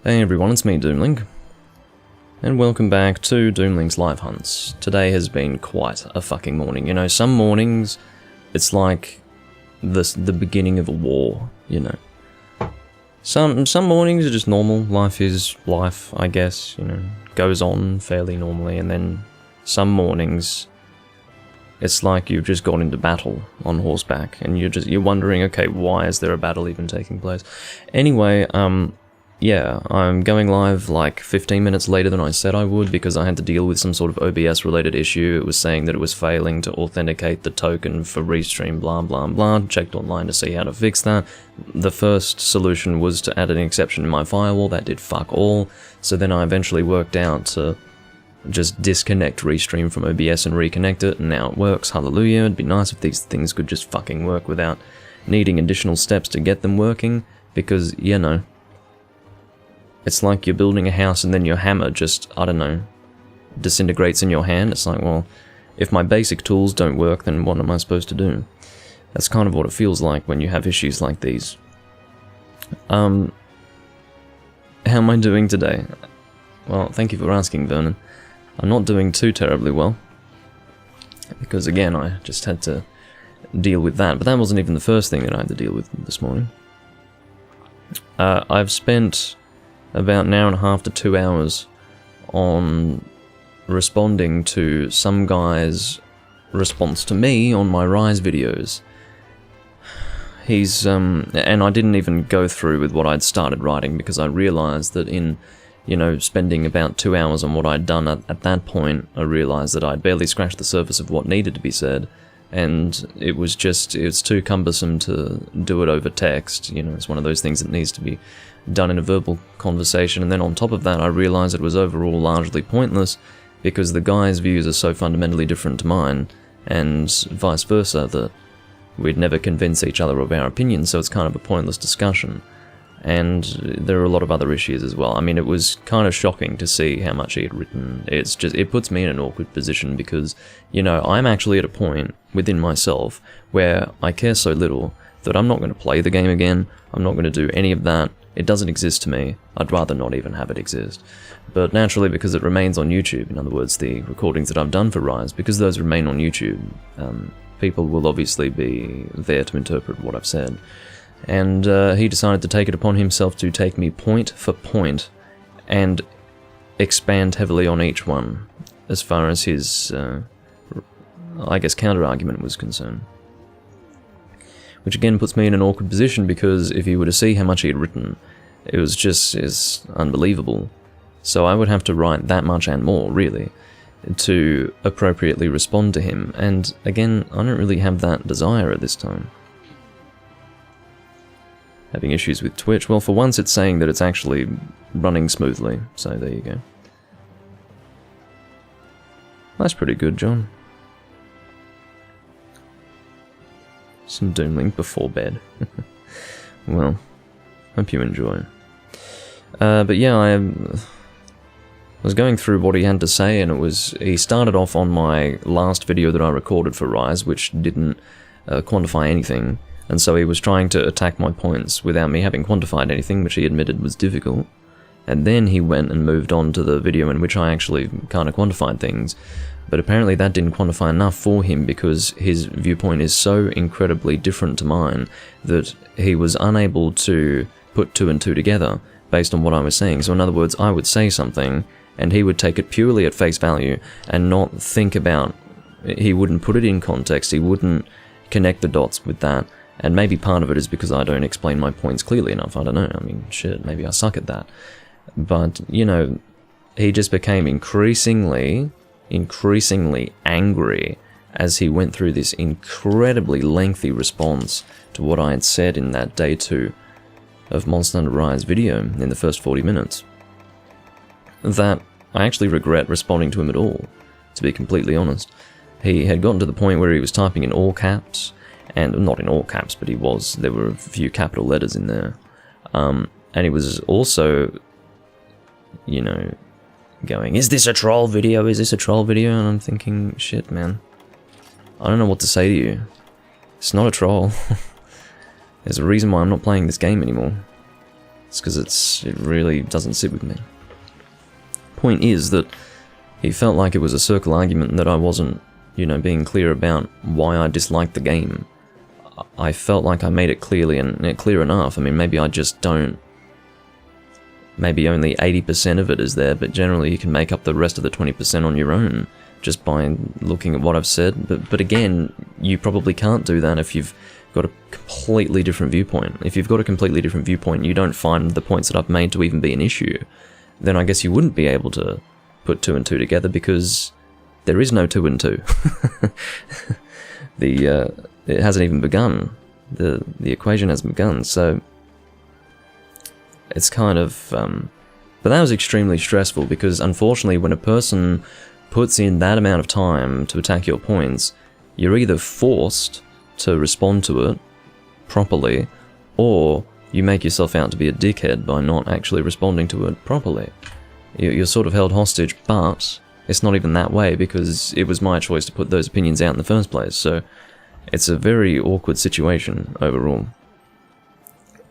Hey everyone, it's me, Doomlink, and welcome back to Doomlink's Live Hunts. Today has been quite a fucking morning. You know, some mornings, it's like the beginning of a war, you know. Some mornings are just normal, life is life, I guess, you know, goes on fairly normally, and then some mornings, it's like you've just gone into battle on horseback, and you're wondering, okay, why is there a battle even taking place? Anyway, yeah, I'm going live like 15 minutes later than I said I would because I had to deal with some sort of OBS related issue. It was saying that it was failing to authenticate the token for Restream, blah blah blah. Checked online to see how to fix that. The first solution was to add an exception in my firewall. That did fuck all. So then I eventually worked out to just disconnect Restream from OBS and reconnect it, and now it works. Hallelujah. It'd be nice if these things could just fucking work without needing additional steps to get them working, because, you know, it's like you're building a house and then your hammer just, I don't know, disintegrates in your hand. It's like, well, if my basic tools don't work, then what am I supposed to do? That's kind of what it feels like when you have issues like these. How am I doing today? Well, thank you for asking, Vernon. I'm not doing too terribly well, because again, I just had to deal with that, but that wasn't even the first thing that I had to deal with this morning. I've spent about an hour and a half to 2 hours on responding to some guy's response to me on my Rise videos. He's, and I didn't even go through with what I'd started writing because I realized that in, you know, spending about 2 hours on what I'd done at that point, I realized that I'd barely scratched the surface of what needed to be said, and it's too cumbersome to do it over text. You know, it's one of those things that needs to be done in a verbal conversation, and then on top of that I realized it was overall largely pointless because the guy's views are so fundamentally different to mine, and vice versa, that we'd never convince each other of our opinions, so it's kind of a pointless discussion. And there are a lot of other issues as well. I mean, it was kind of shocking to see how much he had written. It puts me in an awkward position because, you know, I'm actually at a point within myself where I care so little that I'm not going to play the game again, I'm not going to do any of that. It doesn't exist to me. I'd rather not even have it exist. But naturally, because it remains on YouTube, in other words, the recordings that I've done for Rise, because those remain on YouTube, people will obviously be there to interpret what I've said. And he decided to take it upon himself to take me point for point and expand heavily on each one, as far as his, I guess, counter-argument was concerned. Which again puts me in an awkward position, because if you were to see how much he had written, it's unbelievable. So I would have to write that much and more, really, to appropriately respond to him, and again, I don't really have that desire at this time. Having issues with Twitch? Well, for once it's saying that it's actually running smoothly, so there you go. That's pretty good, John. Some Doomlink before bed. Well, hope you enjoy. But yeah, I was going through what he had to say, and he started off on my last video that I recorded for Rise, which didn't quantify anything, and so he was trying to attack my points without me having quantified anything, which he admitted was difficult. And then he went and moved on to the video in which I actually kind of quantified things. But apparently that didn't quantify enough for him, because his viewpoint is so incredibly different to mine that he was unable to put two and two together based on what I was saying. So in other words, I would say something and he would take it purely at face value and not think about, he wouldn't put it in context, he wouldn't connect the dots with that. And maybe part of it is because I don't explain my points clearly enough, I don't know, I mean, shit, maybe I suck at that. But, you know, he just became increasingly angry as he went through this incredibly lengthy response to what I had said in that day 2 of Monster Hunter Rise video in the first 40 minutes. That I actually regret responding to him at all, to be completely honest. He had gotten to the point where he was typing in all caps, and not in all caps, but there were a few capital letters in there. And he was also, you know, going, is this a troll video? Is this a troll video? And I'm thinking, shit, man. I don't know what to say to you. It's not a troll. There's a reason why I'm not playing this game anymore. It's because it really doesn't sit with me. Point is that he felt like it was a circle argument and that I wasn't, you know, being clear about why I disliked the game. I felt like I made it clear enough. I mean, maybe I just don't. Maybe only 80% of it is there, but generally you can make up the rest of the 20% on your own just by looking at what I've said. But again, you probably can't do that if you've got a completely different viewpoint. If you've got a completely different viewpoint, you don't find the points that I've made to even be an issue, then I guess you wouldn't be able to put 2 and 2 together, because there is no 2 and 2. It hasn't even begun. The equation hasn't begun, so it's kind of... but that was extremely stressful, because unfortunately when a person puts in that amount of time to attack your points, you're either forced to respond to it properly, or you make yourself out to be a dickhead by not actually responding to it properly. You're sort of held hostage, but it's not even that way, because it was my choice to put those opinions out in the first place, so it's a very awkward situation overall.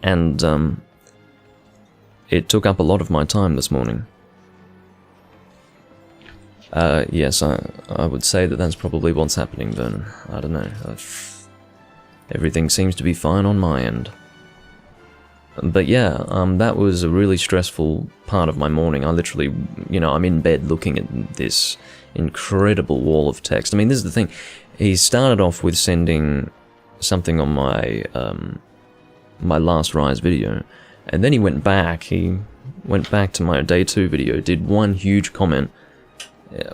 And it took up a lot of my time this morning. Yes, I would say that that's probably what's happening, Vernon. I don't know. Everything seems to be fine on my end. But yeah, that was a really stressful part of my morning. I literally, you know, I'm in bed looking at this incredible wall of text. I mean, this is the thing. He started off with sending something on my my last Rise video, and then he went back to my day 2 video, did one huge comment.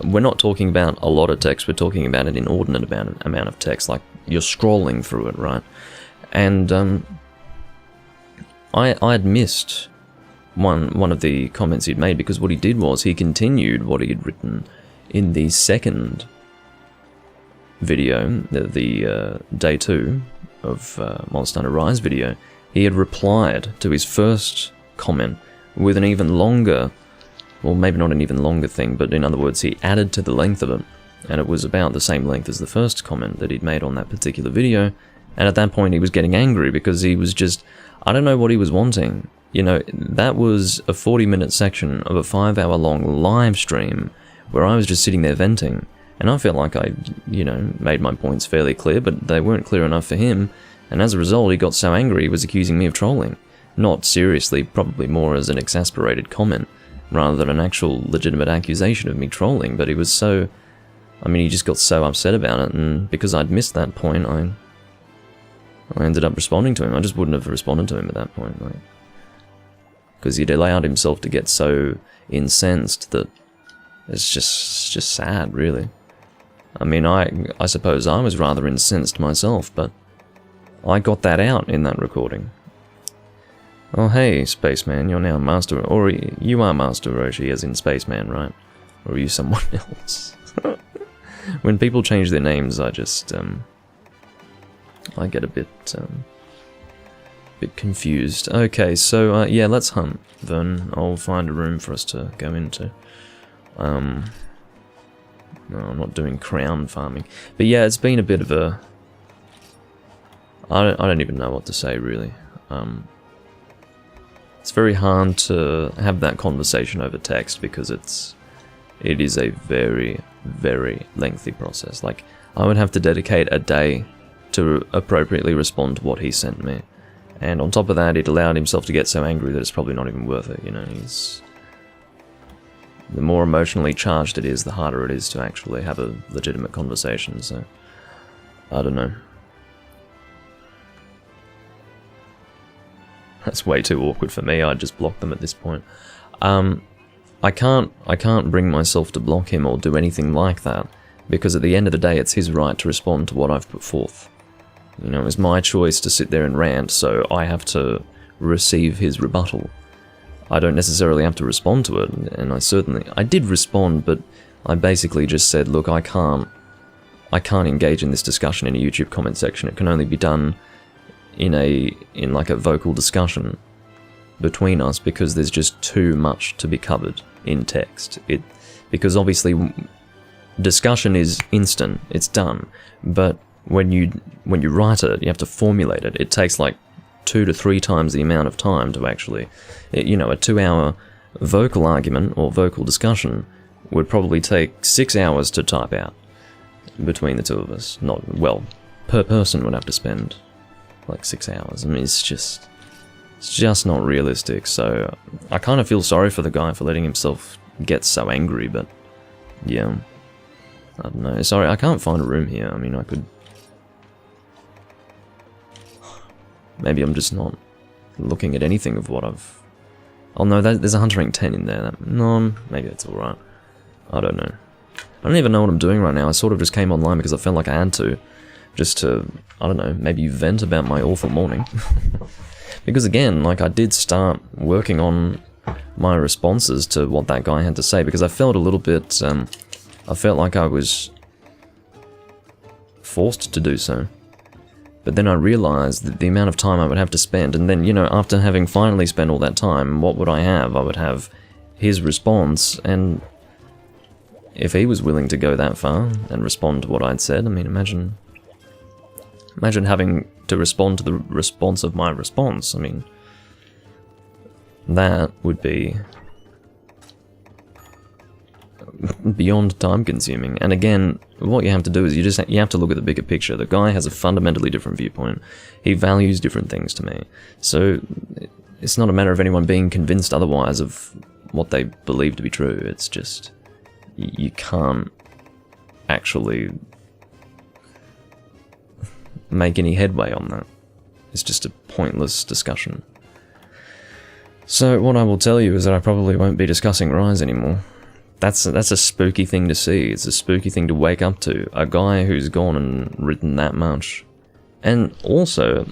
We're not talking about a lot of text, we're talking about an inordinate amount of text, like you're scrolling through it, right? And I had missed one of the comments he'd made, because what he did was he continued what he had written in the second video, the day 2 of Monster Hunter Rise video. He had replied to his first comment with an even longer, well, maybe not an even longer thing, but in other words, he added to the length of it, and it was about the same length as the first comment that he'd made on that particular video. And at that point he was getting angry, because he was just, I don't know what he was wanting. You know, that was a 40-minute section of a 5-hour-long live stream where I was just sitting there venting, and I felt like I, you know, made my points fairly clear, but they weren't clear enough for him, and as a result he got so angry he was accusing me of trolling. Not seriously, probably more as an exasperated comment, rather than an actual legitimate accusation of me trolling, but he was so... I mean, he just got so upset about it, and because I'd missed that point, I ended up responding to him. I just wouldn't have responded to him at that point, like, because he'd allowed himself to get so incensed that it's just sad, really. I mean, I suppose I was rather incensed myself, but I got that out in that recording. Oh hey, Spaceman, you're now Master... Or you are Master Roshi, as in Spaceman, right? Or are you someone else? When people change their names, I just, I get a bit confused. Okay, so, yeah, let's hunt, Vern. I'll find a room for us to go into. No, I'm not doing crown farming. But yeah, it's been a bit of a... I don't even know what to say, really. It's very hard to have that conversation over text, because it is a very, very lengthy process. Like, I would have to dedicate a day to appropriately respond to what he sent me. And on top of that, it allowed himself to get so angry that it's probably not even worth it, you know. The more emotionally charged it is, the harder it is to actually have a legitimate conversation, so... I don't know. That's way too awkward for me, I'd just block them at this point. I can't bring myself to block him or do anything like that, because at the end of the day it's his right to respond to what I've put forth. You know, it's my choice to sit there and rant, so I have to receive his rebuttal. I don't necessarily have to respond to it, and I did respond, but I basically just said, look, I can't engage in this discussion in a YouTube comment section. It can only be done in like a vocal discussion between us, because there's just too much to be covered in text. Because obviously discussion is instant, it's done, but when you write it, you have to formulate it. It takes like 2 to 3 times the amount of time to actually, you know, a 2-hour vocal argument or vocal discussion would probably take 6 hours to type out between the two of us. Not, well, per person would have to spend like 6 hours. I mean, it's just not realistic. So I kind of feel sorry for the guy for letting himself get so angry, but yeah, I don't know. Sorry, I can't find a room here. I mean, I could... Maybe I'm just not looking at anything of what I've... Oh no, there's a Huntering 10 in there. No, maybe that's alright. I don't know. I don't even know what I'm doing right now. I sort of just came online because I felt like I had to. Just to, I don't know, maybe vent about my awful morning. Because again, like, I did start working on my responses to what that guy had to say, because I felt a little bit, I felt like I was forced to do so. But then I realized that the amount of time I would have to spend, and then, you know, after having finally spent all that time, what would I have? I would have his response, and if he was willing to go that far and respond to what I'd said, I mean, imagine having to respond to the response of my response. I mean, that would be beyond time consuming. And again, what you have to do is you have to look at the bigger picture. The guy has a fundamentally different viewpoint. He values different things to me. So it's not a matter of anyone being convinced otherwise of what they believe to be true. It's just, you can't actually make any headway on that. It's just a pointless discussion. So what I will tell you is that I probably won't be discussing Rise anymore. That's a spooky thing to see. It's a spooky thing to wake up to. A guy who's gone and written that much. And also,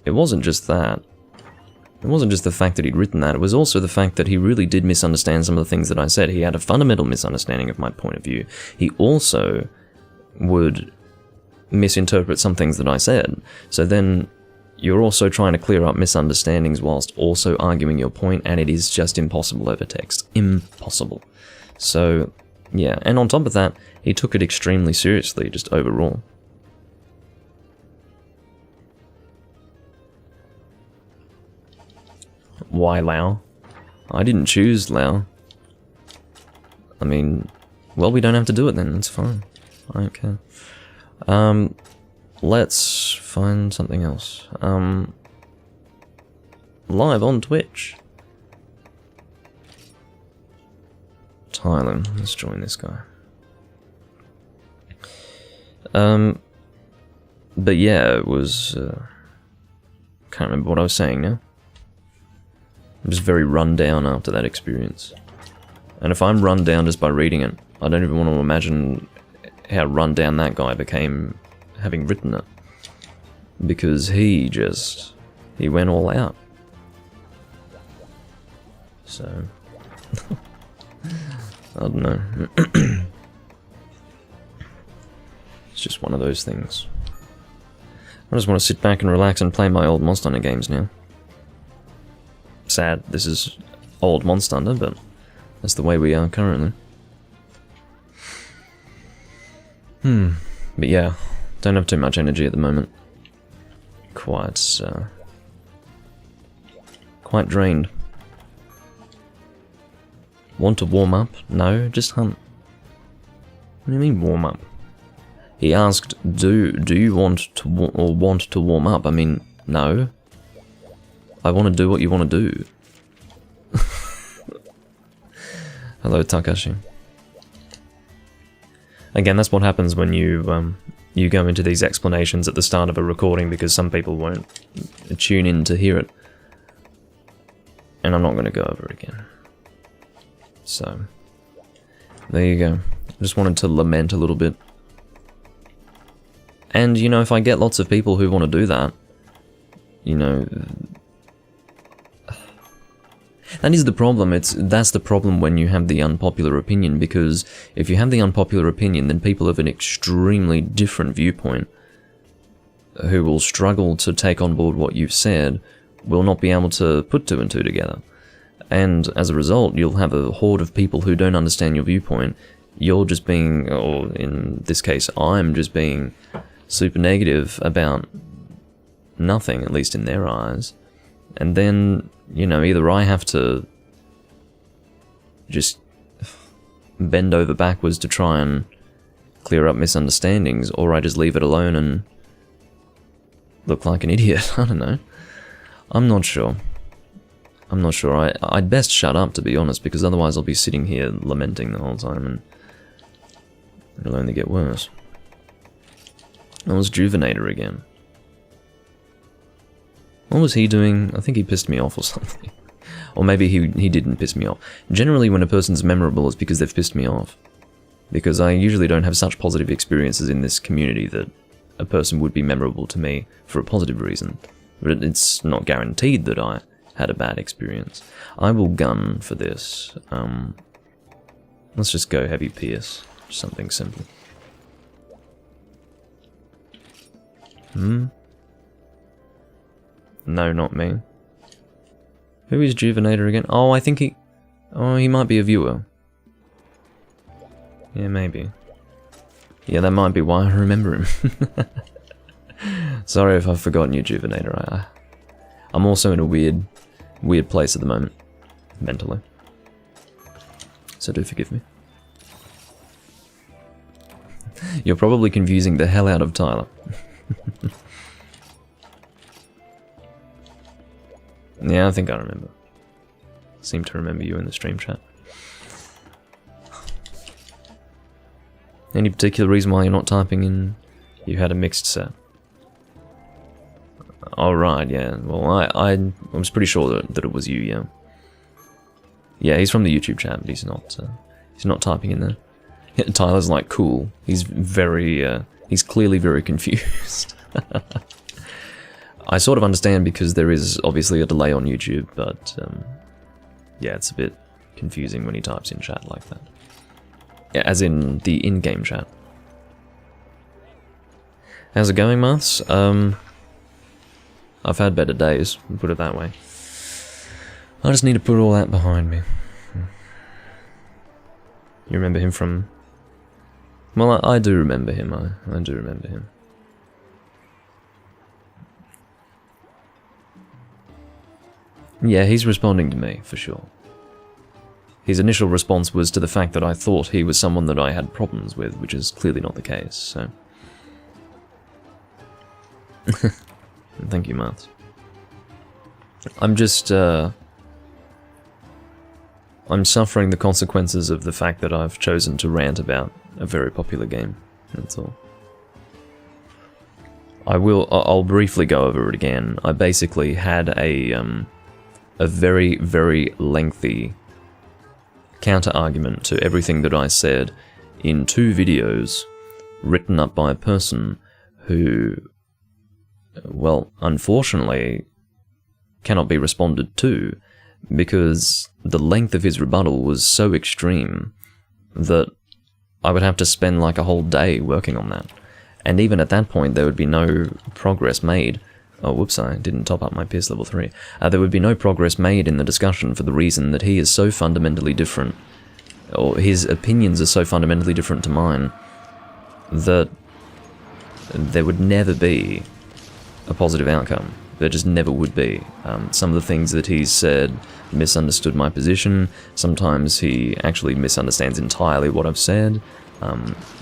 it wasn't just that. It wasn't just the fact that he'd written that, it was also the fact that he really did misunderstand some of the things that I said. He had a fundamental misunderstanding of my point of view. He also would misinterpret some things that I said. So then you're also trying to clear up misunderstandings whilst also arguing your point, and it is just impossible over text. Impossible. So, yeah, and on top of that, he took it extremely seriously, just overall. Why Lao? I didn't choose Lao. I mean, well, we don't have to do it then, it's fine. I don't care. Let's find something else. Live on Twitch. Thailand, let's join this guy. But yeah, it was, can't remember what I was saying now. I'm just very run down after that experience. And if I'm run down just by reading it, I don't even want to imagine how run down that guy became having written it. Because he went all out. So, I don't know. It's just one of those things. I just want to sit back and relax and play my old Monster Hunter games now. Sad, this is old Monster Hunter, but that's the way we are currently. But yeah, don't have too much energy at the moment. Quite drained. Want to warm up? No, just hunt. What do you mean warm up? He asked, do you want to warm up? I mean, no. I want to do what you want to do. Hello, Takashi. Again, that's what happens when you go into these explanations at the start of a recording, because some people won't tune in to hear it. And I'm not going to go over it again. So, there you go. I just wanted to lament a little bit. And, you know, if I get lots of people who want to do that, you know, that is the problem. That's the problem when you have the unpopular opinion, because if you have the unpopular opinion, then people of an extremely different viewpoint who will struggle to take on board what you've said will not be able to put two and two together. And as a result, you'll have a horde of people who don't understand your viewpoint. You're just being, or in this case, I'm just being super negative about nothing, at least in their eyes. And then, you know, either I have to just bend over backwards to try and clear up misunderstandings, or I just leave it alone and look like an idiot. I don't know. I'm not sure. I'd best shut up, to be honest, because otherwise I'll be sitting here lamenting the whole time and it'll only get worse. That was Juvenator again. What was he doing? I think he pissed me off or something. Or maybe he didn't piss me off. Generally, when a person's memorable, it's because they've pissed me off. Because I usually don't have such positive experiences in this community that a person would be memorable to me for a positive reason. But it's not guaranteed that I had a bad experience. I will gun for this. Let's just go heavy pierce. Something simple. No, not me. Who is Juvenator again? Oh, I think he... Oh, he might be a viewer. Yeah, maybe. Yeah, that might be why I remember him. Sorry if I've forgotten you, Juvenator. I'm also in a weird place at the moment, mentally. So do forgive me. You're probably confusing the hell out of Tyler. Yeah, I think I remember. Seem to remember you in the stream chat. Any particular reason why you're not typing in you had a mixed set? Oh, right, yeah. Well, I was pretty sure that it was you, yeah. Yeah, he's from the YouTube chat, but he's not typing in there. Yeah, Tyler's like, cool. He's clearly very confused. I sort of understand because there is obviously a delay on YouTube, but yeah, it's a bit confusing when he types in chat like that. Yeah, as in the in-game chat. How's it going, Maths? I've had better days, put it that way. I just need to put all that behind me. You remember him from... Well, I do remember him, I do remember him. Yeah, he's responding to me, for sure. His initial response was to the fact that I thought he was someone that I had problems with, which is clearly not the case, so... Thank you, Maths. I'm just, I'm suffering the consequences of the fact that I've chosen to rant about a very popular game, that's all. I'll briefly go over it again. I basically had a very, very lengthy counter-argument to everything that I said in 2 videos written up by a person who, well, unfortunately, cannot be responded to because the length of his rebuttal was so extreme that I would have to spend like a whole day working on that. And even at that point, there would be no progress made. Oh, whoops, I didn't top up my Pierce level 3. There would be no progress made in the discussion for the reason that he is so fundamentally different, or his opinions are so fundamentally different to mine, that there would never be a positive outcome. There just never would be. Some of the things that he's said misunderstood my position. Sometimes he actually misunderstands entirely what I've said.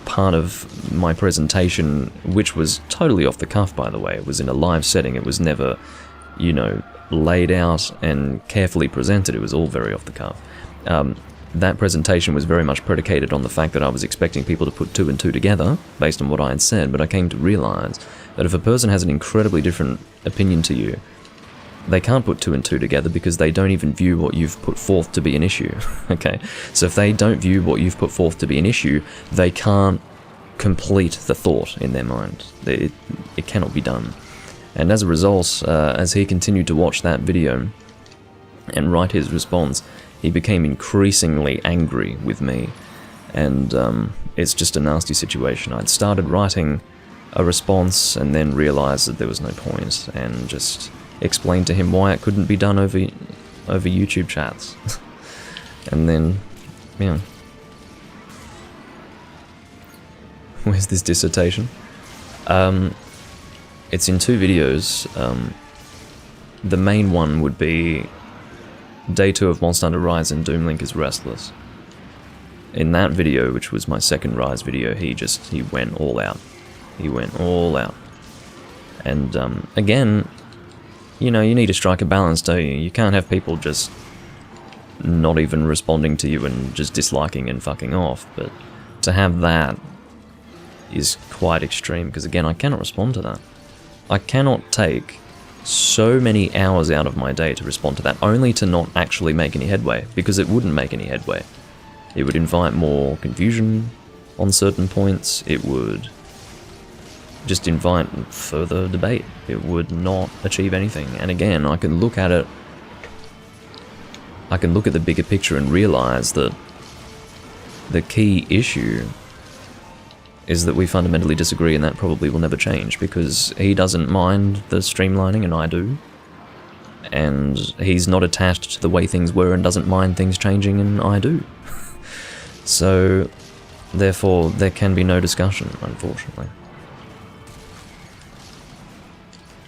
Part of my presentation, which was totally off the cuff, by the way, it was in a live setting, it was never, you know, laid out and carefully presented, it was all very off the cuff. That presentation was very much predicated on the fact that I was expecting people to put 2 and 2 together, based on what I had said, but I came to realize that if a person has an incredibly different opinion to you, they can't put 2 and 2 together because they don't even view what you've put forth to be an issue, okay? So if they don't view what you've put forth to be an issue, they can't complete the thought in their mind. It cannot be done. And as a result, as he continued to watch that video and write his response, he became increasingly angry with me. And it's just a nasty situation. I'd started writing a response and then realized that there was no point, and just explained to him why it couldn't be done over YouTube chats. And then, yeah. Where's this dissertation? It's in 2 videos. The main one would be Day 2 of Monster Hunter Rise and Doomlink is Restless. In that video, which was my second Rise video, he went all out. He went all out. And again, you know, you need to strike a balance, don't you? You can't have people just not even responding to you and just disliking and fucking off, but to have that is quite extreme, because again, I cannot respond to that. I cannot take so many hours out of my day to respond to that, only to not actually make any headway, because it wouldn't make any headway. It would invite more confusion on certain points, it would just invite further debate, it would not achieve anything. And again, I can look at it, I can look at the bigger picture and realize that the key issue is that we fundamentally disagree, and that probably will never change, because he doesn't mind the streamlining and I do, and he's not attached to the way things were and doesn't mind things changing and I do. So therefore there can be no discussion, unfortunately.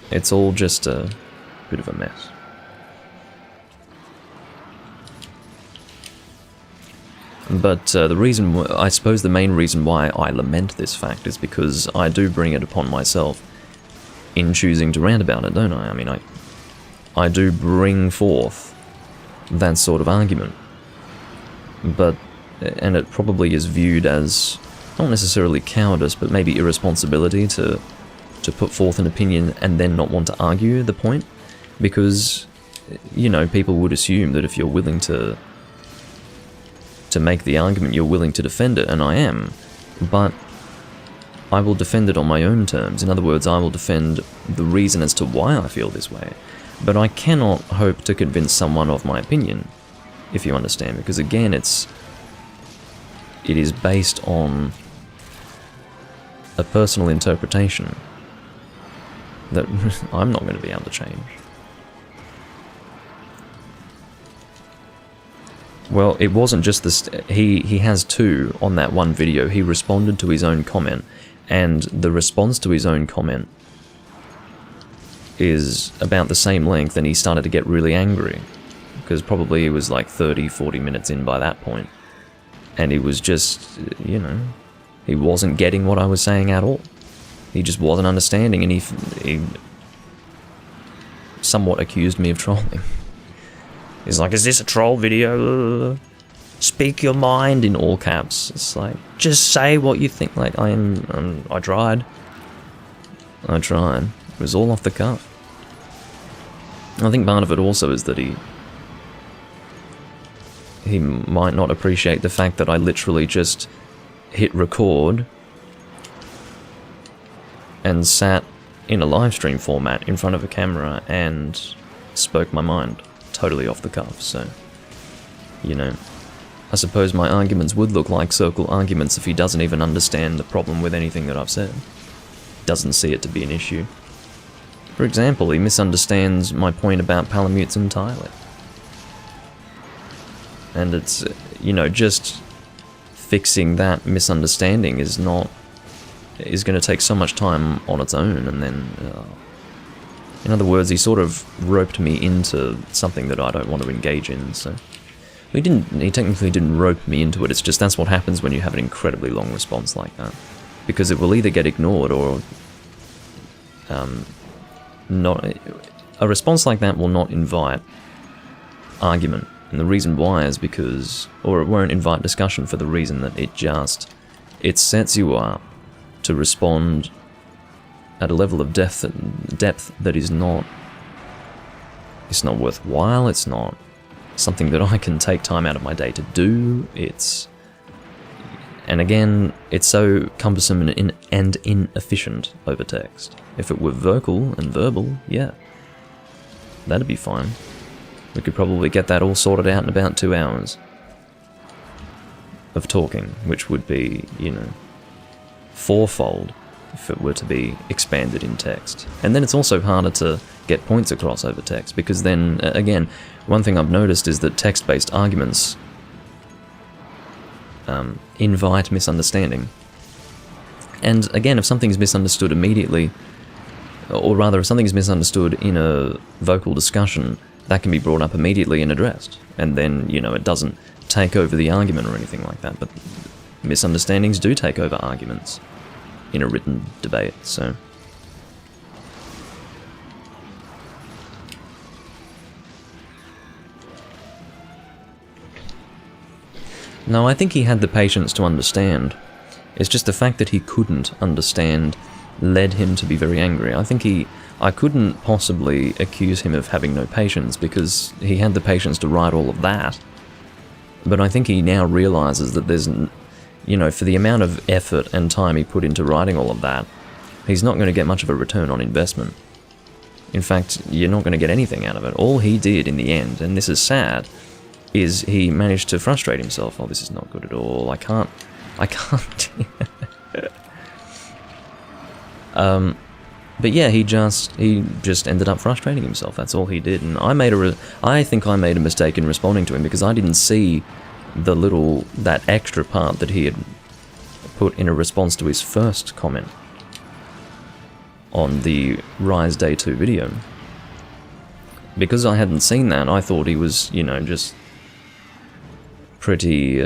It's all just a bit of a mess. But the reason, I suppose the main reason why I lament this fact is because I do bring it upon myself in choosing to rant about it, don't I? I mean, I do bring forth that sort of argument. But, and it probably is viewed as, not necessarily cowardice, but maybe irresponsibility to put forth an opinion and then not want to argue the point. Because, you know, people would assume that if you're willing to make the argument, you're willing to defend it, and I am, but I will defend it on my own terms. In other words, I will defend the reason as to why I feel this way, but I cannot hope to convince someone of my opinion, if you understand, because again, it is based on a personal interpretation that I'm not going to be able to change. Well, it wasn't just this. He has 2 on that one video. He responded to his own comment, and the response to his own comment is about the same length, and he started to get really angry, because probably he was like 30-40 minutes in by that point, and he was just, you know, he wasn't getting what I was saying at all. He just wasn't understanding, and he somewhat accused me of trolling. He's like, is this a troll video? Speak your mind, in all caps. It's like, just say what you think. Like, I tried. It was all off the cuff. I think part of it also is that he might not appreciate the fact that I literally just hit record and sat in a live stream format in front of a camera and spoke my mind. Totally off the cuff, so, you know, I suppose my arguments would look like circle arguments if he doesn't even understand the problem with anything that I've said. Doesn't see it to be an issue. For example, he misunderstands my point about Palamutes entirely. And it's, you know, just fixing that misunderstanding is going to take so much time on its own, and then in other words, he sort of roped me into something that I don't want to engage in, so he technically didn't rope me into it, it's just that's what happens when you have an incredibly long response like that. Because it will either get ignored or not. A response like that will not invite argument, and the reason why is because, or it won't invite discussion for the reason that it sets you up to respond at a level of depth that is not, it's not worthwhile, it's not something that I can take time out of my day to do, and again, it's so cumbersome and inefficient over text. If it were vocal and verbal, yeah, that'd be fine. We could probably get that all sorted out in about 2 hours of talking, which would be, you know, 4-fold if it were to be expanded in text. And then it's also harder to get points across over text, because then, again, one thing I've noticed is that text-based arguments invite misunderstanding. And again, if something's misunderstood immediately, or rather, if something is misunderstood in a vocal discussion, that can be brought up immediately and addressed. And then, you know, it doesn't take over the argument or anything like that, but misunderstandings do take over arguments in a written debate, so... No, I think he had the patience to understand. It's just the fact that he couldn't understand led him to be very angry. I couldn't possibly accuse him of having no patience because he had the patience to write all of that. But I think he now realizes that there's, you know, for the amount of effort and time he put into writing all of that, he's not going to get much of a return on investment. In fact, you're not going to get anything out of it. All he did in the end, and this is sad, is he managed to frustrate himself. Oh, this is not good at all. I can't. But yeah, he just ended up frustrating himself. That's all he did, and I think I made a mistake in responding to him because I didn't see that extra part that he had put in a response to his first comment on the Rise Day 2 video. Because I hadn't seen that, I thought he was, you know, just pretty,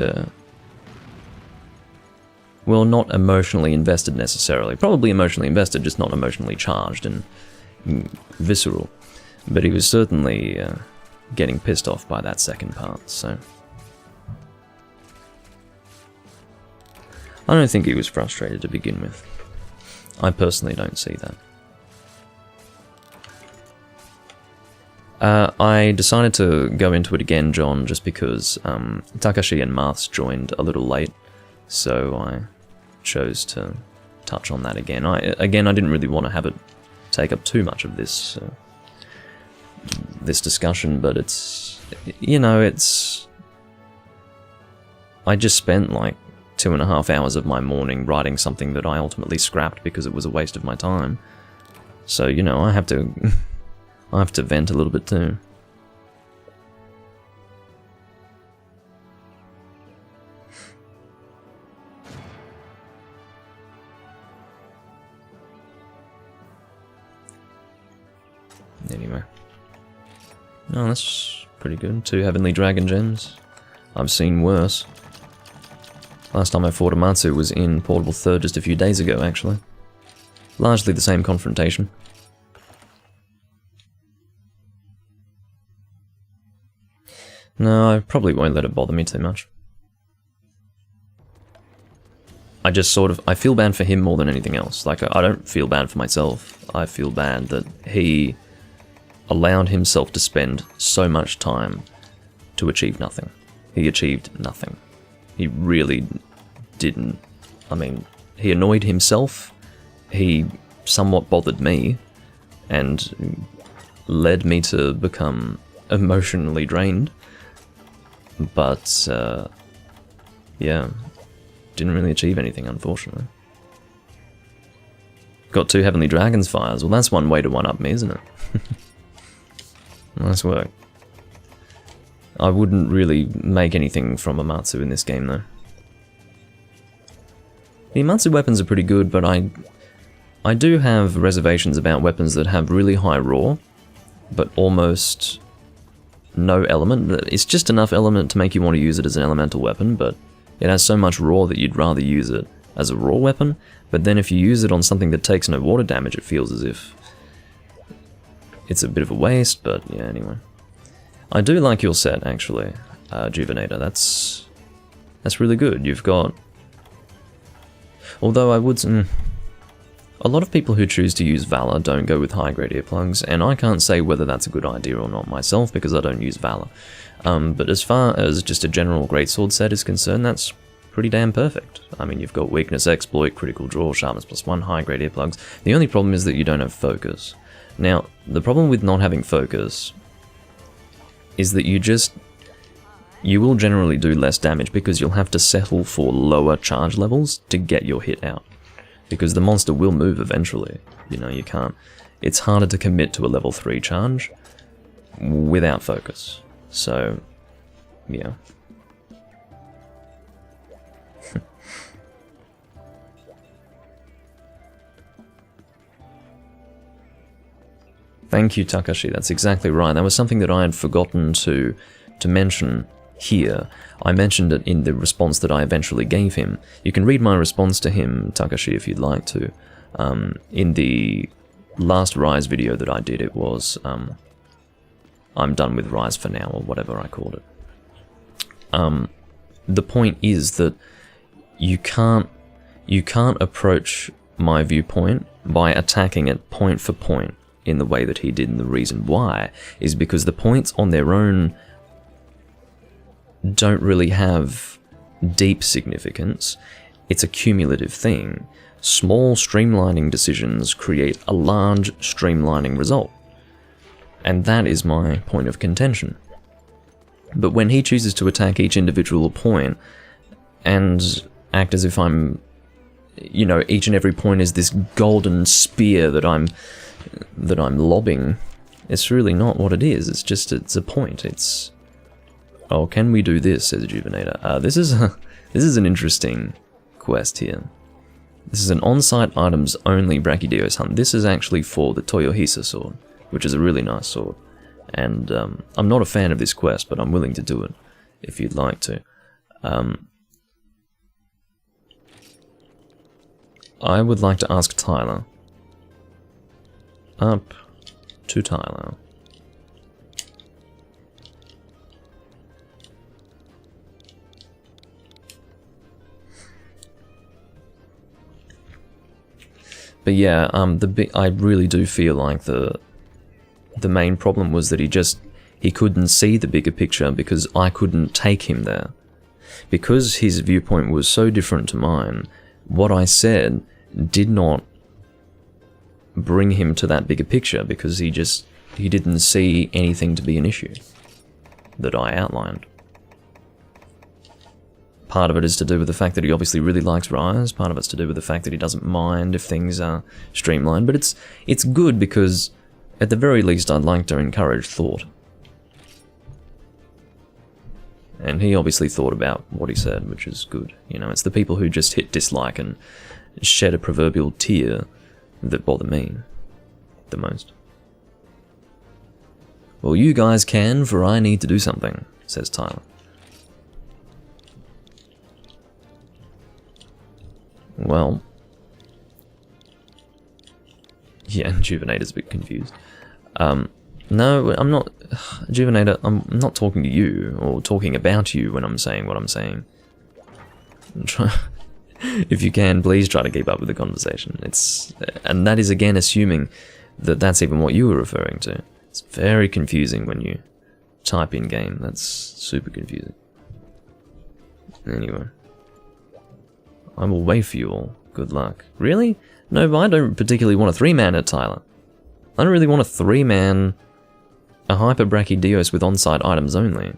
well, not emotionally invested necessarily. Probably emotionally invested, just not emotionally charged and visceral. But he was certainly getting pissed off by that second part, so... I don't think he was frustrated to begin with. I personally don't see that. I decided to go into it again, John, just because Takashi and Marths joined a little late, so I chose to touch on that again. I didn't really want to have it take up too much of this this discussion, but it's, you know, it's... I just spent like 2.5 hours of my morning writing something that I ultimately scrapped because it was a waste of my time. So, you know, I have to vent a little bit too. Anyway. No, that's pretty good. 2 Heavenly Dragon Gems. I've seen worse. Last time I fought Amatsu was in Portable Third just a few days ago, actually. Largely the same confrontation. No, I probably won't let it bother me too much. I just I feel bad for him more than anything else. Like, I don't feel bad for myself. I feel bad that he allowed himself to spend so much time to achieve nothing. He achieved nothing. He really didn't. I mean, he annoyed himself, he somewhat bothered me, and led me to become emotionally drained. But, yeah, didn't really achieve anything, unfortunately. Got 2 Heavenly Dragon's Fires. Well, that's one way to one-up me, isn't it? Nice work. I wouldn't really make anything from Amatsu in this game, though. The Amatsu weapons are pretty good, but I do have reservations about weapons that have really high raw, but almost no element. It's just enough element to make you want to use it as an elemental weapon, but it has so much raw that you'd rather use it as a raw weapon, but then if you use it on something that takes no water damage, it feels as if it's a bit of a waste, but yeah, anyway. I do like your set, actually, Juvenator. That's really good. You've got... Although I would... a lot of people who choose to use Valor don't go with high-grade earplugs, and I can't say whether that's a good idea or not myself, because I don't use Valor. But as far as just a general greatsword set is concerned, that's pretty damn perfect. I mean, you've got Weakness, Exploit, Critical Draw, Sharpness +1, high-grade earplugs. The only problem is that you don't have Focus. Now, the problem with not having Focus is that you will generally do less damage because you'll have to settle for lower charge levels to get your hit out. Because the monster will move eventually, you know, you can't... It's harder to commit to a level 3 charge without Focus. So, yeah. Thank you, Takashi. That's exactly right. That was something that I had forgotten to mention here. I mentioned it in the response that I eventually gave him. You can read my response to him, Takashi, if you'd like to. In the last Rise video that I did, it was I'm done with Rise for now, or whatever I called it. The point is that you can't approach my viewpoint by attacking it point for point in the way that he did, and the reason why is because the points on their own don't really have deep significance. It's a cumulative thing. Small streamlining decisions create a large streamlining result, and that is my point of contention. But when he chooses to attack each individual point and act as if I'm, you know, each and every point is this golden spear that I'm lobbing, it's really not what it is. It's a point. It's, oh, can we do this? Says Juvenator. This is an interesting quest here. This is an on-site items only Brachydios hunt. This is actually for the Toyohisa sword, which is a really nice sword. And I'm not a fan of this quest, but I'm willing to do it if you'd like to. I would like to ask Tyler. Up to Tyler. But yeah, I really do feel like the main problem was that he couldn't see the bigger picture because I couldn't take him there. Because his viewpoint was so different to mine, what I said did not bring him to that bigger picture because he didn't see anything to be an issue that I outlined. Part of it is to do with the fact that he obviously really likes Rise, part of it's to do with the fact that he doesn't mind if things are streamlined, but it's good because at the very least I'd like to encourage thought. And he obviously thought about what he said, which is good. You know, it's the people who just hit dislike and shed a proverbial tear that bother me the most. Well, you guys can, for I need to do something, says Tyler. Well, yeah, Juvenator's a bit confused. No, I'm not, Juvenator, I'm not talking to you, or talking about you when I'm saying what I'm saying. If you can, please try to keep up with the conversation. And that is again assuming that that's even what you were referring to. It's very confusing when you type in game, that's super confusing. Anyway. I will wait for you all. Good luck. Really? No, but I don't particularly want a 3-man at Tyler. I don't really want a 3-man, a Hyper Brachydios with on-site items only.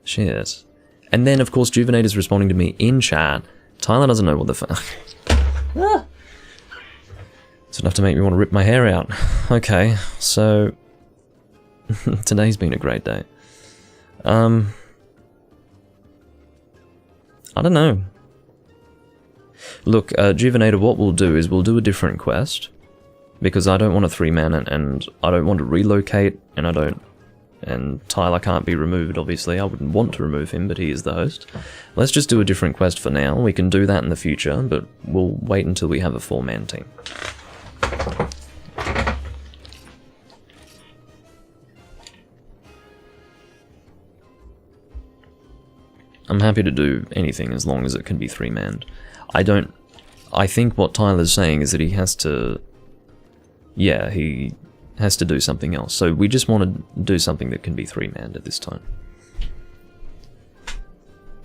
Shit. And then, of course, Juvenator's responding to me in chat. Tyler doesn't know what the fuck. It's enough to make me want to rip my hair out. Okay, so today's been a great day. I don't know. Look, Juvenator, what we'll do is we'll do a different quest. Because I don't want a 3-man and I don't want to relocate and Tyler can't be removed, obviously. I wouldn't want to remove him, but he is the host. Let's just do a different quest for now. We can do that in the future, but we'll wait until we have a 4-man team. I'm happy to do anything as long as it can be 3-manned. I think what Tyler's saying is that he has to... Yeah, he has to do something else. So we just want to do something that can be 3-manned at this time.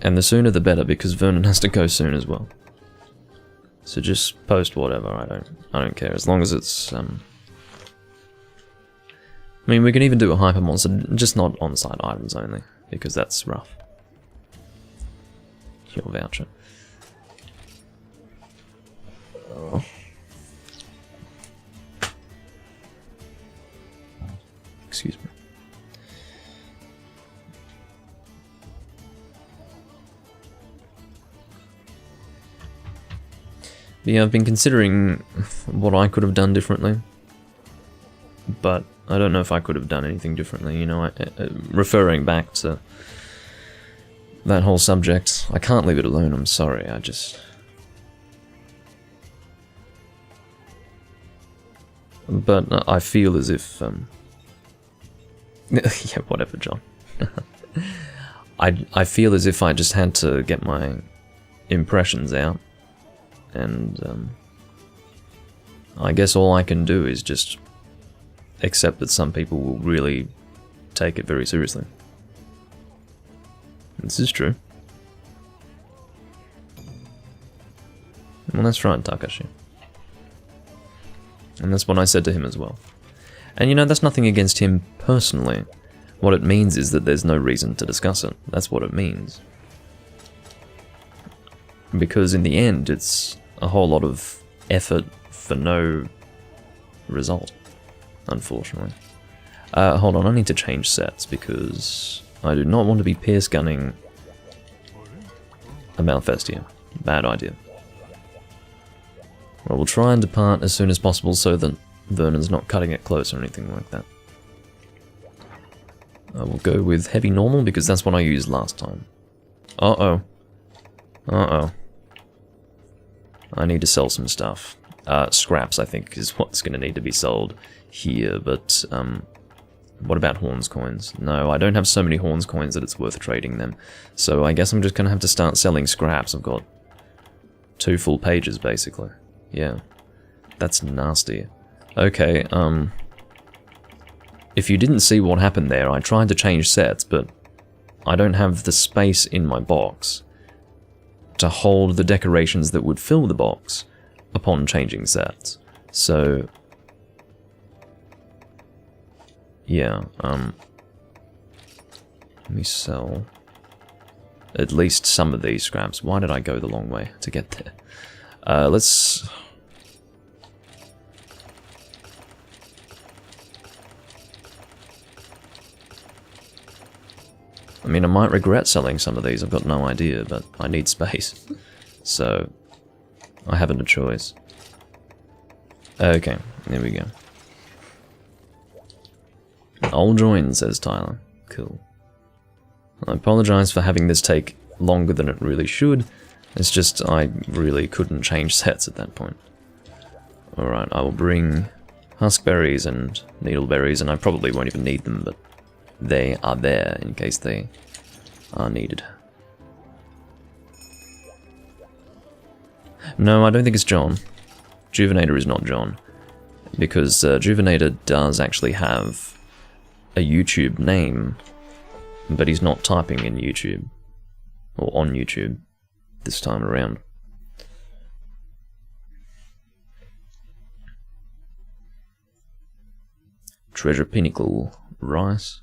And the sooner the better, because Vernon has to go soon as well. So just post whatever, I don't care, as long as it's... I mean, we can even do a hyper monster, just not on-site items only, because that's rough. Your voucher. Oh. Excuse me. But yeah, I've been considering what I could have done differently. but I don't know if I could have done anything differently, you know, referring back to that whole subject. I can't leave it alone, I'm sorry, I just... But I feel as if, yeah, whatever, John. I feel as if I just had to get my impressions out, and I guess all I can do is just accept that some people will really take it very seriously. This is true. Well, that's right, Takashi. And that's what I said to him as well. And you know, that's nothing against him personally. What it means is that there's no reason to discuss it. That's what it means. Because in the end, it's a whole lot of effort for no result, unfortunately. Hold on, I need to change sets because I do not want to be pierce gunning a Malfestia. Bad idea. Well, we'll try and depart as soon as possible so that Vernon's not cutting it close or anything like that. I will go with heavy normal because that's what I used last time. Uh-oh. Uh-oh. I need to sell some stuff. Scraps, I think, is what's going to need to be sold here, but, what about Horns coins? No, I don't have so many Horns coins that it's worth trading them. So I guess I'm just going to have to start selling scraps. I've got 2 full pages, basically. Yeah. That's nasty. Okay, if you didn't see what happened there, I tried to change sets, but I don't have the space in my box to hold the decorations that would fill the box upon changing sets. So, yeah, let me sell at least some of these scraps. Why did I go the long way to get there? Let's... I mean, I might regret selling some of these, I've got no idea, but I need space. So, I haven't a choice. Okay, there we go. I'll join, says Tyler. Cool. I apologize for having this take longer than it really should. It's just I really couldn't change sets at that point. Alright, I will bring huskberries and needleberries, and I probably won't even need them, but they are there in case they are needed. No, I don't think it's John. Juvenator is not John. Because Juvenator does actually have a YouTube name, but he's not typing in YouTube. Or on YouTube this time around. Treasure Pinnacle Rice.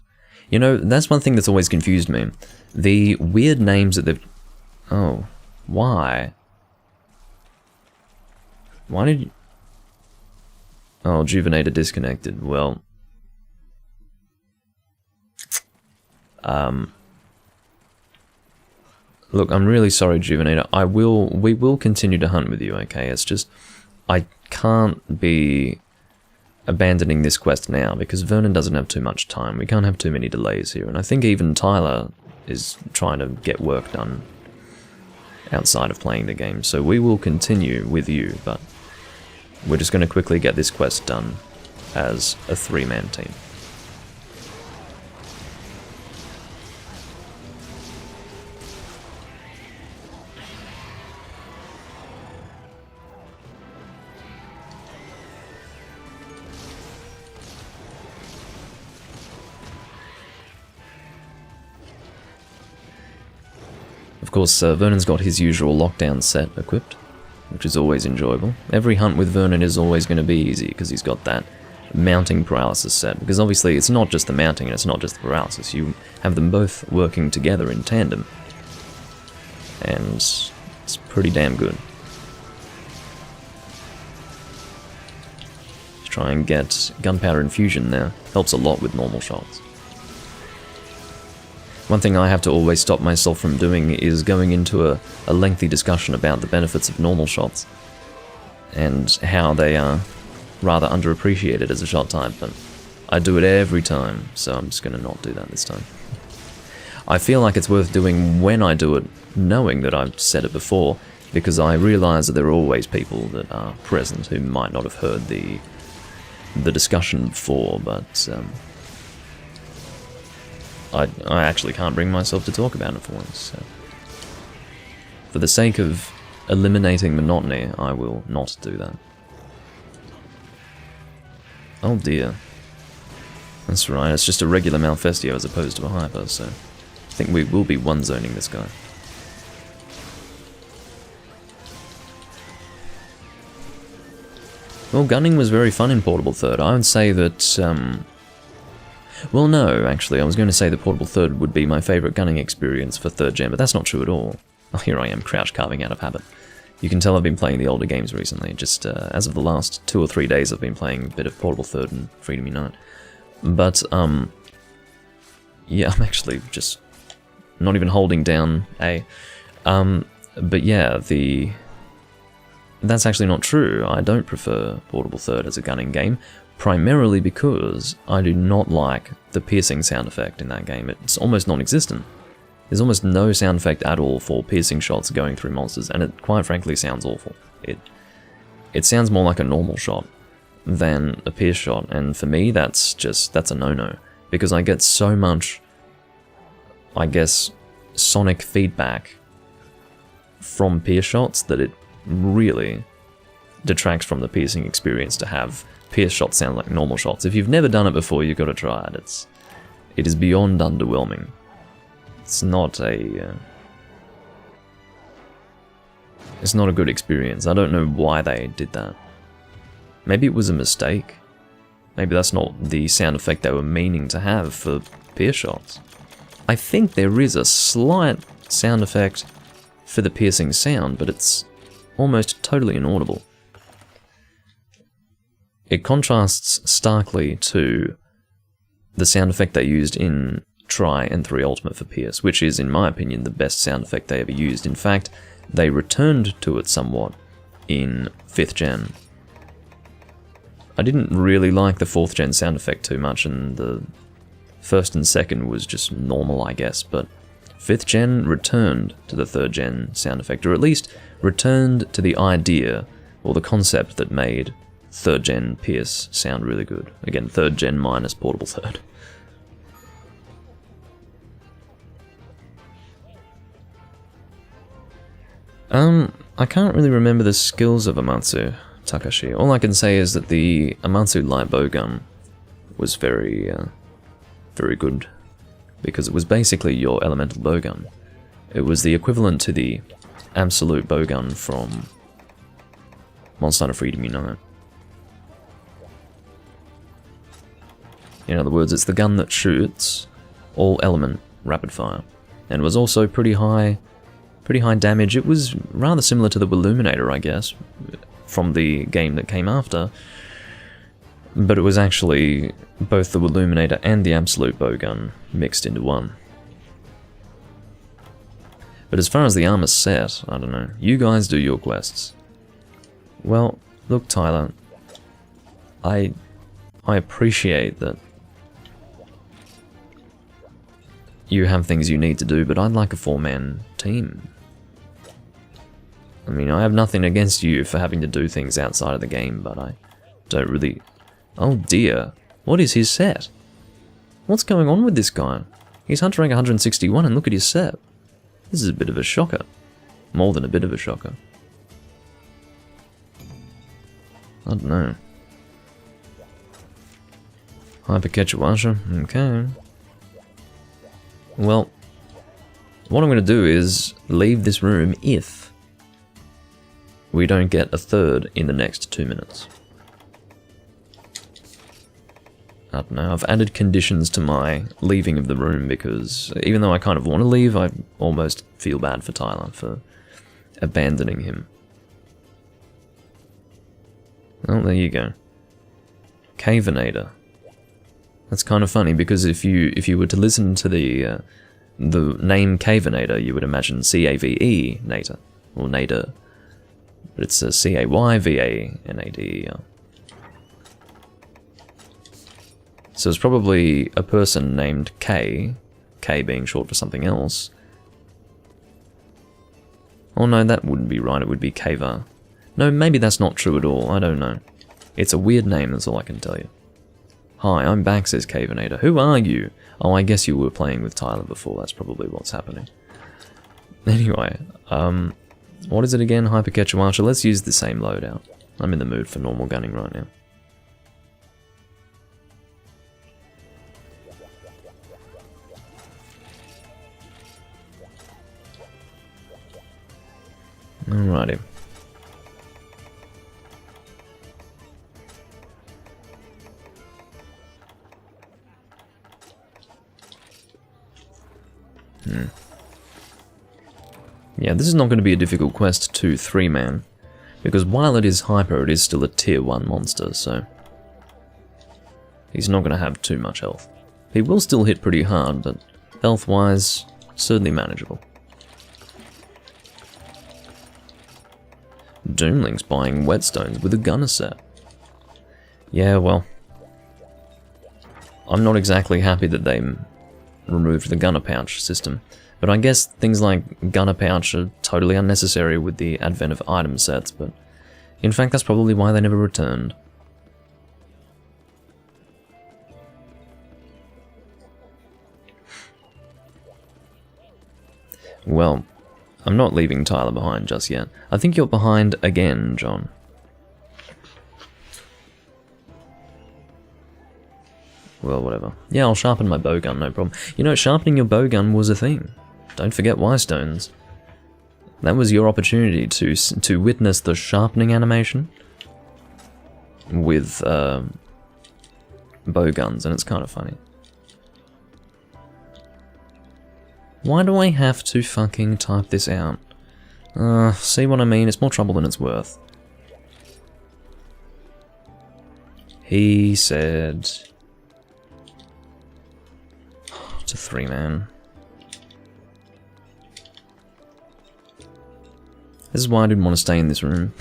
You know, that's one thing that's always confused me. The weird names that they've... Oh, why? Why did you... Oh, Juvenator disconnected. Well... Look, I'm really sorry, Juvenator. We will continue to hunt with you, okay? It's just... I can't be abandoning this quest now, because Vernon doesn't have too much time. We can't have too many delays here, and I think even Tyler is trying to get work done outside of playing the game, so we will continue with you, but we're just going to quickly get this quest done as a 3-man team. Of course, Vernon's got his usual lockdown set equipped, which is always enjoyable. Every hunt with Vernon is always going to be easy, because he's got that mounting paralysis set, because obviously it's not just the mounting and it's not just the paralysis, you have them both working together in tandem, and it's pretty damn good. Let's try and get gunpowder infusion there, helps a lot with normal shots. One thing I have to always stop myself from doing is going into a lengthy discussion about the benefits of normal shots and how they are rather underappreciated as a shot type, but I do it every time, so I'm just going to not do that this time. I feel like it's worth doing when I do it, knowing that I've said it before, because I realise that there are always people that are present who might not have heard the discussion before, but I actually can't bring myself to talk about it for once. So. For the sake of eliminating monotony, I will not do that. Oh dear. That's right, it's just a regular Malfestio as opposed to a Hyper, so I think we will be one-zoning this guy. Well, gunning was very fun in Portable Third. I would say that, well, no, actually, I was going to say that Portable Third would be my favourite gunning experience for 3rd gen, but that's not true at all. Oh, here I am, crouch carving out of habit. You can tell I've been playing the older games recently. Just as of the last 2 or 3 days, I've been playing a bit of Portable Third and Freedom Unite. But, yeah, I'm actually just not even holding down A. But yeah, that's actually not true. I don't prefer Portable Third as a gunning game, primarily because I do not like the piercing sound effect in that game. It's almost non-existent. There's almost no sound effect at all for piercing shots going through monsters, and it quite frankly sounds awful. It sounds more like a normal shot than a pierce shot, and for me that's a no-no, because I get so much, I guess, sonic feedback from pierce shots that it really detracts from the piercing experience to have pierce shots sound like normal shots. If you've never done it before, you've got to try it. It is beyond underwhelming. It's not a good experience. I don't know why they did that. Maybe it was a mistake. Maybe that's not the sound effect they were meaning to have for pierce shots. I think there is a slight sound effect for the piercing sound, but it's almost totally inaudible. It contrasts starkly to the sound effect they used in Tri and 3 Ultimate for Pierce, which is, in my opinion, the best sound effect they ever used. In fact, they returned to it somewhat in 5th gen. I didn't really like the 4th gen sound effect too much, and the 1st and 2nd was just normal, I guess, but 5th gen returned to the 3rd gen sound effect, or at least returned to the idea, or the concept that made 3rd gen Pierce sound really good. Again, 3rd gen minus Portable Third. I can't really remember the skills of Amatsu Takashi. All I can say is that the Amatsu light bowgun was very good, because it was basically your elemental bowgun. It was the equivalent to the absolute bowgun from Monster Hunter Freedom Unite. In other words, it's the gun that shoots all element rapid fire, and was also pretty high damage. It was rather similar to the Illuminator, I guess, from the game that came after, but it was actually both the Illuminator and the absolute bowgun mixed into one. But as far as the armor set, I don't know. You guys do your quests. Well, look, Tyler, I appreciate that you have things you need to do, but I'd like a 4-man team. I mean, I have nothing against you for having to do things outside of the game, but I don't really... Oh dear, what is his set? What's going on with this guy? He's Hunter rank 161 and look at his set. This is a bit of a shocker. More than a bit of a shocker. I don't know. Hyperkechuasha, okay. Well, what I'm going to do is leave this room if we don't get a 3rd in the next 2 minutes. I don't know, I've added conditions to my leaving of the room because even though I kind of want to leave, I almost feel bad for Tyler for abandoning him. Oh, there you go. Caveinator. That's kind of funny because if you were to listen to the name Caveinator, you would imagine C-A-V-E Nator, or Nader. But it's a C-A-Y-V-A-N-A-D-E-R. So it's probably a person named K, K being short for something else. Oh no, that wouldn't be right, it would be Kava. No, maybe that's not true at all, I don't know. It's a weird name, that's all I can tell you. Hi, I'm back, says Cavanator. Who are you? Oh, I guess you were playing with Tyler before, that's probably what's happening. Anyway, what is it again, Hypercatcher Archer? Let's use the same loadout. I'm in the mood for normal gunning right now. Alrighty. Yeah, this is not going to be a difficult quest to 3-man, because while it is hyper, it is still a tier 1 monster, so he's not going to have too much health. He will still hit pretty hard, but health-wise, certainly manageable. Doomlink's buying whetstones with a gunner set. Yeah, well, I'm not exactly happy that they removed the gunner pouch system, but I guess things like gunner pouch are totally unnecessary with the advent of item sets, but in fact that's probably why they never returned. Well, I'm not leaving Tyler behind just yet. I think you're behind again, John. Well, whatever. Yeah, I'll sharpen my bowgun, no problem. You know, sharpening your bowgun was a thing. Don't forget Y-stones. That was your opportunity to witness the sharpening animation with bowguns, and it's kind of funny. Why do I have to fucking type this out? See what I mean? It's more trouble than it's worth. He said... It's a 3-man. This is why I didn't want to stay in this room.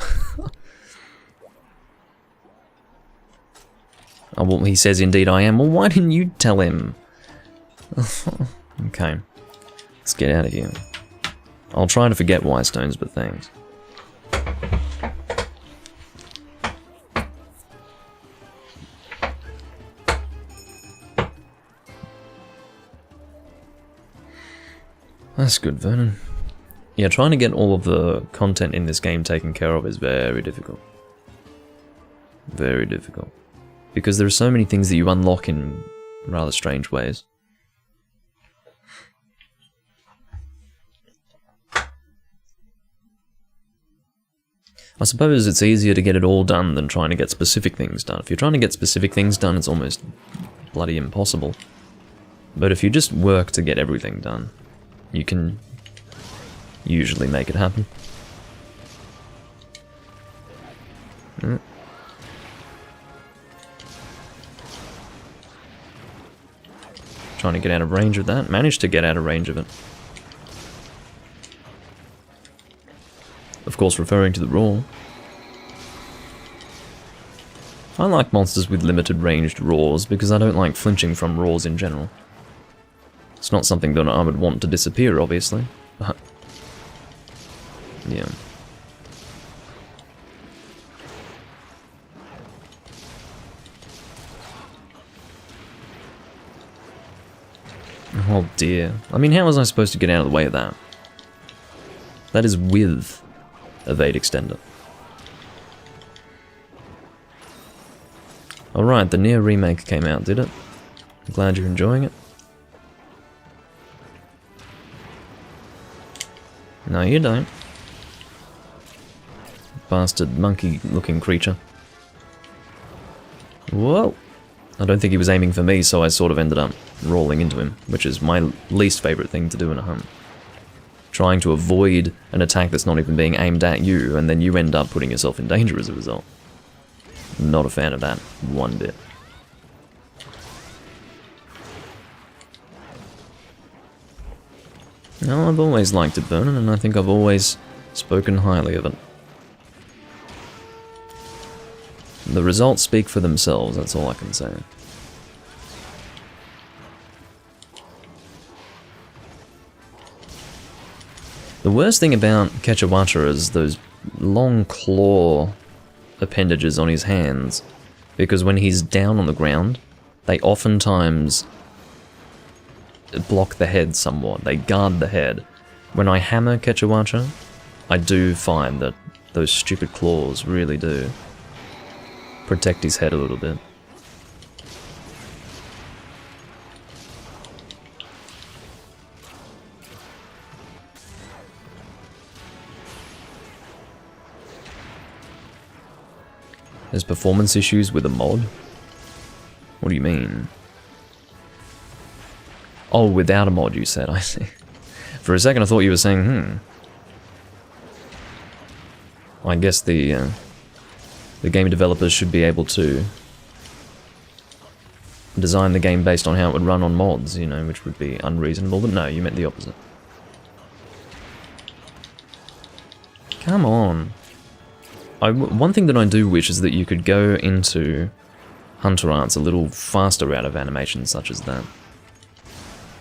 Oh, well, he says, indeed I am. Well, why didn't you tell him? Okay. Let's get out of here. I'll try to forget Y-stones, but thanks. That's good, Vernon. Yeah, trying to get all of the content in this game taken care of is very difficult. Very difficult. Because there are so many things that you unlock in rather strange ways. I suppose it's easier to get it all done than trying to get specific things done. If you're trying to get specific things done, it's almost bloody impossible. But if you just work to get everything done, you can usually make it happen. Trying to get out of range of that. Managed to get out of range of it. Of course, referring to the roar. I like monsters with limited ranged roars because I don't like flinching from roars in general. It's not something that I would want to disappear, obviously. But yeah. Oh dear. I mean, how was I supposed to get out of the way of that? That is with evade extender. Alright, the Nier remake came out, did it? I'm glad you're enjoying it. No, you don't. Bastard monkey-looking creature. Whoa! I don't think he was aiming for me, so I sort of ended up rolling into him, which is my least favourite thing to do in a hunt. Trying to avoid an attack that's not even being aimed at you, and then you end up putting yourself in danger as a result. Not a fan of that, one bit. No, I've always liked it, Vernon, and I think I've always spoken highly of it. The results speak for themselves, that's all I can say. The worst thing about Quechua is those long claw appendages on his hands, because when he's down on the ground, they oftentimes block the head somewhat. They guard the head. When I hammer Quechua, I do find that those stupid claws really do protect his head a little bit. There's performance issues with a mod? What do you mean? Oh, without a mod, you said, I see. For a second I thought you were saying, I guess the game developers should be able to design the game based on how it would run on mods, you know, which would be unreasonable, but no, you meant the opposite. Come on. One thing that I do wish is that you could go into Hunter Arts a little faster out of animations such as that.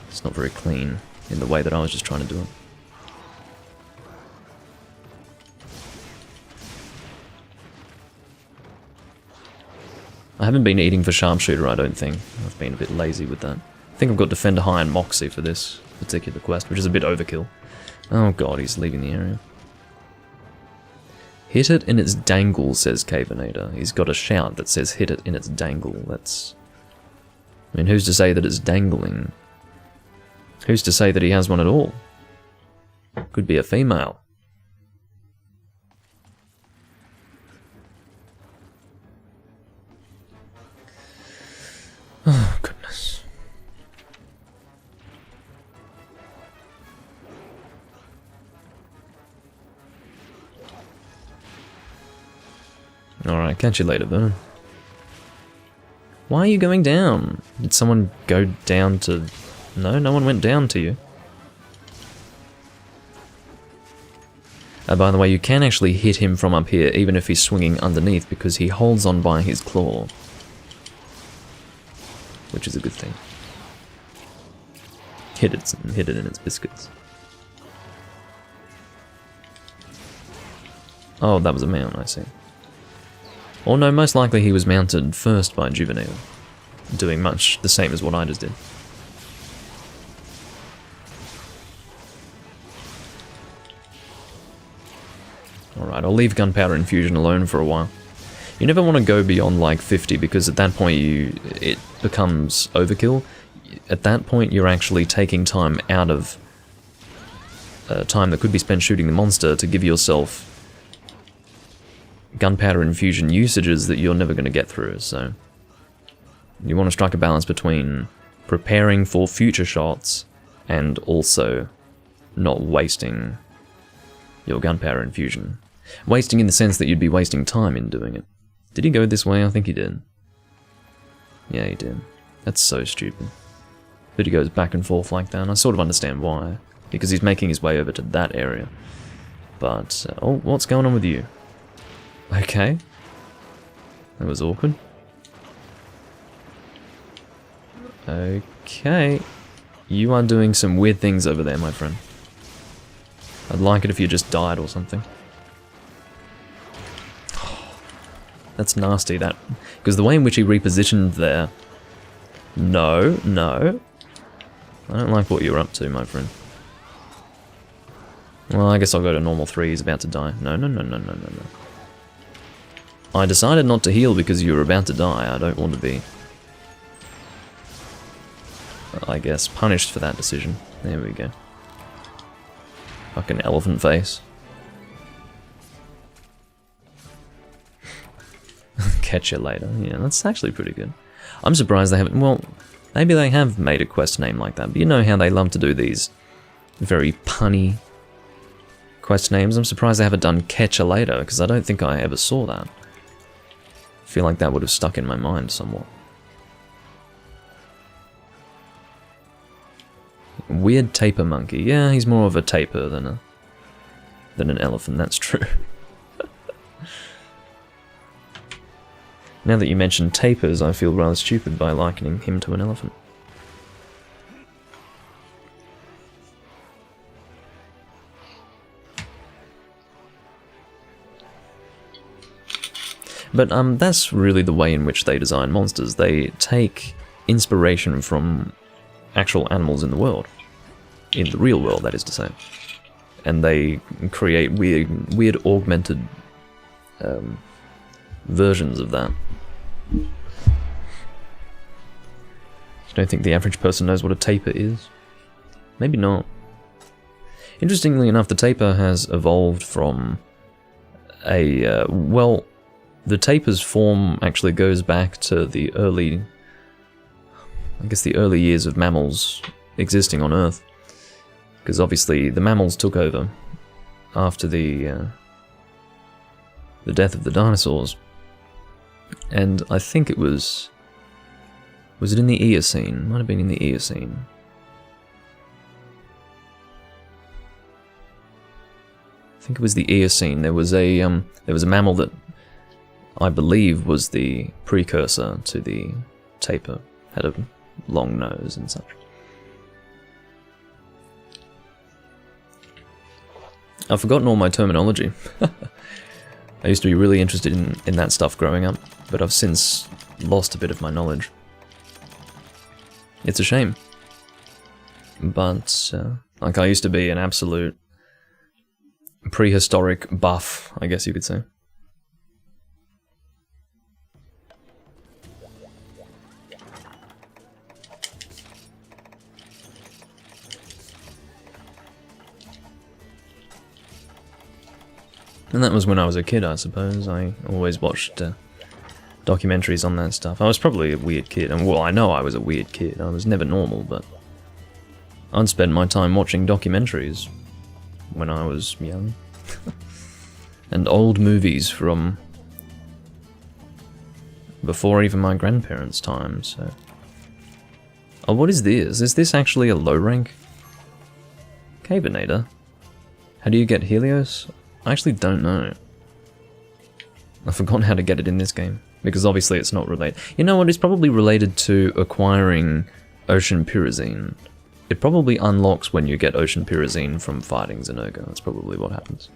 It's not very clean in the way that I was just trying to do it. I haven't been eating for Sharpshooter, I don't think. I've been a bit lazy with that. I think I've got Defender High and Moxie for this particular quest, which is a bit overkill. Oh god, he's leaving the area. Hit it in its dangle, says Cavenator. He's got a shout that says hit it in its dangle. That's... I mean, who's to say that it's dangling? Who's to say that he has one at all? Could be a female. Oh, goodness. Alright, catch you later, Vernon. Why are you going down? Did someone go down to... No, no one went down to you. By the way, you can actually hit him from up here, even if he's swinging underneath, because he holds on by his claw. Which is a good thing. Hit it in its biscuits. Oh, that was a mount, I see. Or no, most likely he was mounted first by Juvenile, doing much the same as what I just did. Alright, I'll leave Gunpowder Infusion alone for a while. You never want to go beyond like 50 because at that point it becomes overkill. At that point you're actually taking time out of time that could be spent shooting the monster to give yourself Gunpowder Infusion usages that you're never going to get through, so you want to strike a balance between preparing for future shots and also not wasting your Gunpowder Infusion. Wasting in the sense that you'd be wasting time in doing it. Did he go this way? I think he did. Yeah, he did. That's so stupid. But he goes back and forth like that, and I sort of understand why. Because he's making his way over to that area. But, oh, what's going on with you? Okay. That was awkward. Okay. You are doing some weird things over there, my friend. I'd like it if you just died or something. That's nasty, that. Because the way in which he repositioned there... No, no. I don't like what you're up to, my friend. Well, I guess I'll go to normal 3. He's about to die. No, no, no, no, no, no, no. I decided not to heal because you were about to die. I don't want to be, I guess, punished for that decision. There we go. Fucking elephant face. Catch you later. Yeah, that's actually pretty good. I'm surprised they haven't... Well, maybe they have made a quest name like that, but you know how they love to do these very punny quest names. I'm surprised they haven't done Catch You Later, because I don't think I ever saw that. I feel like that would have stuck in my mind somewhat. Weird taper monkey. Yeah, he's more of a taper than an elephant, that's true. Now that you mention tapers, I feel rather stupid by likening him to an elephant. But that's really the way in which they design monsters. They take inspiration from actual animals in the world. In the real world, that is to say. And they create weird augmented versions of that. You don't think the average person knows what a taper is? Maybe not. Interestingly enough, the taper has evolved from a, well, the taper's form actually goes back to the early, I guess the early years of mammals existing on Earth. Because obviously the mammals took over after the death of the dinosaurs. And I think it was it in the Eocene? Might have been in the Eocene. I think it was the Eocene. There was a mammal that I believe was the precursor to the tapir. Had a long nose and such. I've forgotten all my terminology. I used to be really interested in that stuff growing up, but I've since lost a bit of my knowledge. It's a shame. But, like, I used to be an absolute prehistoric buff, I guess you could say. And that was when I was a kid, I suppose. I always watched documentaries on that stuff. I was probably a weird kid, and well, I know I was a weird kid. I was never normal, but I'd spend my time watching documentaries when I was young. And old movies from before even my grandparents' time, so... Oh, what is this? Is this actually a low rank Caveinator? How do you get Helios? I actually don't know. I've forgotten how to get it in this game, because obviously it's not related. You know what, it's probably related to acquiring Ocean Pyrazine. It probably unlocks when you get Ocean Pyrazine from fighting Zinurga. That's probably what happens.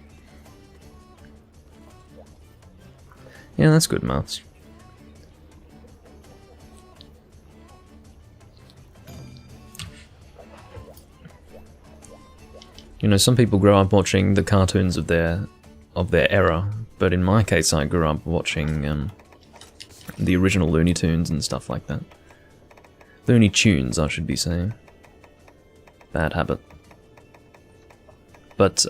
Yeah, that's good maths. You know, some people grow up watching the cartoons of their era, but in my case I grew up watching the original Looney Tunes and stuff like that. Looney Tunes, I should be saying. Bad habit. But,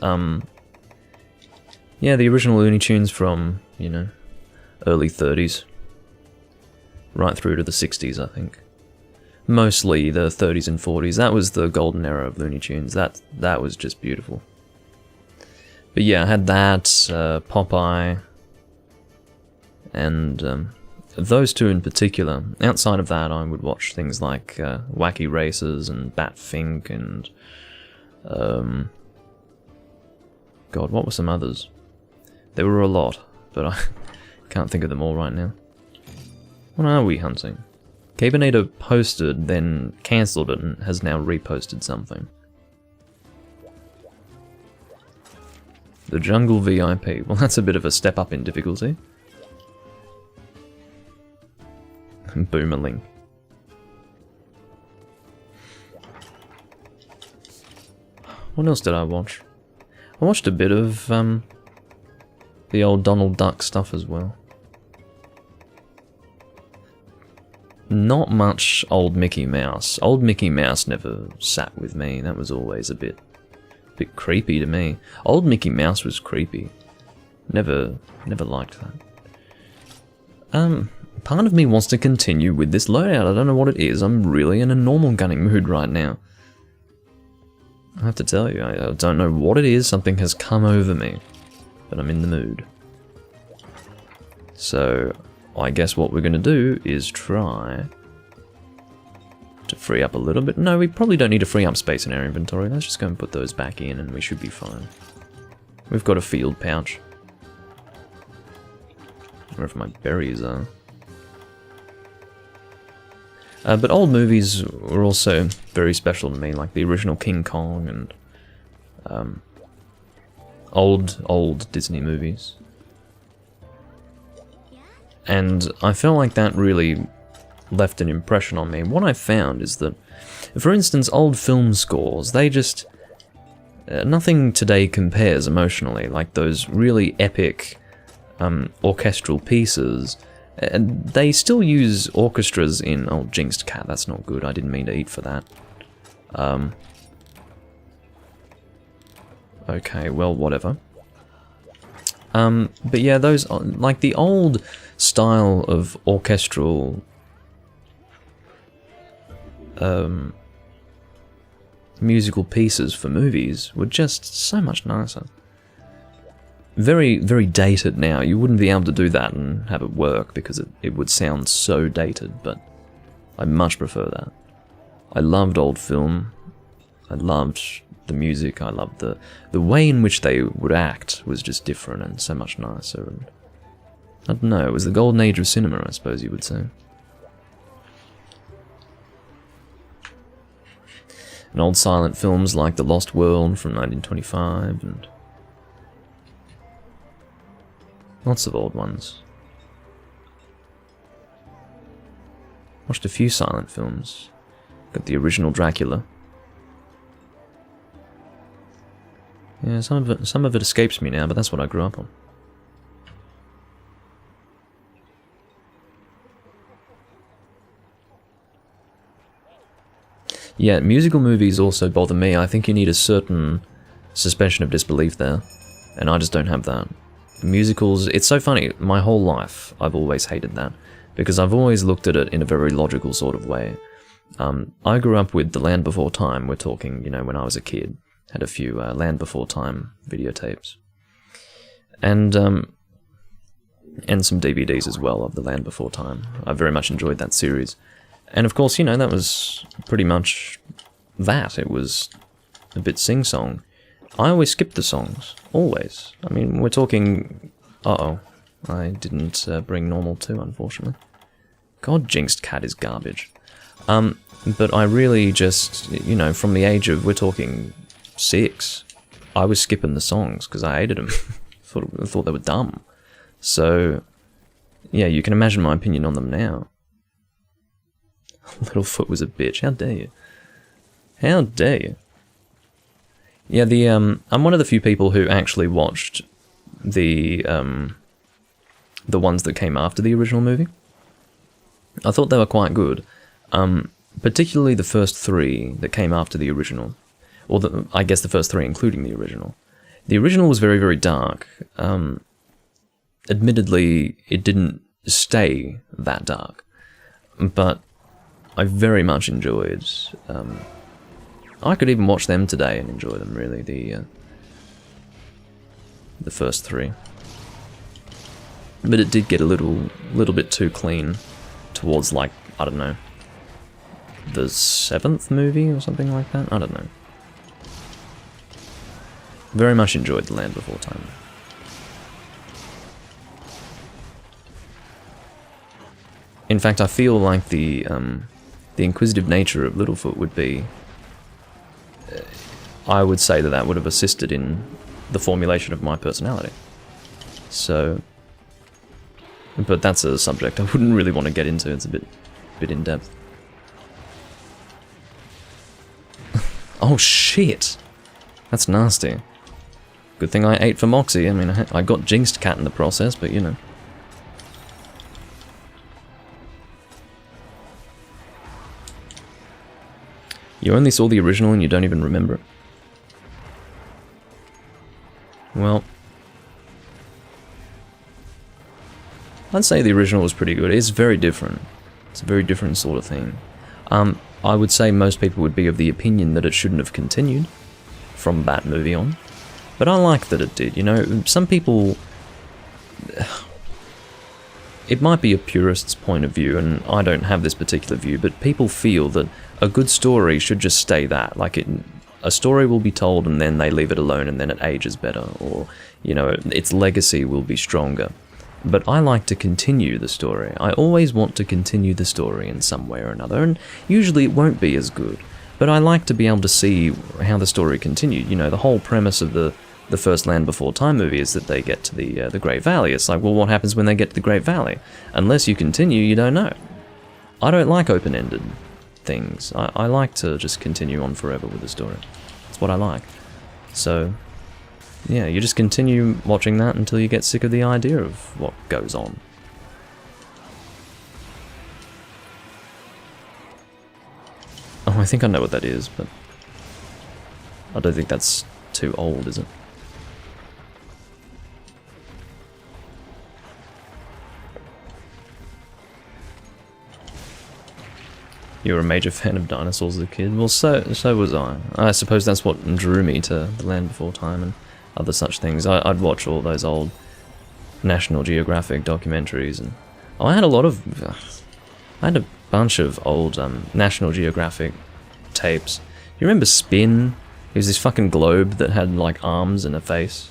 yeah, the original Looney Tunes from, you know, early 30s. Right through to the 60s, I think. Mostly the 30s and 40s. That was the golden era of Looney Tunes. That was just beautiful. But yeah, I had that, Popeye, and those two in particular. Outside of that, I would watch things like Wacky Races and Batfink and... God, what were some others? There were a lot, but I can't think of them all right now. What are we hunting? Caveinator posted, then cancelled it, and has now reposted something. The Jungle VIP. Well, that's a bit of a step up in difficulty. Boomerling. What else did I watch? I watched a bit of the old Donald Duck stuff as well. Not much old Mickey Mouse. Old Mickey Mouse never sat with me. That was always a bit creepy to me. Old Mickey Mouse was creepy. Never liked that. Part of me wants to continue with this loadout. I don't know what it is. I'm really in a normal gunning mood right now. I have to tell you, I don't know what it is. Something has come over me, but I'm in the mood. So I guess what we're going to do is try to free up a little bit. No, we probably don't need to free up space in our inventory. Let's just go and put those back in and we should be fine. We've got a field pouch. Wherever my berries are. But old movies were also very special to me, like the original King Kong and old Disney movies. And I felt like that really left an impression on me. What I found is that, for instance, old film scores, they just... nothing today compares emotionally, like those really epic orchestral pieces. They still use orchestras in... Oh, jinxed cat, that's not good. I didn't mean to eat for that. Okay, well, whatever. But yeah, those, like the old style of orchestral musical pieces for movies were just so much nicer. Very, very dated now. You wouldn't be able to do that and have it work because it would sound so dated, but I much prefer that. I loved old film. I loved the music. I loved the way in which they would act was just different and so much nicer. And I don't know, it was the golden age of cinema, I suppose you would say. And old silent films like The Lost World from 1925 and lots of old ones. Watched a few silent films. Got the original Dracula. Yeah, some of it escapes me now, but that's what I grew up on. Yeah, musical movies also bother me. I think you need a certain suspension of disbelief there, and I just don't have that. Musicals, it's so funny, my whole life I've always hated that, because I've always looked at it in a very logical sort of way. I grew up with The Land Before Time, we're talking, you know, when I was a kid. Had a few Land Before Time videotapes. And some DVDs as well of The Land Before Time. I very much enjoyed that series. And of course, you know, that was pretty much that. It was a bit sing-song. I always skipped the songs. Always. I mean, we're talking... Uh-oh. I didn't bring normal 2, unfortunately. God, Jinxed Cat is garbage. But I really just, you know, from the age of... We're talking 6. I was skipping the songs because I hated them. I thought they were dumb. So, yeah, you can imagine my opinion on them now. Littlefoot was a bitch. How dare you? How dare you? Yeah, I'm one of the few people who actually watched the ones that came after the original movie. I thought they were quite good. Particularly the first 3 that came after the original. Or I guess the first 3 including the original. The original was very, very dark. Admittedly, it didn't stay that dark. But I very much enjoyed... I could even watch them today and enjoy them, really, the first 3. But it did get a little bit too clean towards, like, I don't know, the 7th movie or something like that? I don't know. Very much enjoyed The Land Before Time. In fact, I feel like the inquisitive nature of Littlefoot would be... I would say that would have assisted in the formulation of my personality. So... But that's a subject I wouldn't really want to get into, it's a bit in-depth. Oh shit! That's nasty. Good thing I ate for Moxie, I mean, I got Jinxed Cat in the process, but you know. You only saw the original and you don't even remember it? Well... I'd say the original was pretty good. It's very different. It's a very different sort of thing. I would say most people would be of the opinion that it shouldn't have continued from that movie on. But I like that it did, you know. Some people... It might be a purist's point of view, and I don't have this particular view, but people feel that a good story should just stay that. Like, a story will be told and then they leave it alone and then it ages better, or, you know, its legacy will be stronger. But I like to continue the story. I always want to continue the story in some way or another, and usually it won't be as good. But I like to be able to see how the story continued. You know, the whole premise of the the first Land Before Time movie is that they get to the Great Valley. It's like, well, what happens when they get to the Great Valley? Unless you continue, you don't know. I don't like open-ended things. I like to just continue on forever with the story. That's what I like. So, yeah, you just continue watching that until you get sick of the idea of what goes on. Oh, I think I know what that is, but I don't think that's too old, is it? You were a major fan of dinosaurs as a kid? Well, so was I. I suppose that's what drew me to The Land Before Time and other such things. I'd watch all those old National Geographic documentaries, and I had a lot of... I had a bunch of old National Geographic tapes. You remember Spin? It was this fucking globe that had, like, arms and a face.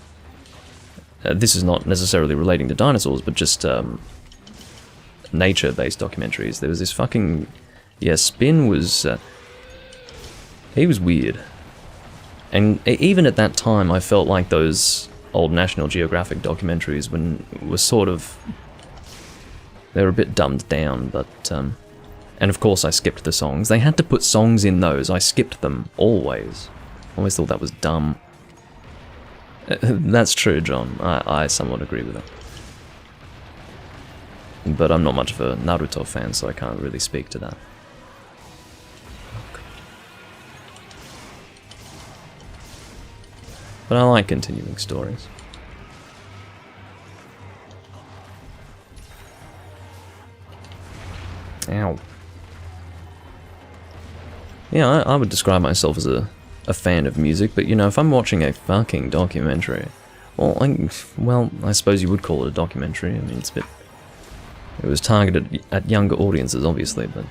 This is not necessarily relating to dinosaurs, but just nature-based documentaries. There was this fucking... Yeah, Spin was... he was weird. And even at that time, I felt like those old National Geographic documentaries were sort of... They were a bit dumbed down, but... and of course I skipped the songs. They had to put songs in those. I skipped them, always. Always thought that was dumb. That's true, John. I somewhat agree with that. But I'm not much of a Naruto fan, so I can't really speak to that. But I like continuing stories. Ow. Yeah, I would describe myself as a fan of music, but you know, if I'm watching a fucking documentary, well, I suppose you would call it a documentary. I mean, it's a bit... It was targeted at younger audiences, obviously, but...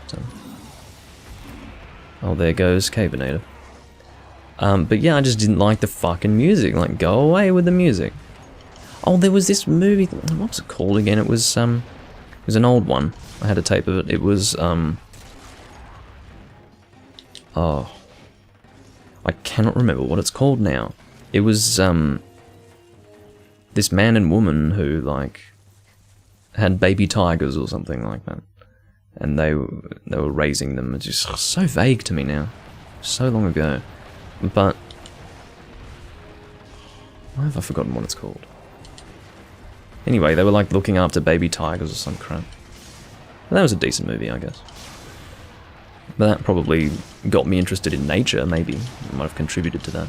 Oh, there goes Cabernator. But yeah, I just didn't like the fucking music. Like, go away with the music. Oh, there was this movie... What was it called again? It was an old one. I had a tape of it. It was, oh... I cannot remember what it's called now. It was, this man and woman who, like, had baby tigers or something like that. And they were raising them. It's just so vague to me now. So long ago. But... why have I forgotten what it's called? Anyway, they were, like, looking after baby tigers or some crap. That was a decent movie, I guess. But that probably got me interested in nature, maybe. It might have contributed to that.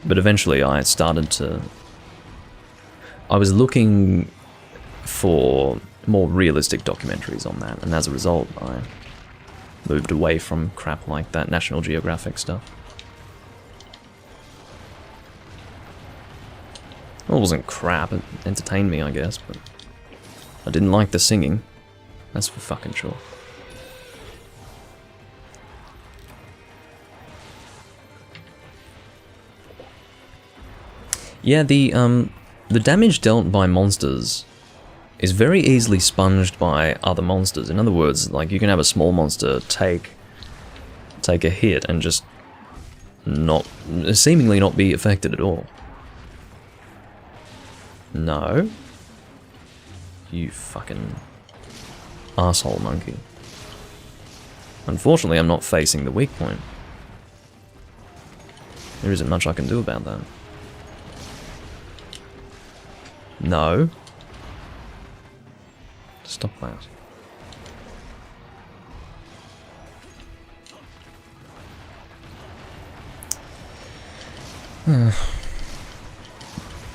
But eventually I started to... I was looking for more realistic documentaries on that, and as a result I moved away from crap like that National Geographic stuff. Well, it wasn't crap, it entertained me, I guess, but I didn't like the singing. That's for fucking sure. Yeah, the damage dealt by monsters is very easily sponged by other monsters. In other words, like, you can have a small monster take a hit and just seemingly not be affected at all. No. You fucking asshole monkey. Unfortunately, I'm not facing the weak point. There isn't much I can do about that. No. Stop that.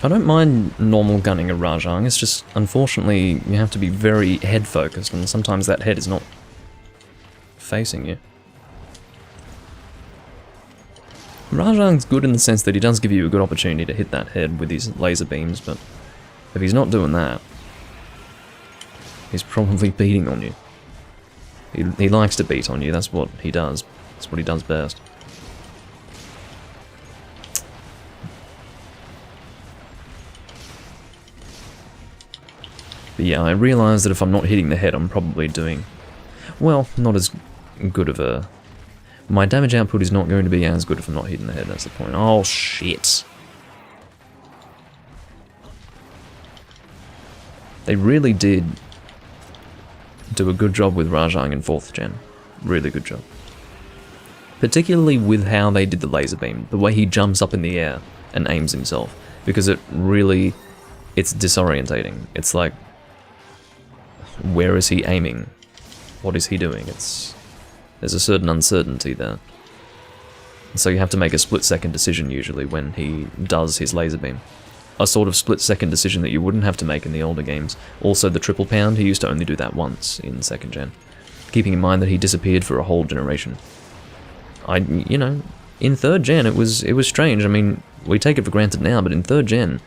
I don't mind normal gunning a Rajang, it's just, unfortunately, you have to be very head focused, and sometimes that head is not facing you. Rajang's good in the sense that he does give you a good opportunity to hit that head with his laser beams, but if he's not doing that, he's probably beating on you. He likes to beat on you, that's what he does. That's what he does best. But yeah, I realise that if I'm not hitting the head, I'm probably doing... well, not as good of a... my damage output is not going to be as good if I'm not hitting the head, that's the point. Oh, shit. They really did do a good job with Rajang in 4th gen. Really good job. Particularly with how they did the laser beam, the way he jumps up in the air and aims himself, because it's disorientating. It's like, where is he aiming? What is he doing? There's a certain uncertainty there. So you have to make a split-second decision usually when he does his laser beam. A sort of split-second decision that you wouldn't have to make in the older games. Also, the triple pound, he used to only do that once in 2nd gen. Keeping in mind that he disappeared for a whole generation. You know, in 3rd gen it was strange. I mean, we take it for granted now, but in 3rd gen,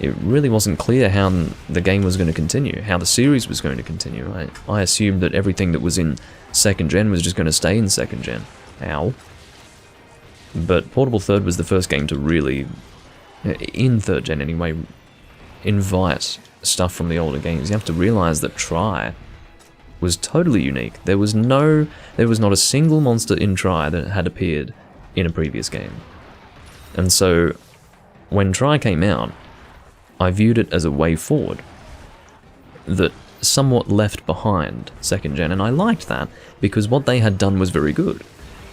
it really wasn't clear how the game was going to continue, how the series was going to continue. I assumed that everything that was in 2nd gen was just going to stay in 2nd gen. Ow. But Portable 3rd was the first game to really, in 3rd gen anyway, invite stuff from the older games. You have to realize that Tri was totally unique. There was not a single monster in Tri that had appeared in a previous game. And so, when Tri came out, I viewed it as a way forward that somewhat left behind 2nd gen, and I liked that because what they had done was very good.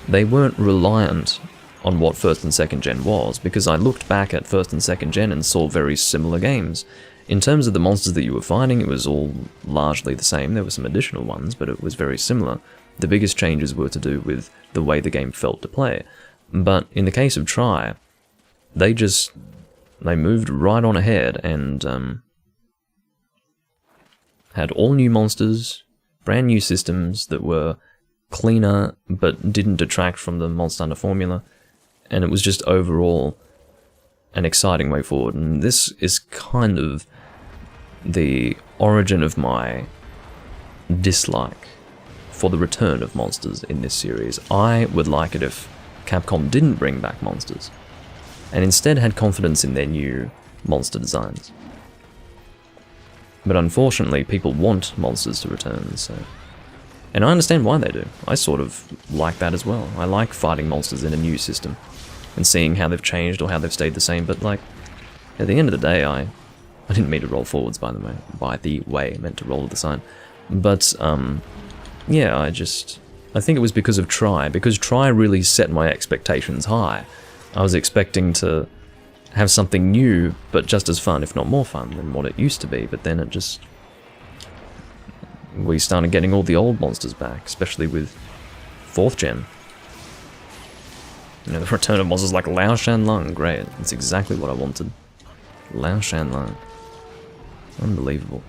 They weren't reliant on what 1st and 2nd gen was, because I looked back at 1st and 2nd gen and saw very similar games. In terms of the monsters that you were fighting, it was all largely the same. There were some additional ones, but it was very similar. The biggest changes were to do with the way the game felt to play. But in the case of Tri, they moved right on ahead and had all new monsters, brand new systems that were cleaner but didn't detract from the Monster Hunter formula, and it was just overall an exciting way forward. And this is kind of the origin of my dislike for the return of monsters in this series. I would like it if Capcom didn't bring back monsters, and instead had confidence in their new monster designs. But unfortunately, people want monsters to return, so... And I understand why they do. I sort of like that as well. I like fighting monsters in a new system, and seeing how they've changed or how they've stayed the same, but like, at the end of the day, I didn't mean to roll forwards, by the way, I meant to roll with the sign. But, yeah, I think it was because of Tri, because Tri really set my expectations high. I was expecting to have something new, but just as fun, if not more fun, than what it used to be, but then it just... We started getting all the old monsters back, especially with 4th gen. You know, the return of monsters like Lao Shan Lung, great, that's exactly what I wanted. Lao Shan Lung. Unbelievable.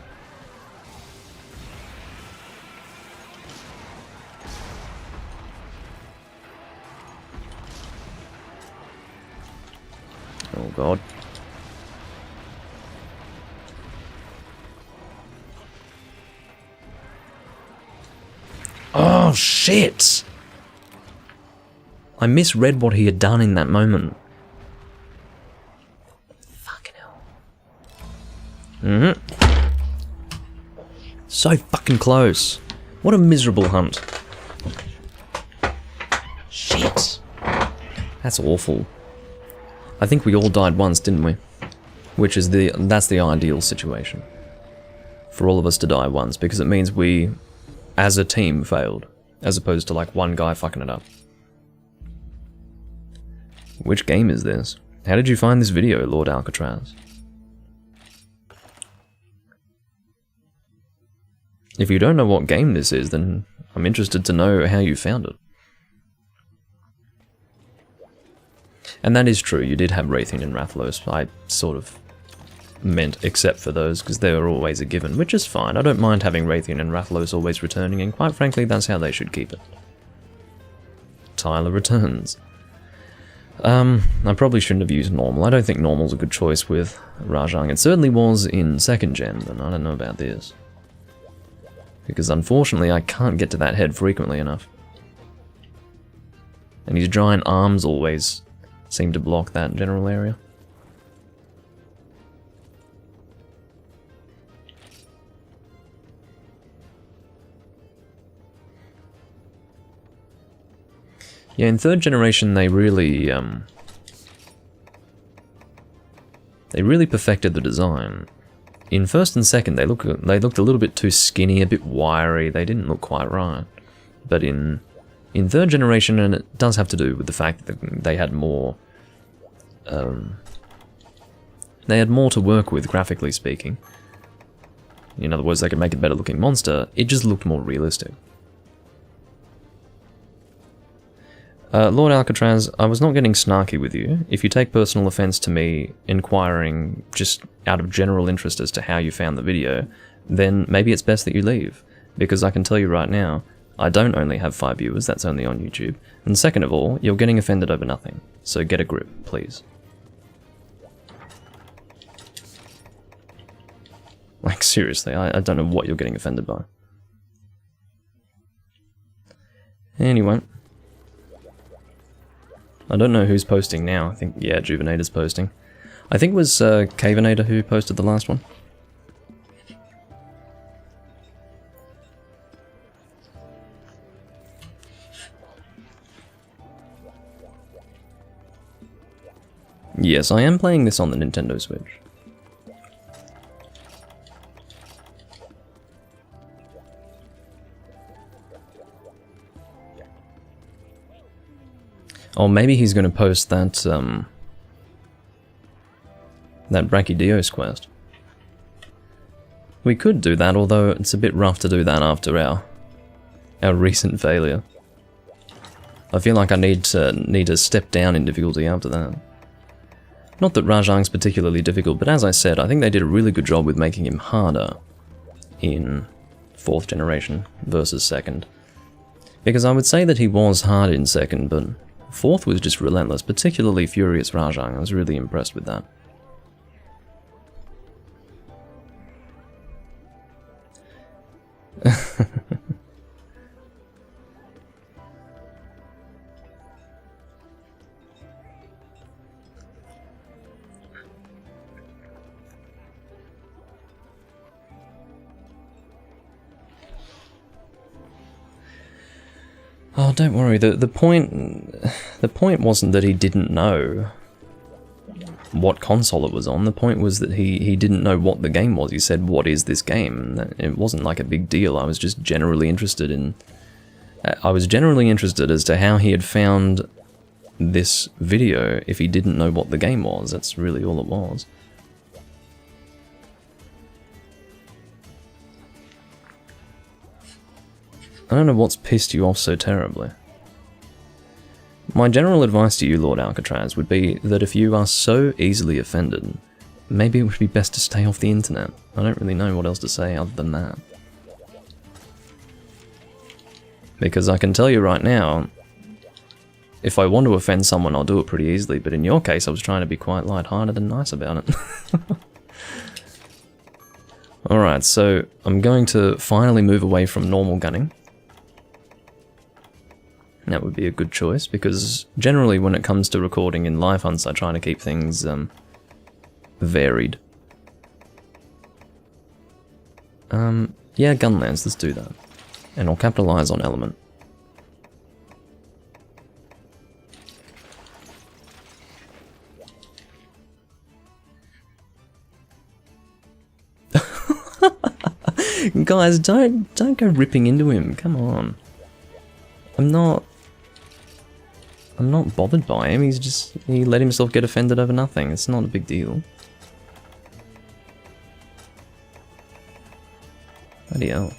Oh god. Oh shit! I misread what he had done in that moment. Fucking hell. So fucking close. What a miserable hunt. Shit. That's awful. I think we all died once, didn't we? Which is that's the ideal situation. For all of us to die once, because it means we, as a team, failed. As opposed to like one guy fucking it up. Which game is this? How did you find this video, Lord Alcatraz? If you don't know what game this is, then I'm interested to know how you found it. And that is true, you did have Raytheon and Rathalos. I sort of meant except for those, because they were always a given, which is fine. I don't mind having Raytheon and Rathalos always returning, and quite frankly, that's how they should keep it. Tyler returns. I probably shouldn't have used normal. I don't think normal's a good choice with Rajang. It certainly was in 2nd gen, but I don't know about this. Because unfortunately, I can't get to that head frequently enough. And his giant arms always seem to block that general area. Yeah, in 3rd generation they really perfected the design. in first and second, they looked a little bit too skinny, a bit wiry. They didn't look quite right. But in third generation, and it does have to do with the fact that they had more to work with, graphically speaking. In other words, they could make a better looking monster. It just looked more realistic. Lord Alcatraz, I was not getting snarky with you. If you take personal offense to me inquiring just out of general interest as to how you found the video, then maybe it's best that you leave. Because I can tell you right now, I don't only have 5 viewers, that's only on YouTube. And second of all, you're getting offended over nothing. So get a grip, please. Like, seriously, I don't know what you're getting offended by. Anyway. I don't know who's posting now. I think, yeah, Juvenator's posting. I think it was Cavenator who posted the last one. Yes, I am playing this on the Nintendo Switch. Oh, maybe he's going to post that, that Brachydios quest. We could do that, although it's a bit rough to do that after our recent failure. I feel like I need to step down in difficulty after that. Not that Rajang's particularly difficult, but as I said, I think they did a really good job with making him harder in 4th generation versus 2nd. Because I would say that he was hard in 2nd, but 4th was just relentless, particularly Furious Rajang. I was really impressed with that. Oh, don't worry. The point wasn't that he didn't know what console it was on. The point was that he didn't know what the game was. He said, "What is this game?" And it wasn't like a big deal. I was just generally interested in. I was generally interested as to how he had found this video if he didn't know what the game was. That's really all it was. I don't know what's pissed you off so terribly. My general advice to you, Lord Alcatraz, would be that if you are so easily offended, maybe it would be best to stay off the internet. I don't really know what else to say other than that. Because I can tell you right now, if I want to offend someone, I'll do it pretty easily, but in your case, I was trying to be quite light-hearted and nice about it. Alright, so I'm going to finally move away from normal gunning. That would be a good choice, because generally when it comes to recording in live hunts, I try to keep things varied. Yeah, Gunlands, let's do that. And I'll capitalize on element. Guys, don't go ripping into him, come on. I'm not bothered by him, he let himself get offended over nothing, it's not a big deal. Bloody hell.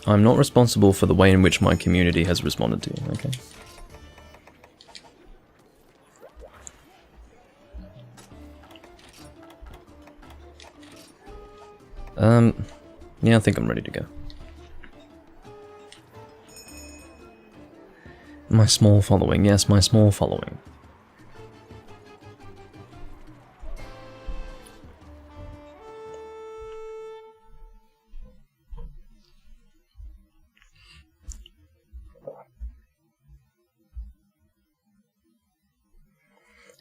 I'm not responsible for the way in which my community has responded to you, okay? Yeah, I think I'm ready to go. My small following, yes, my small following.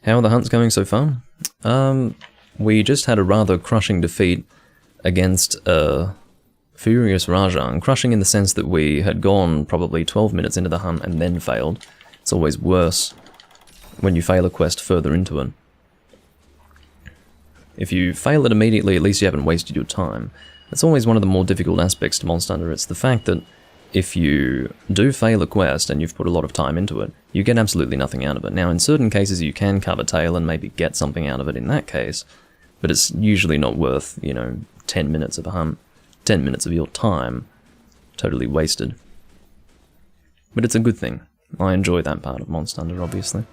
How are the hunts going so far? We just had a rather crushing defeat against a Furious Raja, and crushing in the sense that we had gone probably 12 minutes into the hunt and then failed. It's always worse when you fail a quest further into it. If you fail it immediately, at least you haven't wasted your time. That's always one of the more difficult aspects to Monster Hunter. It's the fact that if you do fail a quest and you've put a lot of time into it, you get absolutely nothing out of it. Now, in certain cases, you can cover tail and maybe get something out of it in that case, but it's usually not worth, 10 minutes of a hunt, 10 minutes of your time, totally wasted. But it's a good thing. I enjoy that part of Monster Hunter, obviously.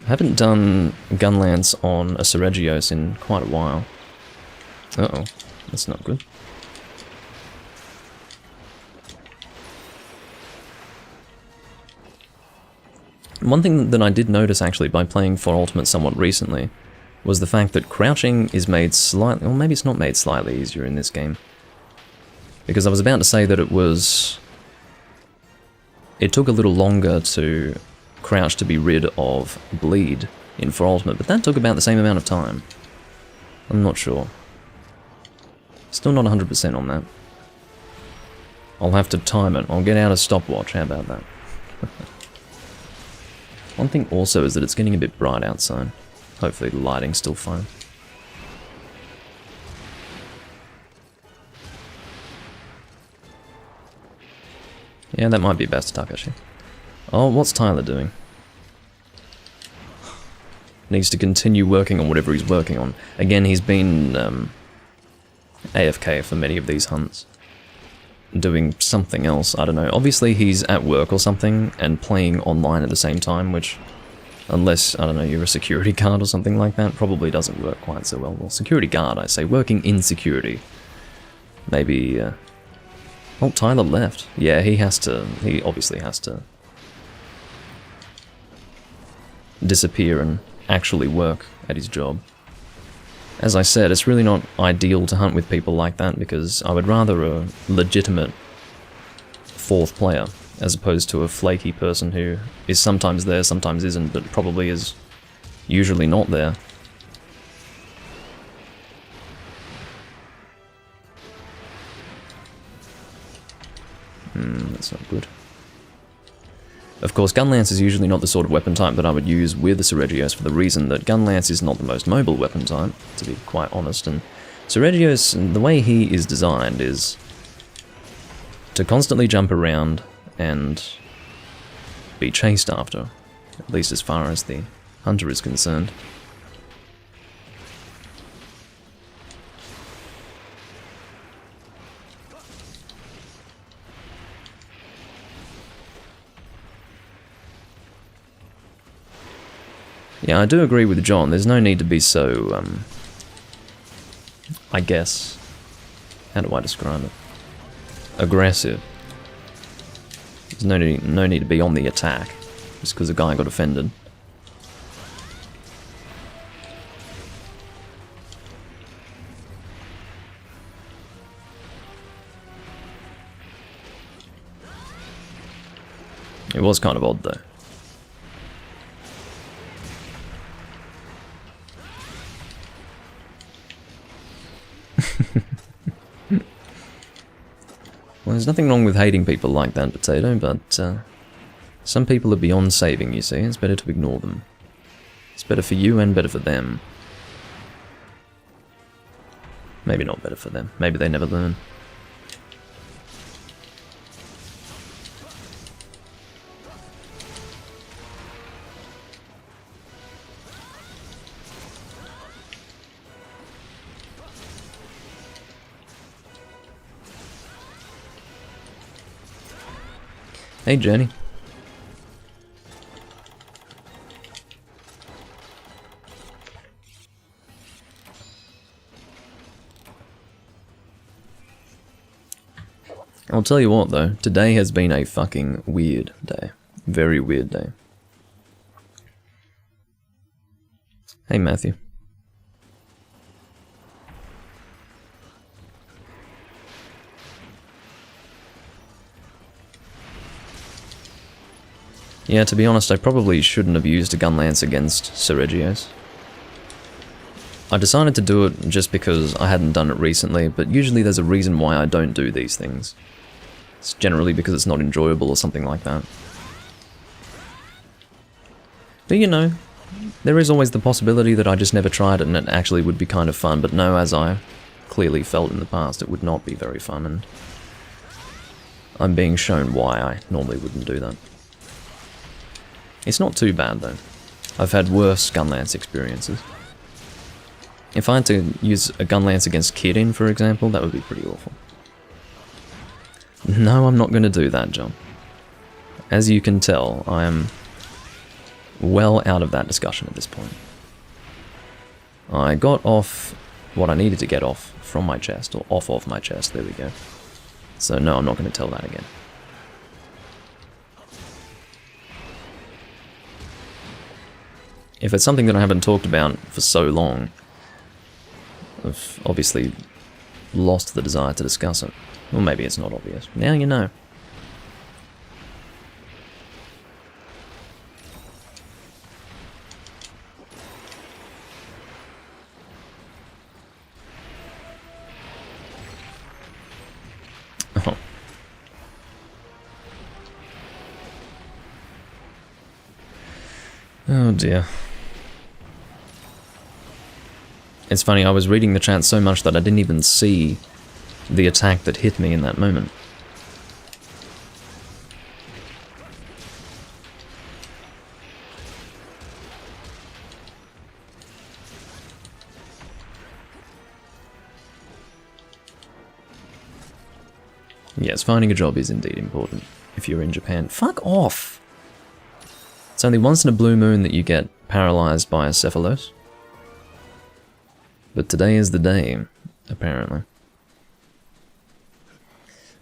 I haven't done Gunlance on a Seregios in quite a while. Uh-oh, that's not good. One thing that I did notice actually by playing For Ultimate somewhat recently was the fact that crouching is made slightly, or maybe it's not made slightly easier in this game. Because I was about to say that it took a little longer to crouch to be rid of bleed in For Ultimate, but that took about the same amount of time. I'm not sure. Still not 100% on that. I'll have to time it. I'll get out a stopwatch, how about that? One thing also is that it's getting a bit bright outside. Hopefully the lighting's still fine. Yeah, that might be best, Takashi. Oh, what's Tyler doing? Needs to continue working on whatever he's working on. Again, he's been AFK for many of these hunts. Doing something else, I don't know. Obviously he's at work or something and playing online at the same time, which, unless, I don't know, you're a security guard or something like that, probably doesn't work quite so well. Well, security guard, I say, working in security. Maybe, oh, Tyler left. Yeah, he obviously has to disappear and actually work at his job. As I said, it's really not ideal to hunt with people like that because I would rather a legitimate fourth player as opposed to a flaky person who is sometimes there, sometimes isn't, but probably is usually not there. That's not good. Of course, Gunlance is usually not the sort of weapon type that I would use with the Seregios for the reason that Gunlance is not the most mobile weapon type, to be quite honest, and Seregios, the way he is designed is to constantly jump around and be chased after, at least as far as the hunter is concerned. Yeah, I do agree with John. There's no need to be so, I guess, how do I describe it? Aggressive. There's no need to be on the attack, just because a guy got offended. It was kind of odd, though. Well, there's nothing wrong with hating people like that, Potato, but some people are beyond saving, you see. It's better to ignore them. It's better for you and better for them. Maybe not better for them. Maybe they never learn. Hey, Jenny. I'll tell you what, though. Today has been a fucking weird day. Very weird day. Hey, Matthew. Yeah, to be honest, I probably shouldn't have used a gun lance against Seregios. I decided to do it just because I hadn't done it recently, but usually there's a reason why I don't do these things. It's generally because it's not enjoyable or something like that. But you know, there is always the possibility that I just never tried it and it actually would be kind of fun, but no, as I clearly felt in the past, it would not be very fun, and I'm being shown why I normally wouldn't do that. It's not too bad though. I've had worse gun lance experiences. If I had to use a gun lance against Kirin, for example, that would be pretty awful. No, I'm not going to do that, John. As you can tell, I am well out of that discussion at this point. I got off what I needed to get off from my chest, or off of my chest, there we go. So no, I'm not going to tell that again. If it's something that I haven't talked about for so long, I've obviously lost the desire to discuss it. Well, maybe it's not obvious. Now you know. Oh. Oh dear. It's funny, I was reading the chat so much that I didn't even see the attack that hit me in that moment. Yes, finding a job is indeed important if you're in Japan. Fuck off! It's only once in a blue moon that you get paralyzed by a cephalos. But today is the day, apparently.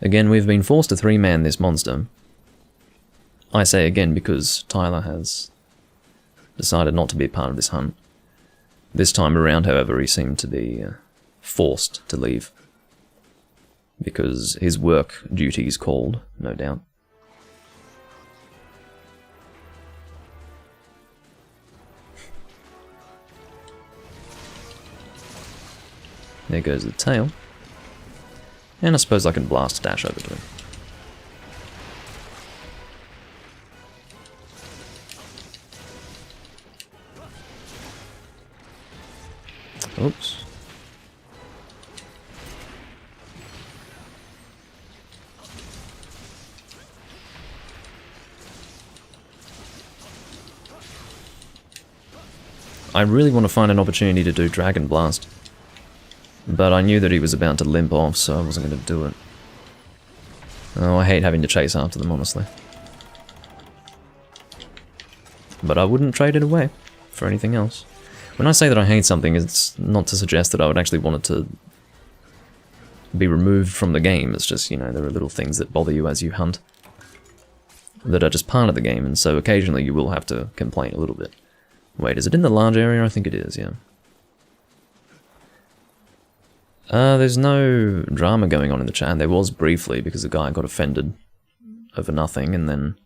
Again, we've been forced to three-man this monster. I say again because Tyler has decided not to be a part of this hunt. This time around, however, he seemed to be forced to leave. Because his work duties called, no doubt. There goes the tail. And I suppose I can blast dash over to him. Oops. I really want to find an opportunity to do Dragon Blast. But I knew that he was about to limp off, so I wasn't going to do it. Oh, I hate having to chase after them, honestly. But I wouldn't trade it away for anything else. When I say that I hate something, it's not to suggest that I would actually want it to be removed from the game. It's just, you know, there are little things that bother you as you hunt that are just part of the game, and so occasionally you will have to complain a little bit. Wait, is it in the large area? I think it is, yeah. There's no drama going on in the chat. There was briefly, because the guy got offended over nothing, and then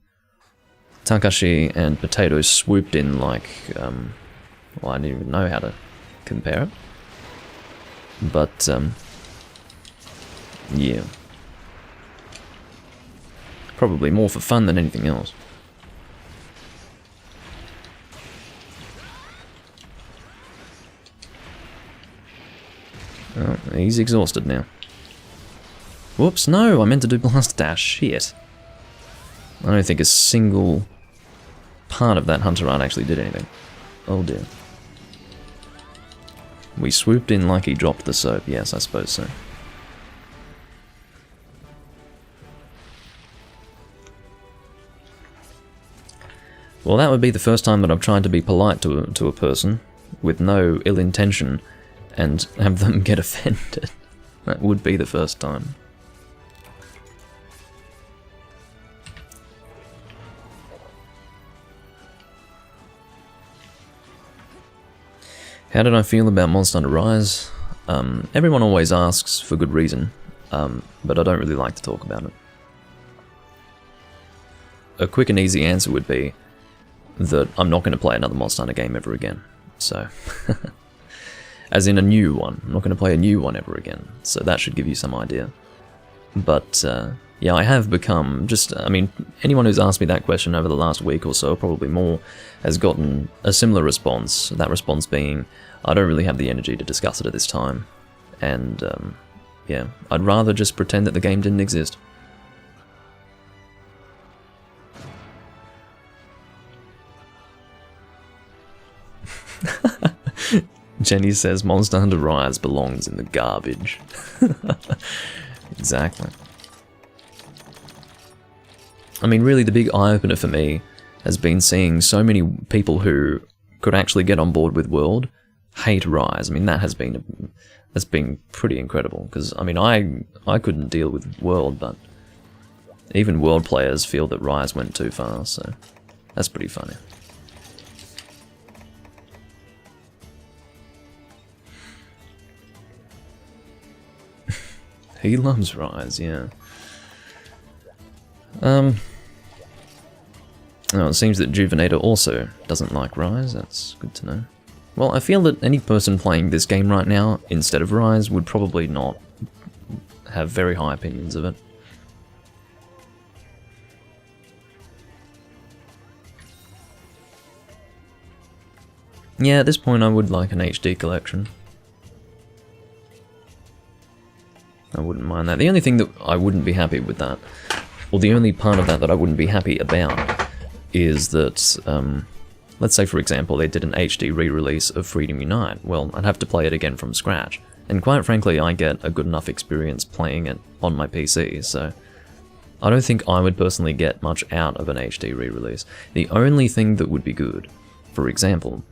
Takashi and Potato swooped in like, well, I didn't even know how to compare it. But, yeah. Probably more for fun than anything else. Oh, he's exhausted now. Whoops, no, I meant to do blast dash, shit. I don't think a single part of that hunter run actually did anything. Oh dear. We swooped in like he dropped the soap, yes, I suppose so. Well, that would be the first time that I've tried to be polite to a person, with no ill intention, and have them get offended. That would be the first time. How did I feel about Monster Hunter Rise? Everyone always asks for good reason, but I don't really like to talk about it. a quick and easy answer would be that I'm not going to play another Monster Hunter game ever again. So, as in a new one. I'm not going to play a new one ever again. So that should give you some idea. But, yeah, I have become I mean, anyone who's asked me that question over the last week or so, probably more, has gotten a similar response. That response being, I don't really have the energy to discuss it at this time. And, yeah, I'd rather just pretend that the game didn't exist. Jenny says Monster Hunter Rise belongs in the garbage. Exactly. I mean, really, the big eye-opener for me has been seeing so many people who could actually get on board with World hate Rise. I mean, that's been pretty incredible, because, I mean, I couldn't deal with World, but even World players feel that Rise went too far, so that's pretty funny. He loves Rise, yeah. Oh, it seems that Juvenator also doesn't like Rise. That's good to know. Well, I feel that any person playing this game right now instead of Rise would probably not have very high opinions of it. Yeah, at this point I would like an HD collection. I wouldn't mind that. The only thing that I wouldn't be happy with that, or the only part of that that I wouldn't be happy about, is that, let's say for example they did an HD re-release of Freedom Unite. Well, I'd have to play it again from scratch, and quite frankly I get a good enough experience playing it on my PC, so I don't think I would personally get much out of an HD re-release. The only thing that would be good, for example,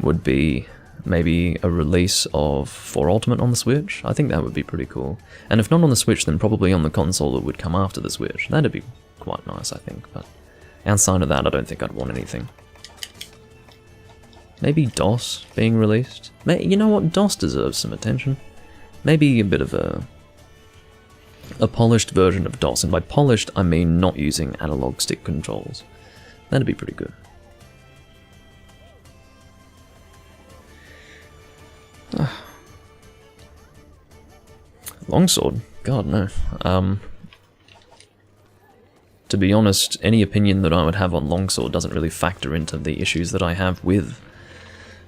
would be maybe a release of 4 Ultimate on the Switch. I think that would be pretty cool. And if not on the Switch, then probably on the console that would come after the Switch. That'd be quite nice, I think, but outside of that, I don't think I'd want anything. Maybe DOS being released? You know what, DOS deserves some attention. Maybe a bit of a polished version of DOS, and by polished, I mean not using analog stick controls. That'd be pretty good. Longsword? God, no. To be honest, any opinion that I would have on Longsword doesn't really factor into the issues that I have with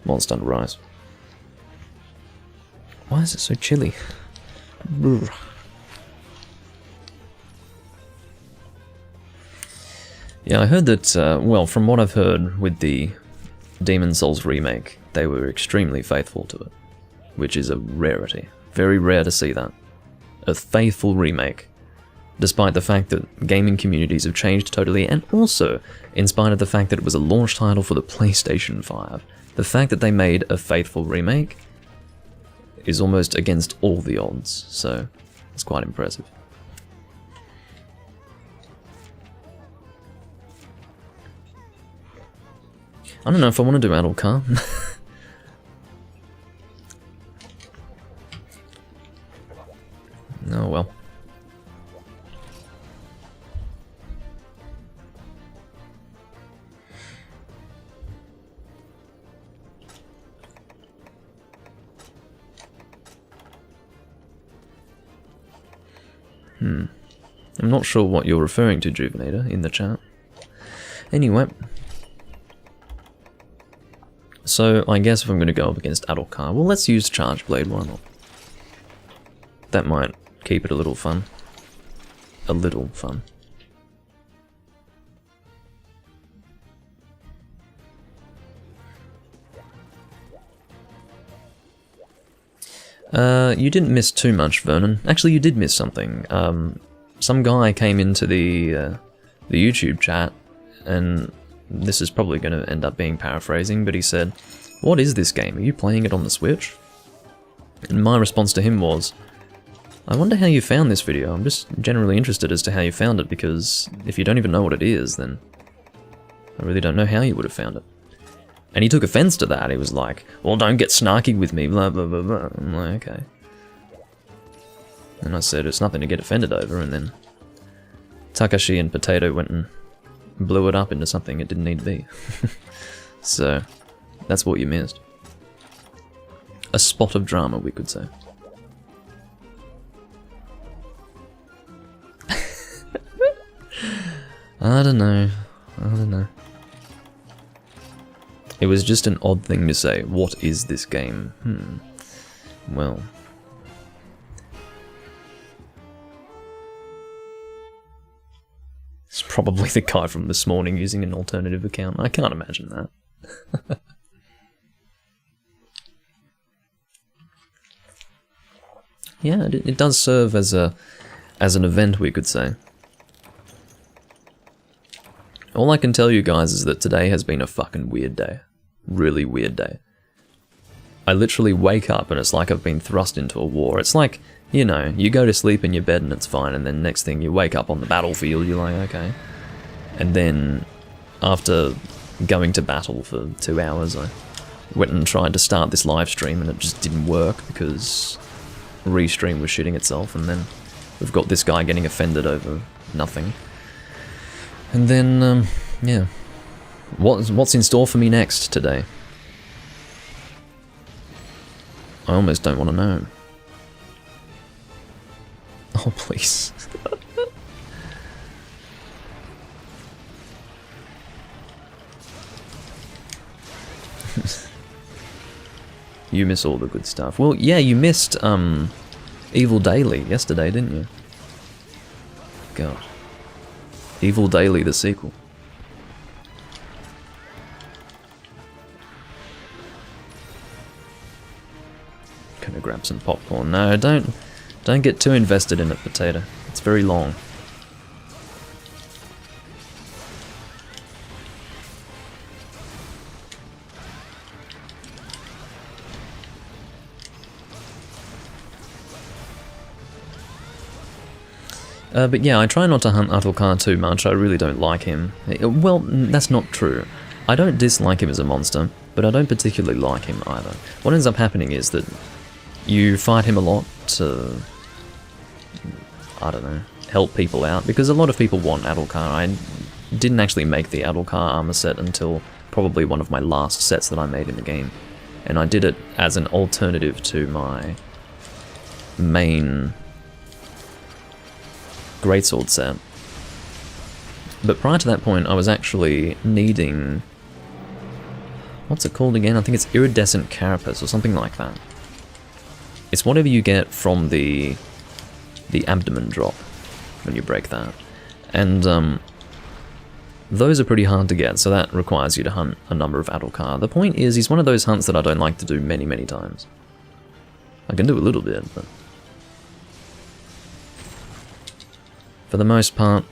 Monster Hunter Rise. Why is it so chilly? Brr. Yeah, I heard that, well, from what I've heard with the Demon's Souls remake, they were extremely faithful to it, which is a rarity. Very rare to see that. A faithful remake, despite the fact that gaming communities have changed totally, and also in spite of the fact that it was a launch title for the PlayStation 5. The fact that they made a faithful remake is almost against all the odds, so it's quite impressive. I don't know if I want to do Adult Car. Oh well. I'm not sure what you're referring to, Juvenator, in the chat. Anyway. So, I guess if I'm going to go up against Adult Car, well, let's use Charge Blade, why not? That might keep it a little fun. A little fun. You didn't miss too much, Vernon. Actually, you did miss something. Some guy came into the YouTube chat, and this is probably going to end up being paraphrasing, but he said, "What is this game? Are you playing it on the Switch?" And my response to him was, "I wonder how you found this video. I'm just generally interested as to how you found it, because if you don't even know what it is, then I really don't know how you would have found it." And he took offense to that. He was like, "Well, don't get snarky with me, blah, blah, blah, blah." I'm like, okay. And I said, it's nothing to get offended over, and then Takashi and Potato went and blew it up into something it didn't need to be. So, that's what you missed. A spot of drama, we could say. I don't know. It was just an odd thing to say. What is this game? Well. It's probably the guy from this morning using an alternative account. I can't imagine that. Yeah, it does serve as an event, we could say. All I can tell you guys is that today has been a fucking weird day. Really weird day. I literally wake up and it's like I've been thrust into a war. It's like, you know, you go to sleep in your bed and it's fine, and then next thing you wake up on the battlefield, you're like, okay. And then, after going to battle for 2 hours, I went and tried to start this live stream and it just didn't work because Restream was shitting itself, and then we've got this guy getting offended over nothing. And then, yeah. What's in store for me next today? I almost don't want to know. Oh, please. You miss all the good stuff. Well, yeah, you missed, Evil Daily yesterday, didn't you? God. Evil Daily, the sequel. Gonna grab some popcorn. No, don't get too invested in it, Potato. It's very long. But yeah, I try not to hunt Atulkar too much. I really don't like him. Well, that's not true. I don't dislike him as a monster, but I don't particularly like him either. What ends up happening is that you fight him a lot to, I don't know, help people out, because a lot of people want Atulkar. I didn't actually make the Atulkar armor set until probably one of my last sets that I made in the game. And I did it as an alternative to my main greatsword set. But prior to that point, I was actually needing... what's it called again? I think it's iridescent carapace or something like that. It's whatever you get from the abdomen drop when you break that. And those are pretty hard to get, so that requires you to hunt a number of Atulkar. The point is, he's one of those hunts that I don't like to do many, many times. I can do a little bit, but... for the most part,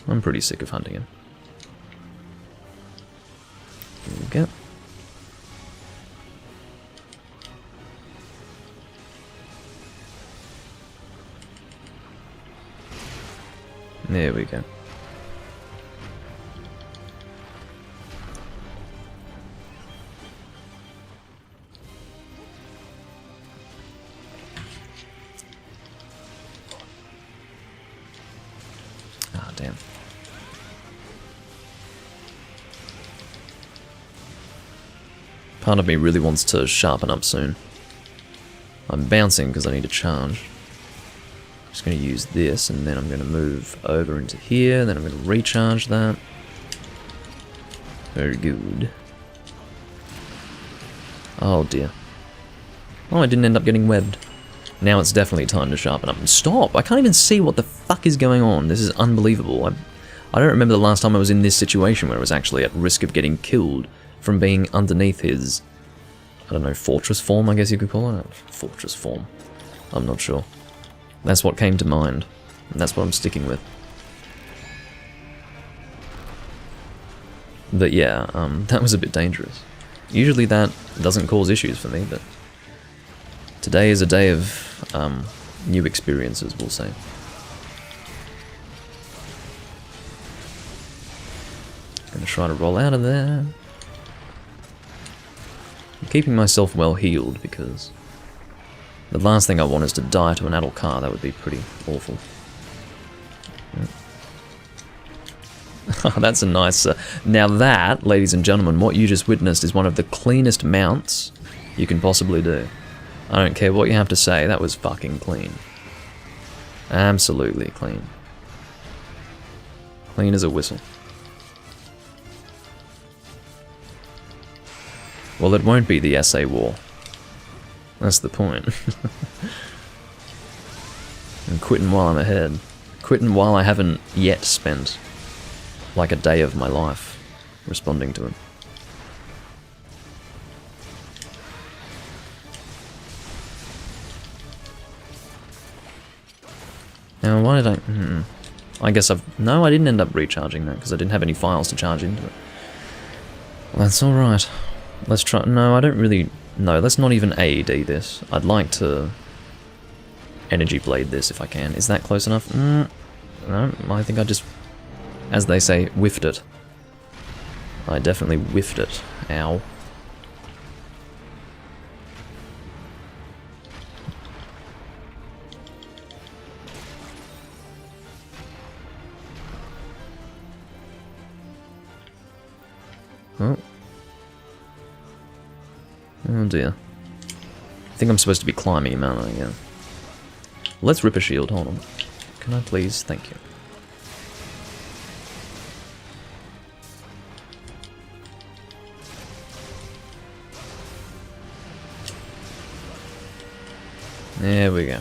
I'm pretty sick of hunting him. Here we go. There we go. Ah, damn. Part of me really wants to sharpen up soon. I'm bouncing because I need to charge. Just going to use this, and then I'm going to move over into here, then I'm going to recharge that. Very good. Oh dear. Oh, I didn't end up getting webbed. Now it's definitely time to sharpen up. And stop! I can't even see what the fuck is going on. This is unbelievable. I don't remember the last time I was in this situation where I was actually at risk of getting killed from being underneath his, I don't know, fortress form, I guess you could call it? Fortress form. I'm not sure. That's what came to mind, and that's what I'm sticking with. But yeah, that was a bit dangerous. Usually that doesn't cause issues for me, but today is a day of new experiences, we'll say. Gonna try to roll out of there. I'm keeping myself well healed because the last thing I want is to die to an Atulkar. That would be pretty awful. That's a nice... now that, ladies and gentlemen, what you just witnessed is one of the cleanest mounts you can possibly do. I don't care what you have to say, that was fucking clean. Absolutely clean. Clean as a whistle. Well, it won't be the SA war. That's the point. I'm quitting while I'm ahead. Quitting while I haven't yet spent like a day of my life responding to him. Now, why did I... I guess no, I didn't end up recharging that because I didn't have any files to charge into it. Well, that's alright. Let's try... No, I don't really... No, let's not even AED this. I'd like to energy blade this if I can. Is that close enough? No, I think I just, as they say, whiffed it. I definitely whiffed it. Ow. Oh. Oh dear. I think I'm supposed to be climbing him, aren't I? Yeah. Let's rip a shield, hold on. Can I please? Thank you. There we go.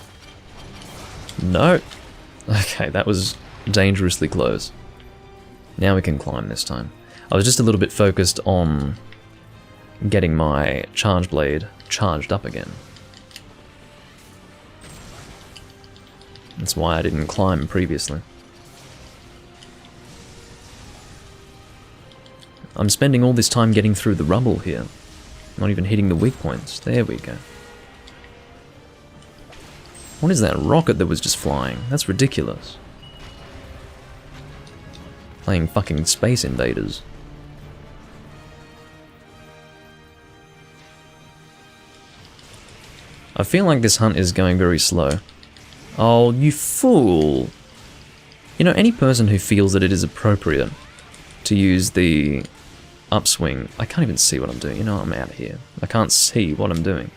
No! Okay, that was dangerously close. Now we can climb this time. I was just a little bit focused on getting my charge blade charged up again. That's why I didn't climb previously. I'm spending all this time getting through the rubble here. Not even hitting the weak points. There we go. What is that rocket that was just flying? That's ridiculous. Playing fucking Space Invaders. I feel like this hunt is going very slow. Oh, you fool! You know, any person who feels that it is appropriate to use the upswing... I can't even see what I'm doing. You know, I'm out of here. I can't see what I'm doing.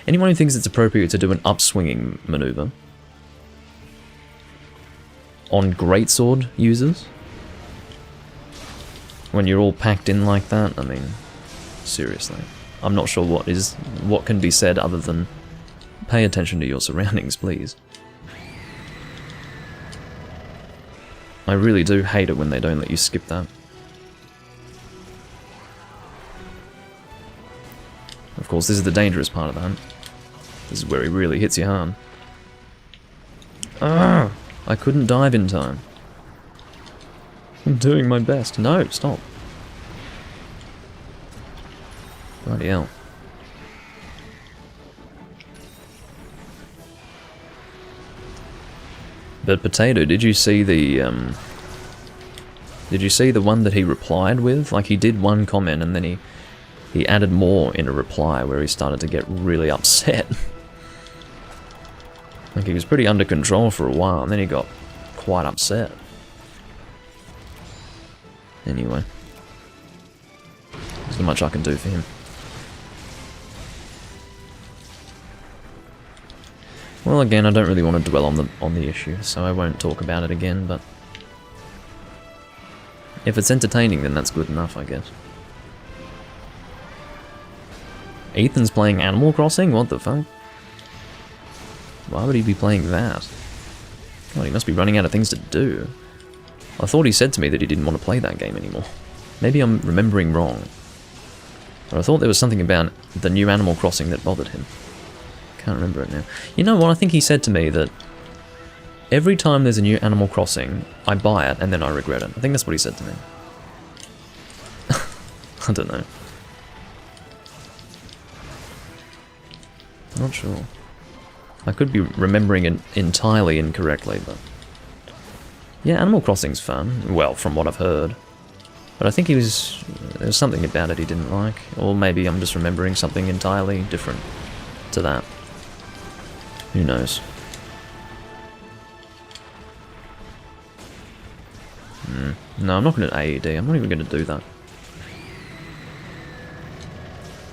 Anyone who thinks it's appropriate to do an upswinging maneuver on greatsword users, when you're all packed in like that, I mean, seriously. I'm not sure what can be said other than pay attention to your surroundings, please. I really do hate it when they don't let you skip that. Of course, this is the dangerous part of the hunt. This is where he really hits you hard. Ah! I couldn't dive in time. I'm doing my best. No, stop. Bloody hell. But Potato, did you see the one that he replied with? Like, he did one comment and then he added more in a reply where he started to get really upset. Like, he was pretty under control for a while and then he got quite upset. Anyway. There's not much I can do for him. Well, again, I don't really want to dwell on the issue, so I won't talk about it again, but if it's entertaining, then that's good enough, I guess. Ethan's playing Animal Crossing? What the fuck? Why would he be playing that? God, he must be running out of things to do. I thought he said to me that he didn't want to play that game anymore. Maybe I'm remembering wrong. But I thought there was something about the new Animal Crossing that bothered him. Can't remember it now. You know what? I think he said to me that every time there's a new Animal Crossing, I buy it and then I regret it. I think that's what he said to me. I don't know. Not sure. I could be remembering it entirely incorrectly, but... yeah, Animal Crossing's fun. Well, from what I've heard. But I think there was something about it he didn't like. Or maybe I'm just remembering something entirely different to that. Who knows? No, I'm not going to AED. I'm not even going to do that.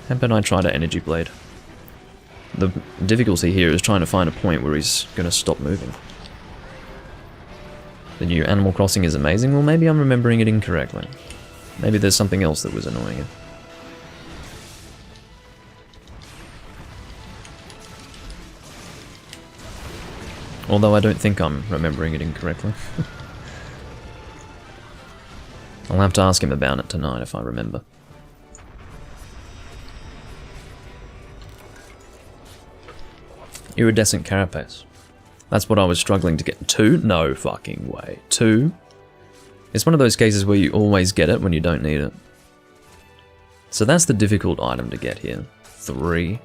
How about I try to Energy Blade? The difficulty here is trying to find a point where he's going to stop moving. The new Animal Crossing is amazing. Well, maybe I'm remembering it incorrectly. Maybe there's something else that was annoying it. Although I don't think I'm remembering it incorrectly. I'll have to ask him about it tonight if I remember. Iridescent carapace. That's what I was struggling to get. 2? No fucking way. 2? It's one of those cases where you always get it when you don't need it. So that's the difficult item to get here. 3.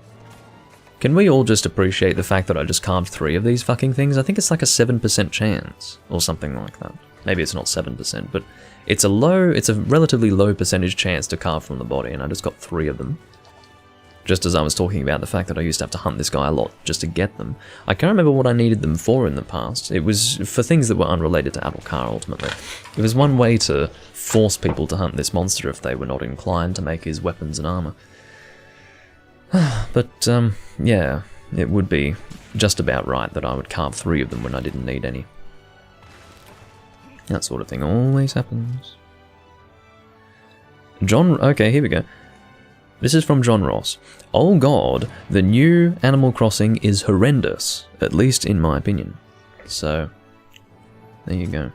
Can we all just appreciate the fact that I just carved 3 of these fucking things? I think it's like a 7% chance, or something like that. Maybe it's not 7%, but it's a relatively low percentage chance to carve from the body, and I just got 3 of them. Just as I was talking about the fact that I used to have to hunt this guy a lot just to get them. I can't remember what I needed them for in the past. It was for things that were unrelated to Abelkar, ultimately. It was one way to force people to hunt this monster if they were not inclined to make his weapons and armor. But, yeah, it would be just about right that I would carve 3 of them when I didn't need any. That sort of thing always happens. Okay, here we go. This is from John Ross. Oh god, the new Animal Crossing is horrendous, at least in my opinion. So, there you go.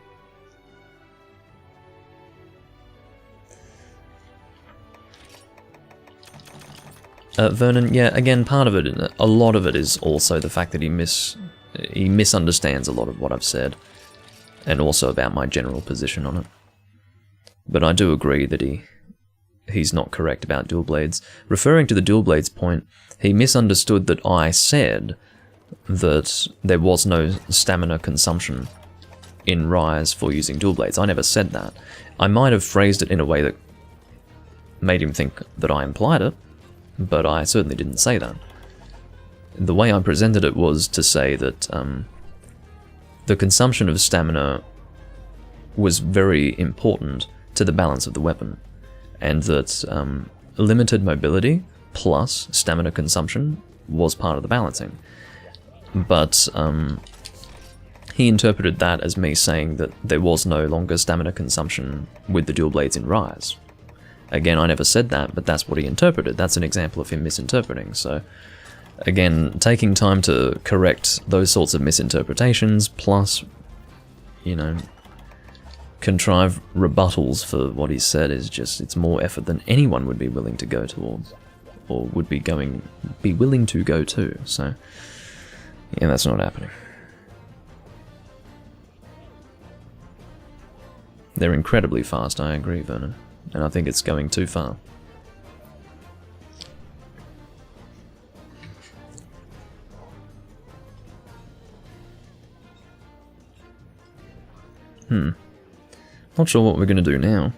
Vernon, yeah, again, part of it, a lot of it is also the fact that he misunderstands a lot of what I've said, and also about my general position on it. But I do agree that he's not correct about dual blades. Referring to the dual blades point, he misunderstood that I said that there was no stamina consumption in Rise for using dual blades. I never said that. I might have phrased it in a way that made him think that I implied it, but I certainly didn't say that. The way I presented it was to say that the consumption of stamina was very important to the balance of the weapon, and that limited mobility plus stamina consumption was part of the balancing. But he interpreted that as me saying that there was no longer stamina consumption with the dual blades in Rise. Again, I never said that, but that's what he interpreted. That's an example of him misinterpreting. So, again, taking time to correct those sorts of misinterpretations, plus, you know, contrive rebuttals for what he said is just, it's more effort than anyone would be willing to go towards, or would be willing to go to. So, yeah, that's not happening. They're incredibly fast, I agree, Vernon. And I think it's going too far. Not sure what we're going to do now.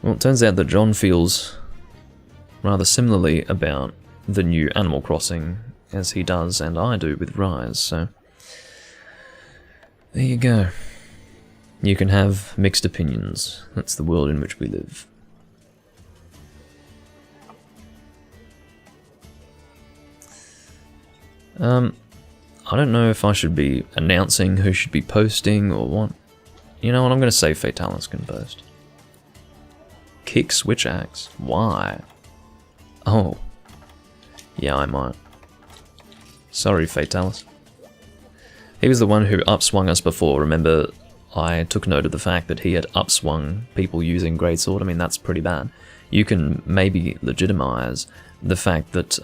Well, it turns out that John feels rather similarly about the new Animal Crossing as he does and I do with Rise, so there you go. You can have mixed opinions. That's the world in which we live. I don't know if I should be announcing who should be posting or what. You know what, I'm going to say Fatalis can post. Kick Switch Axe? Why? Oh. Yeah, I might. Sorry, Fatalis. He was the one who upswung us before. Remember, I took note of the fact that he had upswung people using Greatsword. I mean, that's pretty bad. You can maybe legitimize the fact that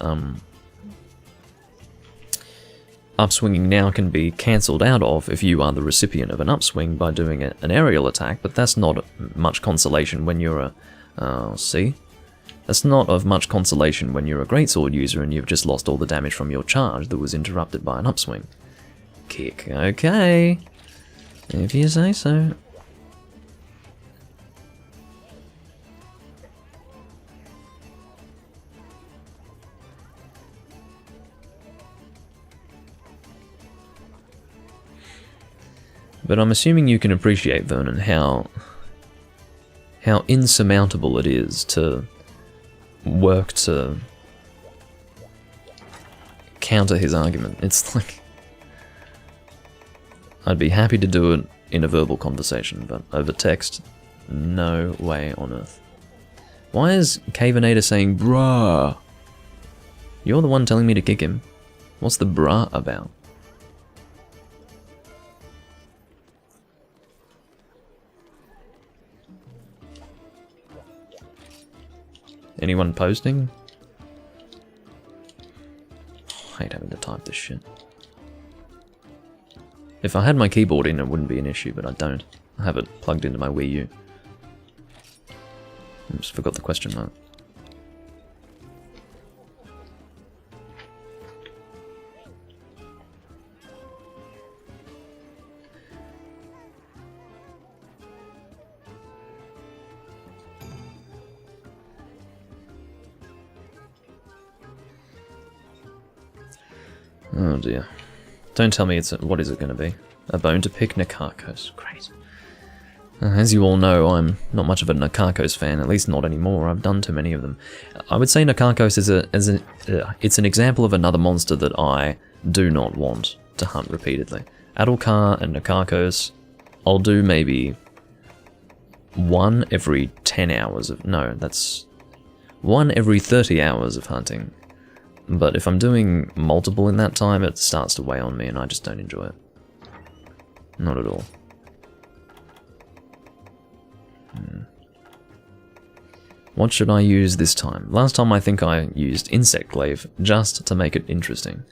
upswinging now can be cancelled out of if you are the recipient of an upswing by doing an aerial attack, but that's not much consolation when you're a... see? That's not of much consolation when you're a Greatsword user and you've just lost all the damage from your charge that was interrupted by an upswing. Kick, okay. If you say so. But I'm assuming you can appreciate, Vernon, how insurmountable it is to work to counter his argument. It's like, I'd be happy to do it in a verbal conversation, but over text, no way on earth. Why is Cavenator saying bruh? You're the one telling me to kick him. What's the bruh about? Anyone posting? I hate having to type this shit. If I had my keyboard in, it wouldn't be an issue, but I don't. I have it plugged into my Wii U. I just forgot the question mark. Oh dear. Don't tell me it's what is it going to be? A bone to pick, Nakakos. Great. As you all know, I'm not much of a Nakakos fan, at least not anymore. I've done too many of them. I would say Nakakos is it's an example of another monster that I do not want to hunt repeatedly. Adulkar and Nakakos, I'll do maybe one every 10 hours of... No, that's one every 30 hours of hunting. But if I'm doing multiple in that time, it starts to weigh on me and I just don't enjoy it. Not at all. What should I use this time? Last time I think I used Insect Glaive just to make it interesting.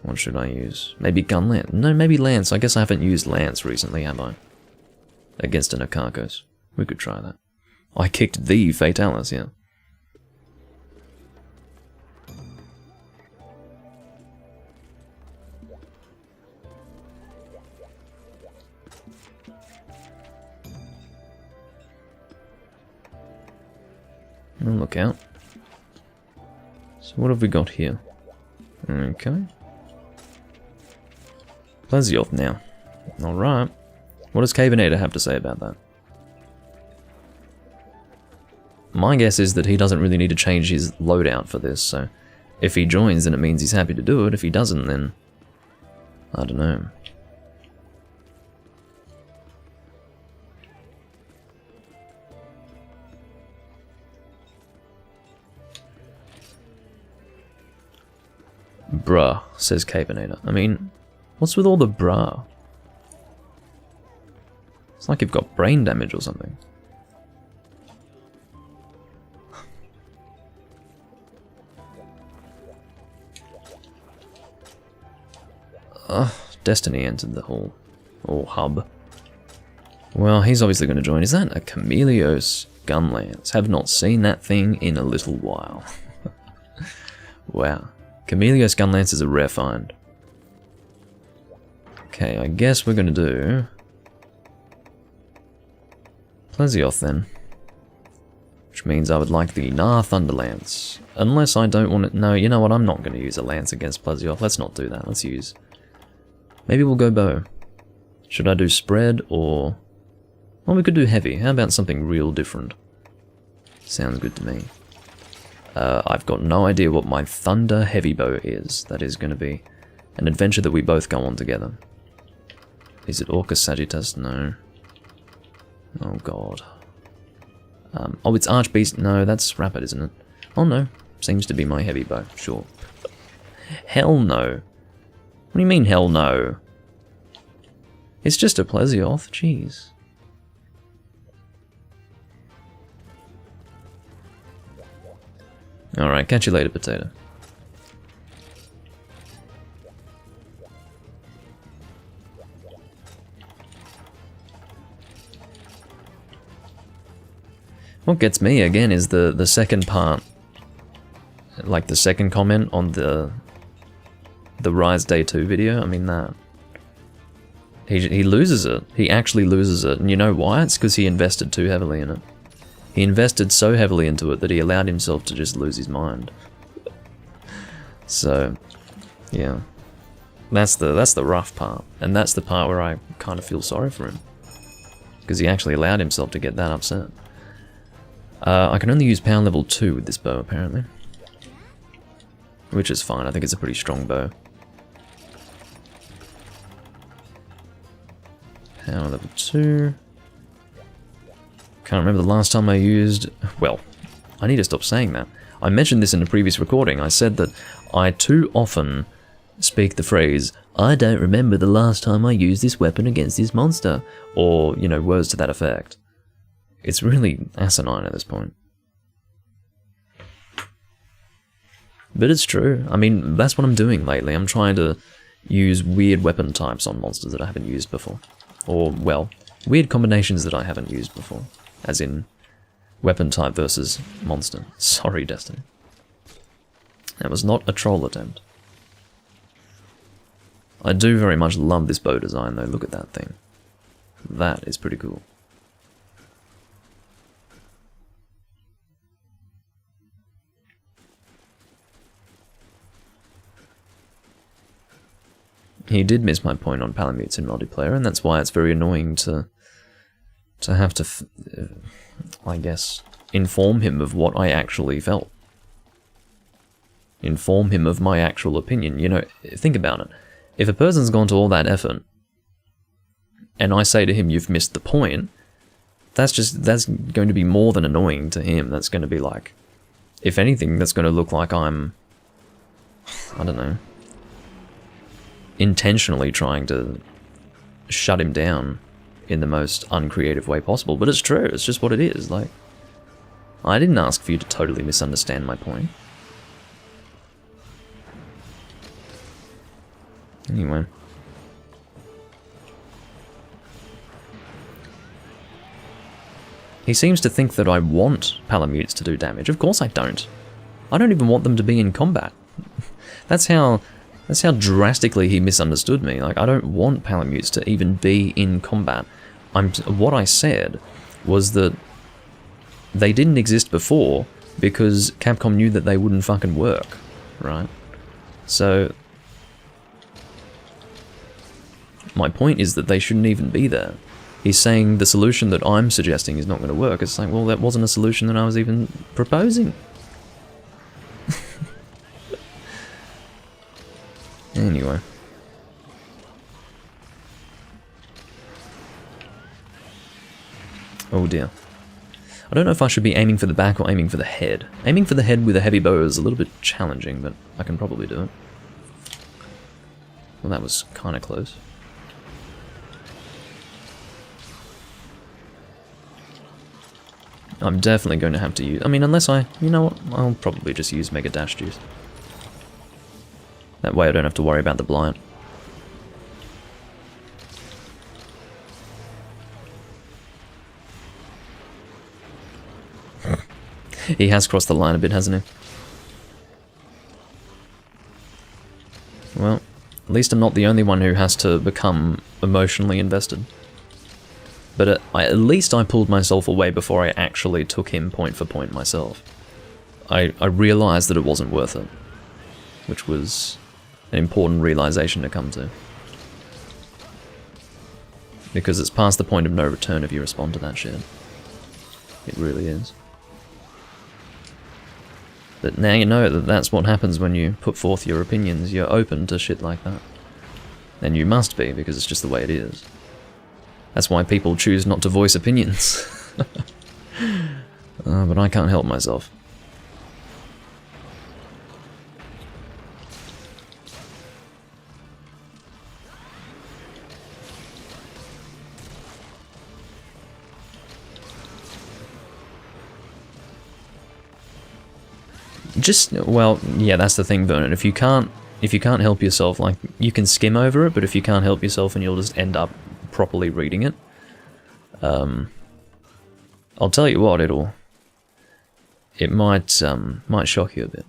What should I use? Maybe Gun Lance? No, maybe Lance. I guess I haven't used Lance recently, have I? Against an Akakos. We could try that. I kicked the Fatalis, yeah. Oh, look out. So what have we got here? Okay. Plesioth now. Alright. What does Cavenator have to say about that? My guess is that he doesn't really need to change his loadout for this, so if he joins then it means he's happy to do it. If he doesn't then... I don't know. Bruh, says Cavenator. I mean, what's with all the bruh? It's like you've got brain damage or something. Destiny entered the hall. Or hub. Well, he's obviously going to join. Is that a Chameleos Gunlance? Have not seen that thing in a little while. Wow. Chameleos Gunlance is a rare find. Okay, I guess we're going to do... Plesioth then. Which means I would like the Gnar Thunderlance. Unless I don't want it... No, you know what? I'm not going to use a lance against Plesioth. Let's not do that. Let's use... Maybe we'll go bow. Should I do spread or... Well, we could do heavy. How about something real different? Sounds good to me. I've got no idea what my Thunder Heavy Bow is. That is going to be an adventure that we both go on together. Is it Orcus Sagittas? No. Oh god. Oh, it's Archbeast. No, that's Rapid, isn't it? Oh no. Seems to be my Heavy Bow. Sure. Hell no. What do you mean, hell no? It's just a Plesioth. Jeez. Alright, catch you later, Potato. What gets me, again, is the second part. Like, the second comment on the Rise Day 2 video. I mean, that... He loses it. He actually loses it. And you know why? It's because he invested too heavily in it. He invested so heavily into it that he allowed himself to just lose his mind. So, yeah. That's the rough part, and that's the part where I kind of feel sorry for him. Because he actually allowed himself to get that upset. I can only use power level 2 with this bow, apparently. Which is fine, I think it's a pretty strong bow. Power level 2. Can't remember the last time I used... Well, I need to stop saying that. I mentioned this in a previous recording. I said that I too often speak the phrase, I don't remember the last time I used this weapon against this monster, or, you know, words to that effect. It's really asinine at this point. But it's true. I mean, that's what I'm doing lately. I'm trying to use weird weapon types on monsters that I haven't used before. Or, well, weird combinations that I haven't used before. As in, weapon type versus monster. Sorry, Destiny. That was not a troll attempt. I do very much love this bow design though, look at that thing. That is pretty cool. He did miss my point on Palamutes in multiplayer, and that's why it's very annoying to have to, I guess, inform him of what I actually felt. Inform him of my actual opinion. You know, think about it. If a person's gone to all that effort, and I say to him, you've missed the point, that's going to be more than annoying to him. That's going to be like, if anything, that's going to look like I'm, I don't know, intentionally trying to shut him down in the most uncreative way possible. But it's true, it's just what it is. Like, I didn't ask for you to totally misunderstand my point. Anyway. He seems to think that I want Palamutes to do damage. Of course I don't. I don't even want them to be in combat. That's how drastically he misunderstood me. Like, I don't want Palamutes to even be in combat. What I said was that they didn't exist before because Capcom knew that they wouldn't fucking work, right? So my point is that they shouldn't even be there. He's saying the solution that I'm suggesting is not going to work. It's like, well, that wasn't a solution that I was even proposing. Anyway. Oh dear. I don't know if I should be aiming for the back or aiming for the head. Aiming for the head with a heavy bow is a little bit challenging, but I can probably do it. Well, that was kind of close. I'm definitely going to have to use... I mean, unless I... You know what? I'll probably just use Mega Dash Juice. That way I don't have to worry about the blind. He has crossed the line a bit, hasn't he? Well, at least I'm not the only one who has to become emotionally invested. But at least I pulled myself away before I actually took him point for point myself. I realised that it wasn't worth it. Which was an important realisation to come to. Because it's past the point of no return if you respond to that shit. It really is. But now you know that that's what happens when you put forth your opinions. You're open to shit like that. And you must be, because it's just the way it is. That's why people choose not to voice opinions. But I can't help myself. Well, yeah, that's the thing, Vernon. If you can't help yourself, like, you can skim over it, but if you can't help yourself and you'll just end up properly reading it, I'll tell you what, it might shock you a bit.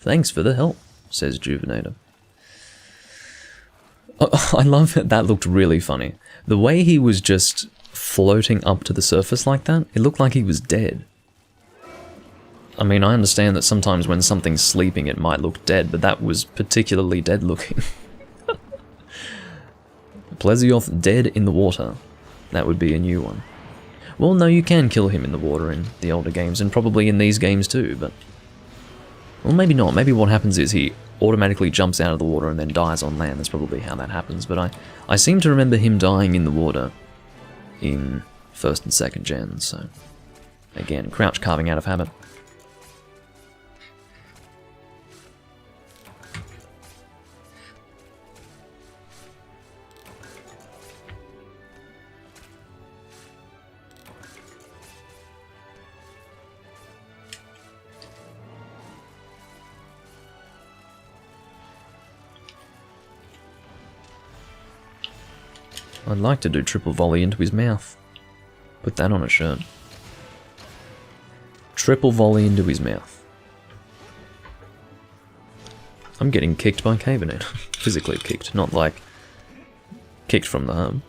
Thanks for the help, says Juvenator. Oh, I love it. That looked really funny. The way he was just floating up to the surface like that, it looked like he was dead. I mean, I understand that sometimes when something's sleeping it might look dead, but that was particularly dead looking. Plesioth dead in the water. That would be a new one. Well, no, you can kill him in the water in the older games, and probably in these games too, but... Well, maybe not. Maybe what happens is he automatically jumps out of the water and then dies on land. That's probably how that happens, but I seem to remember him dying in the water in 1st and 2nd gen, so... Again, crouch carving out of habit. I'd like to do triple volley into his mouth. Put that on a shirt. Triple volley into his mouth. I'm getting kicked by Cabernet. Physically kicked, not like kicked from the hub.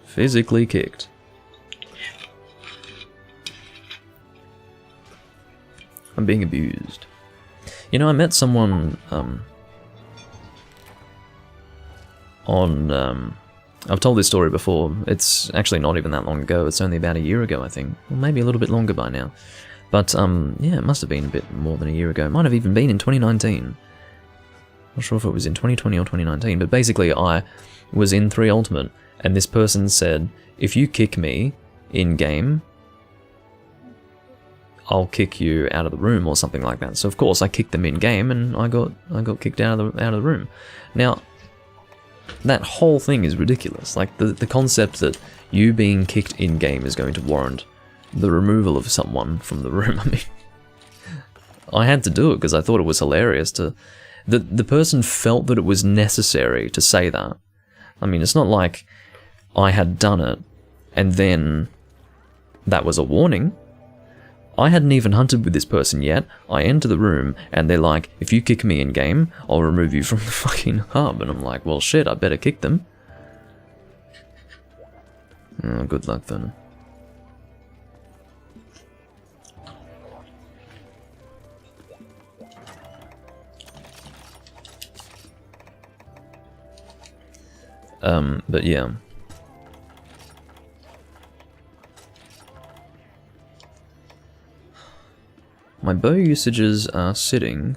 Physically kicked. I'm being abused. You know, I met someone on I've told this story before. It's actually not even that long ago. It's only about a year ago, I think. Well, maybe a little bit longer by now. But, yeah, it must have been a bit more than a year ago. It might have even been in 2019. Not sure if it was in 2020 or 2019. But basically, I was in 3 Ultimate, and this person said, if you kick me in-game, I'll kick you out of the room, or something like that. So, of course, I kicked them in-game, and I got kicked out of the room. Now... that whole thing is ridiculous. Like, the concept that you being kicked in-game is going to warrant the removal of someone from the room. I mean, I had to do it because I thought it was hilarious to... The person felt that it was necessary to say that. I mean, it's not like I had done it and then that was a warning. I hadn't even hunted with this person yet. I enter the room, and they're like, if you kick me in-game, I'll remove you from the fucking hub. And I'm like, well, shit, I better kick them. Oh, good luck, then. But yeah. My bow usages are sitting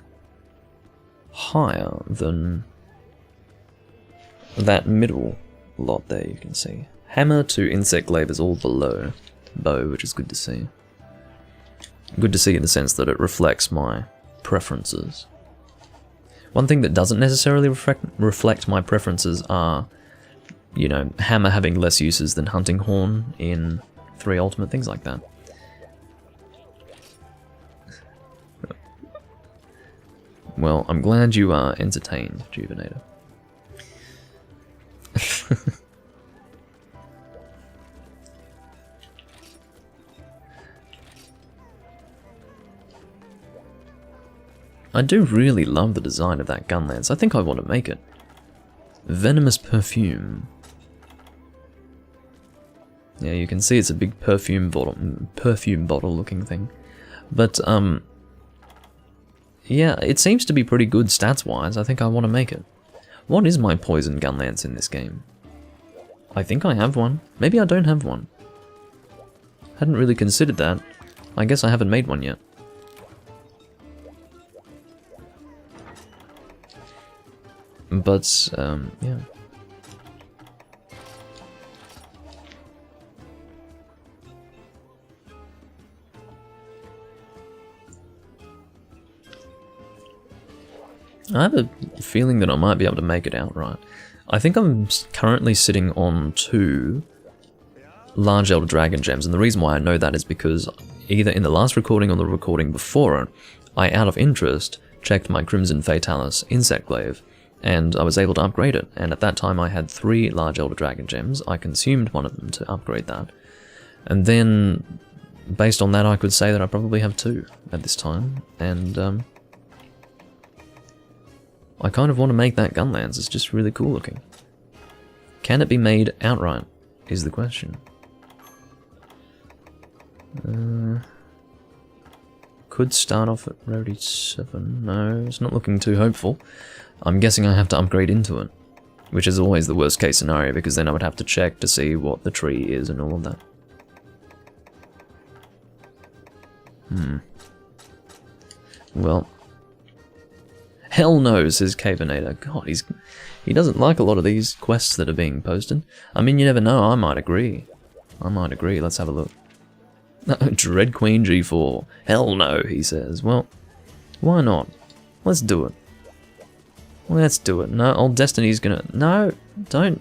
higher than that middle lot there, you can see. Hammer to insect glaive is all below bow, which is good to see. Good to see in the sense that it reflects my preferences. One thing that doesn't necessarily reflect my preferences are, you know, hammer having less uses than hunting horn in 3 Ultimate, things like that. Well, I'm glad you are entertained, Juvenator. I do really love the design of that gun lance. I think I want to make it. Venomous perfume. Yeah, you can see it's a big perfume bottle looking thing. But, yeah, it seems to be pretty good stats-wise. I think I want to make it. What is my poison gun lance in this game? I think I have one. Maybe I don't have one. Hadn't really considered that. I guess I haven't made one yet. But, yeah. I have a feeling that I might be able to make it outright. I think I'm currently sitting on 2 large Elder Dragon gems, and the reason why I know that is because either in the last recording or the recording before it, I, out of interest, checked my Crimson Fatalis Insect Glaive, and I was able to upgrade it, and at that time I had 3 large Elder Dragon gems. I consumed one of them to upgrade that, and then, based on that, I could say that I probably have 2 at this time, and, I kind of want to make that Gunlance. It's just really cool looking. Can it be made outright, is the question. Could start off at rarity 7. No, it's not looking too hopeful. I'm guessing I have to upgrade into it, which is always the worst case scenario, because then I would have to check to see what the tree is and all of that. Well, hell no, says Cavenator. God, he doesn't like a lot of these quests that are being posted. I mean, you never know, I might agree. Let's have a look. Dread Queen G4. Hell no, he says. Well, why not? Let's do it. No, old Destiny's gonna... No, don't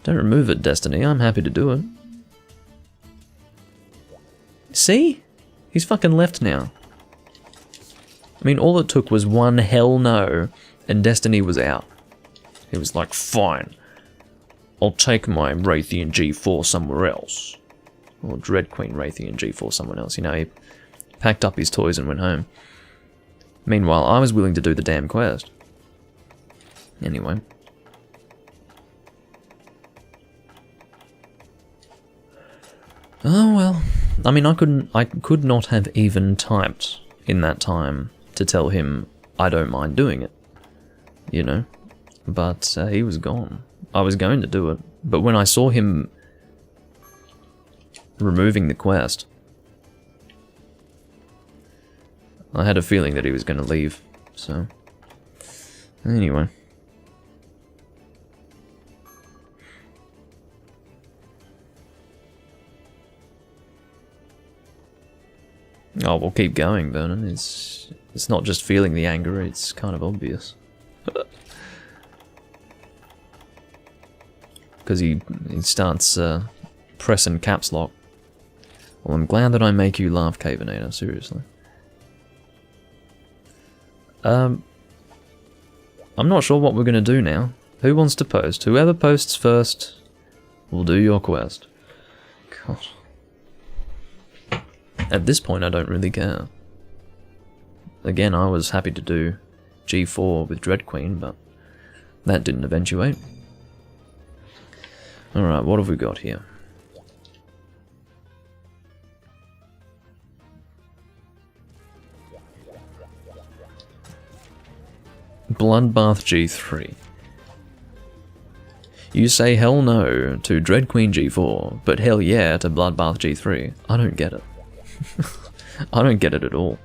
remove it, Destiny. I'm happy to do it. See? He's fucking left now. I mean, all it took was one hell no, and Destiny was out. He was like, fine. I'll take my Raytheon G4 somewhere else. Or Dread Queen Raytheon G4 someone else. You know, he packed up his toys and went home. Meanwhile, I was willing to do the damn quest. Anyway. Oh well. I mean, I could not have even typed in that time to tell him I don't mind doing it. You know? But he was gone. I was going to do it. But when I saw him removing the quest, I had a feeling that he was going to leave, so... Anyway. Oh, we'll keep going, Vernon. It's not just feeling the anger, it's kind of obvious. Because he starts pressing caps lock. Well, I'm glad that I make you laugh, Cavenator, seriously. I'm not sure what we're going to do now. Who wants to post? Whoever posts first will do your quest. God. At this point, I don't really care. Again, I was happy to do G4 with Dread Queen, but that didn't eventuate. Alright, what have we got here? Bloodbath G3. You say hell no to Dread Queen G4, but hell yeah to Bloodbath G3. I don't get it. I don't get it at all.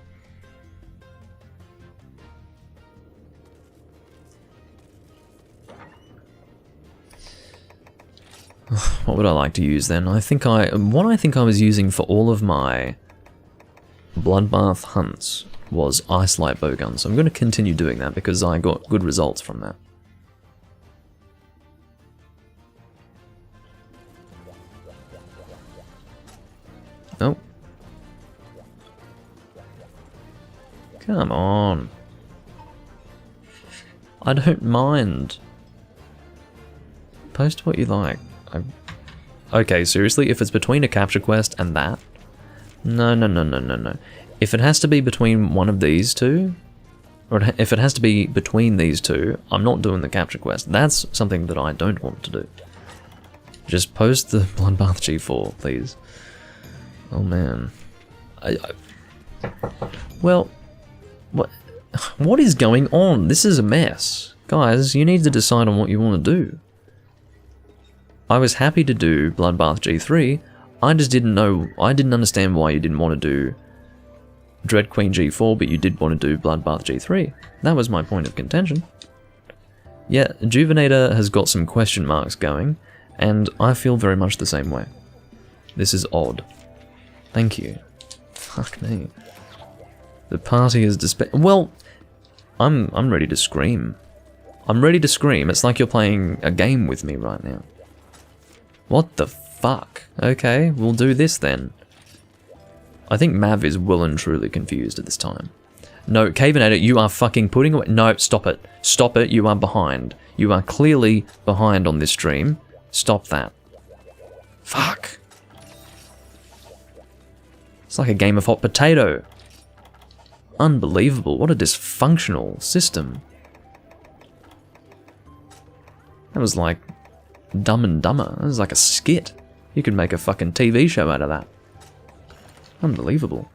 What would I like to use then? What I think I was using for all of my Bloodbath hunts was Ice Light Bowgun, so I'm going to continue doing that because I got good results from that. Oh. Come on. I don't mind. Post what you like. Okay, seriously, if it's between a capture quest and that? No. If it has to be between one of these two, or if it has to be between these two, I'm not doing the capture quest. That's something that I don't want to do. Just post the Bloodbath G4, please. Oh man. Well, what is going on? This is a mess. Guys, you need to decide on what you want to do. I was happy to do Bloodbath G3, I just didn't know, I didn't understand why you didn't want to do Dread Queen G4, but you did want to do Bloodbath G3. That was my point of contention. Yeah, Juvenator has got some question marks going, and I feel very much the same way. This is odd. Thank you. Fuck me. The party is well, I'm ready to scream. I'm ready to scream. It's like you're playing a game with me right now. What the fuck? Okay, we'll do this then. I think Mav is well and truly confused at this time. No, Cavenator, you are fucking putting away— no, stop it. Stop it, you are behind. You are clearly behind on this stream. Stop that. Fuck. It's like a game of hot potato. Unbelievable, what a dysfunctional system. That was like Dumb and Dumber. That was like a skit. You could make a fucking TV show out of that. Unbelievable.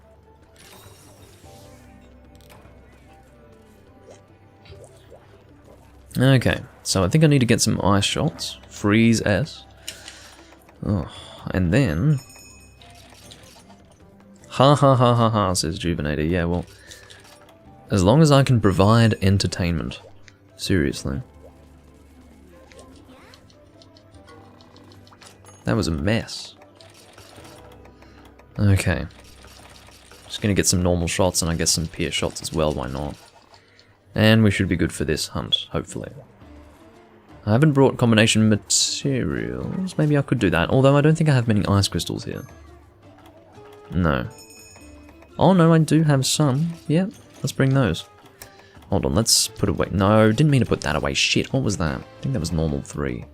Okay, so I think I need to get some ice shots. Freeze S. Oh, and then... Ha ha ha ha ha, says Juvenator. Yeah, well, as long as I can provide entertainment. Seriously. That was a mess. Okay. Just gonna get some normal shots and I guess some pierce shots as well, why not? And we should be good for this hunt, hopefully. I haven't brought combination materials. Maybe I could do that, although I don't think I have many ice crystals here. No. Oh no, I do have some. Yeah, let's bring those. Hold on, let's put away. No, didn't mean to put that away. Shit, what was that? I think that was normal 3.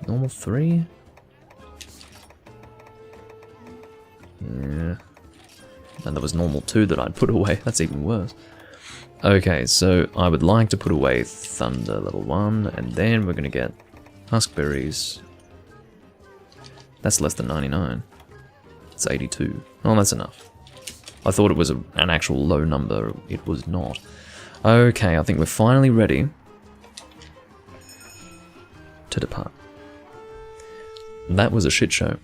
Normal 3? Yeah. And there was normal 2 that I'd put away. That's even worse. Okay, so I would like to put away Thunder level 1, and then we're going to get Huskberries. That's less than 99. It's 82. Oh, that's enough. I thought it was an actual low number. It was not. Okay, I think we're finally ready to depart. That was a shit show.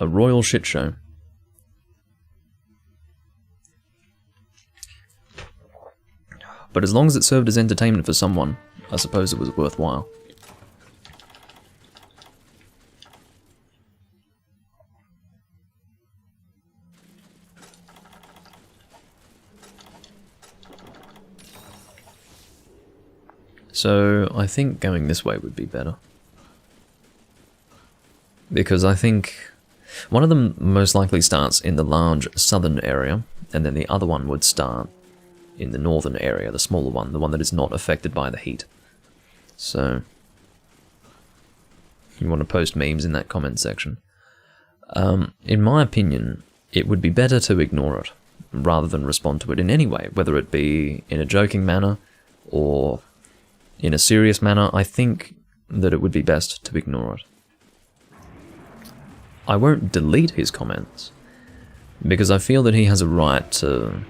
A royal shit show. But as long as it served as entertainment for someone, I suppose it was worthwhile. So I think going this way would be better. Because I think one of them most likely starts in the large southern area, and then the other one would start in the northern area, the smaller one, the one that is not affected by the heat. So, you want to post memes in that comment section. In my opinion, it would be better to ignore it, rather than respond to it in any way, whether it be in a joking manner, or in a serious manner. I think that it would be best to ignore it. I won't delete his comments, because I feel that he has a right to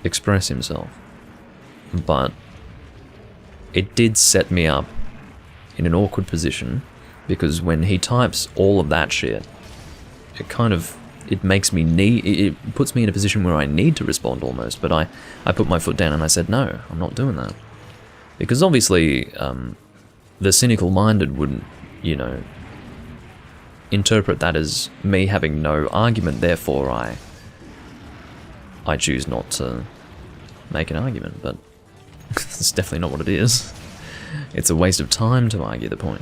express himself, but it did set me up in an awkward position, because when he types all of that shit, it makes me it puts me in a position where I need to respond almost, but I put my foot down and I said, no, I'm not doing that. Because obviously, the cynical minded would, you know, interpret that as me having no argument, therefore I choose not to make an argument, but that's definitely not what it is. It's a waste of time to argue the point.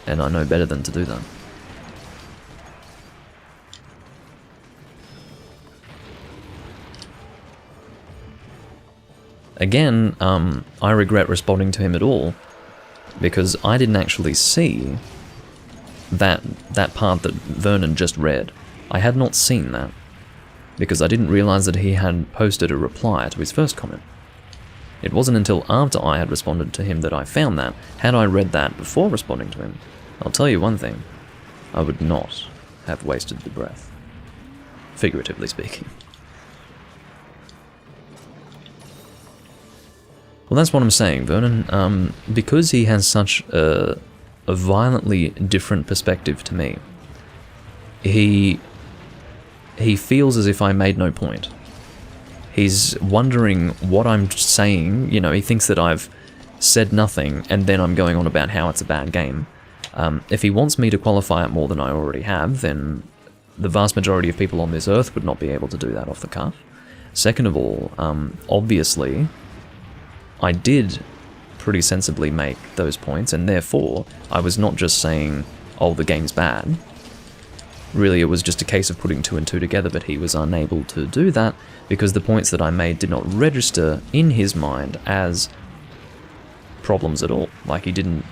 And I know better than to do that. Again, I regret responding to him at all, because I didn't actually see that part that Vernon just read. I had not seen that, because I didn't realize that he had posted a reply to his first comment. It wasn't until after I had responded to him that I found that. Had I read that before responding to him, I'll tell you one thing, I would not have wasted the breath. Figuratively speaking. Well, that's what I'm saying, Vernon. Because he has such a violently different perspective to me, he feels as if I made no point. He's wondering what I'm saying. You know, he thinks that I've said nothing, and then I'm going on about how it's a bad game. If he wants me to qualify it more than I already have, then the vast majority of people on this earth would not be able to do that off the cuff. Second of all, obviously, I did pretty sensibly make those points, and therefore, I was not just saying, oh, the game's bad. Really, it was just a case of putting 2 and 2 together, but he was unable to do that because the points that I made did not register in his mind as problems at all. Like, he didn't...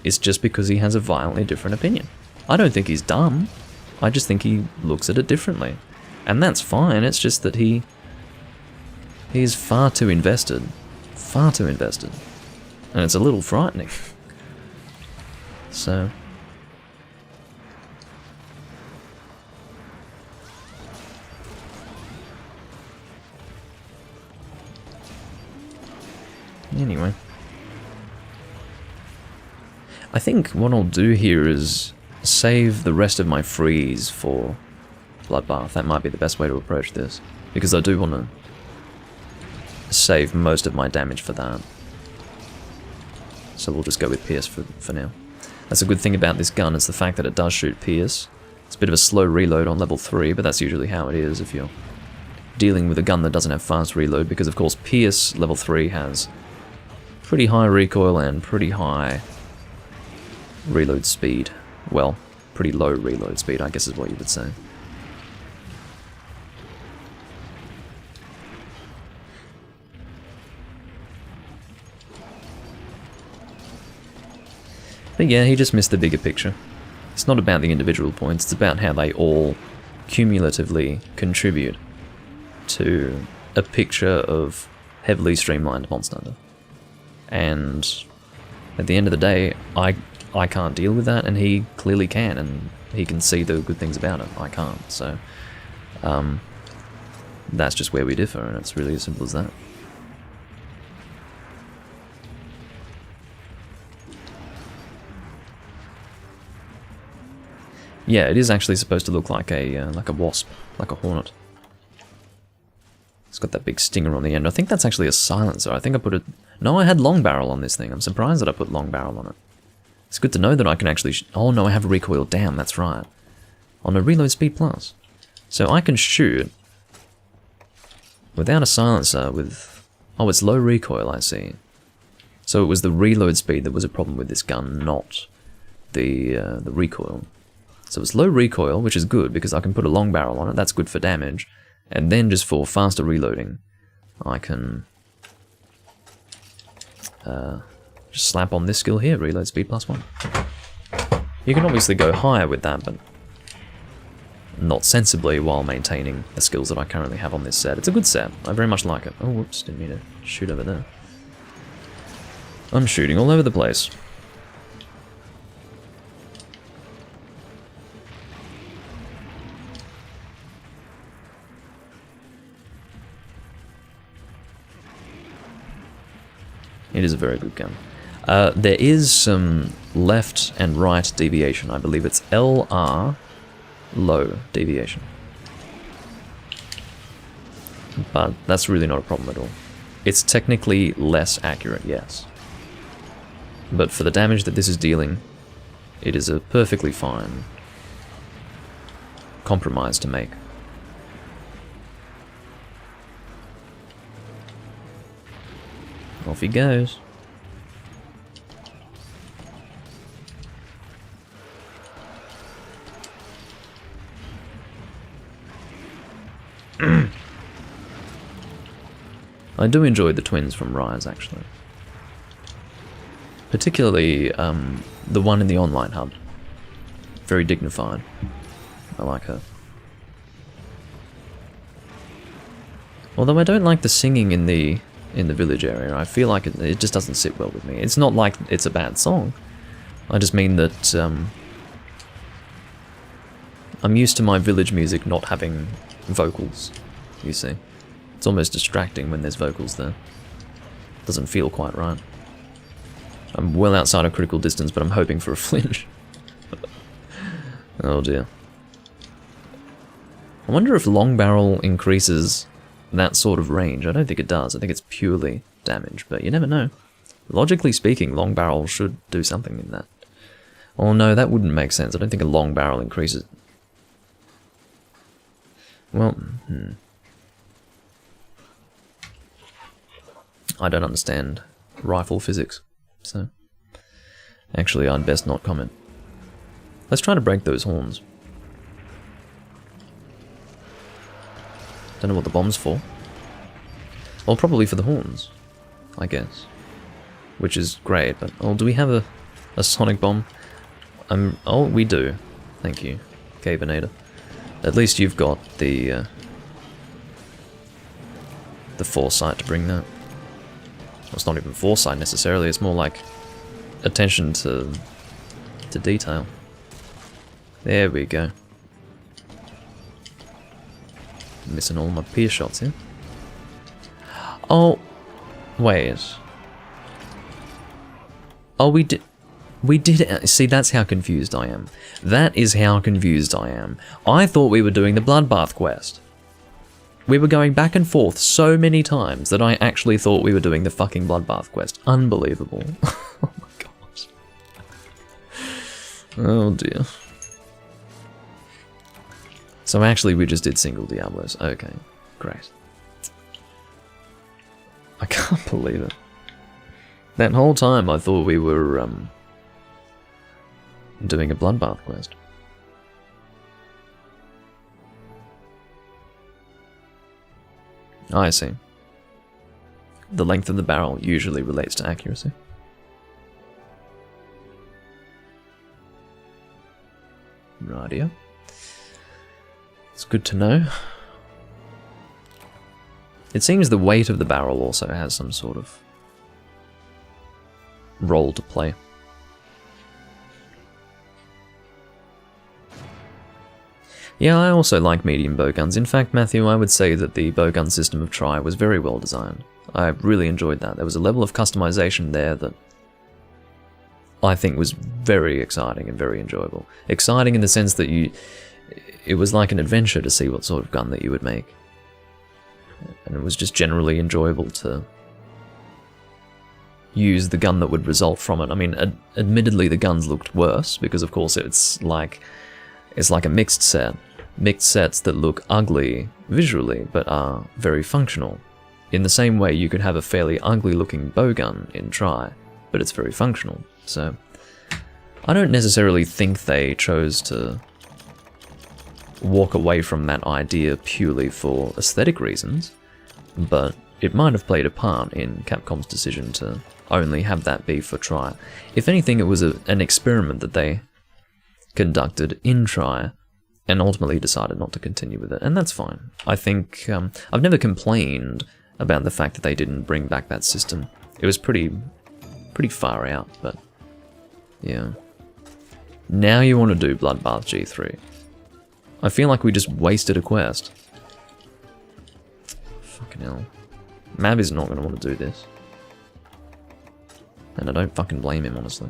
It's just because he has a violently different opinion. I don't think he's dumb. I just think he looks at it differently. And that's fine, it's just that he's far too invested. far too invested. And it's a little frightening. So... Anyway. I think what I'll do here is save the rest of my freeze for Bloodbath. That might be the best way to approach this. Because I do want to save most of my damage for that. So we'll just go with Pierce for now. That's a good thing about this gun, is the fact that it does shoot Pierce. It's a bit of a slow reload on level 3, but that's usually how it is if you're dealing with a gun that doesn't have fast reload, because of course Pierce level 3 has pretty high recoil and pretty high reload speed. Well, pretty low reload speed, I guess is what you would say. But yeah, he just missed the bigger picture. It's not about the individual points, it's about how they all cumulatively contribute to a picture of heavily streamlined Monster Hunter. And at the end of the day, I can't deal with that, and he clearly can, and he can see the good things about it. I can't, so that's just where we differ, and it's really as simple as that. Yeah, it is actually supposed to look like a wasp, like a hornet. It's got that big stinger on the end. I think that's actually a silencer. I think I put it... No, I had long barrel on this thing. I'm surprised that I put long barrel on it. It's good to know that I can actually... Oh no, I have recoil down, that's right. On a reload speed plus. So I can shoot without a silencer with... Oh, it's low recoil, I see. So it was the reload speed that was a problem with this gun, not the recoil. So it's low recoil, which is good because I can put a long barrel on it. That's good for damage. And then just for faster reloading, I can just slap on this skill here, reload speed +1. You can obviously go higher with that, but not sensibly while maintaining the skills that I currently have on this set. It's a good set. I very much like it. Oh, whoops, didn't mean to shoot over there. I'm shooting all over the place. It is a very good gun. There is some left and right deviation. I believe it's LR low deviation. But that's really not a problem at all. It's technically less accurate, yes. But for the damage that this is dealing, it is a perfectly fine compromise to make. Off he goes. I do enjoy the twins from Rise, actually. Particularly the one in the online hub. Very dignified. I like her. Although I don't like the singing in the village area. I feel like it just doesn't sit well with me. It's not like it's a bad song. I just mean that I'm used to my village music not having vocals, you see. It's almost distracting when there's vocals there. Doesn't feel quite right. I'm well outside of critical distance, but I'm hoping for a flinch. Oh dear. I wonder if long barrel increases that sort of range. I don't think it does. I think it's purely damage, but you never know. Logically speaking, long barrel should do something in that. Oh no, that wouldn't make sense. I don't think a long barrel increases... Well, I don't understand rifle physics, so... Actually, I'd best not comment. Let's try to break those horns. Don't know what the bomb's for. Well, probably for the horns, I guess. Which is great, but... Oh, do we have a sonic bomb? Oh, we do. Thank you, Cavenator. At least you've got the foresight to bring that. it's not even foresight necessarily, it's more like attention to detail. There we go. Missing all my peer shots here. Oh, wait. Oh, we did it. See, that's how confused I am. That is how confused I am. I thought we were doing the Bloodbath quest. We were going back and forth so many times that I actually thought we were doing the fucking Bloodbath quest. Unbelievable. Oh my god. Oh dear. So actually we just did single Diablos. Okay, great. I can't believe it. That whole time I thought we were doing a Bloodbath quest. I see. The length of the barrel usually relates to accuracy. Rightio. It's good to know. It seems the weight of the barrel also has some sort of role to play. Yeah, I also like medium bowguns. In fact, Matthew, I would say that the bowgun system of Tri was very well designed. I really enjoyed that. There was a level of customization there that I think was very exciting and very enjoyable. Exciting in the sense that it was like an adventure to see what sort of gun that you would make. And it was just generally enjoyable to use the gun that would result from it. I mean, admittedly the guns looked worse, because of course it's like a mixed set. Mixed sets that look ugly visually, but are very functional. In the same way you could have a fairly ugly looking bowgun in Tri, but it's very functional. So, I don't necessarily think they chose to walk away from that idea purely for aesthetic reasons, but it might have played a part in Capcom's decision to only have that be for Tri. If anything, it was an experiment that they conducted in Tri, and ultimately decided not to continue with it, and that's fine. I think, I've never complained about the fact that they didn't bring back that system. It was pretty far out, but yeah. Now you want to do Bloodbath G3. I feel like we just wasted a quest. Fucking hell. Mab is not going to want to do this. And I don't fucking blame him, honestly.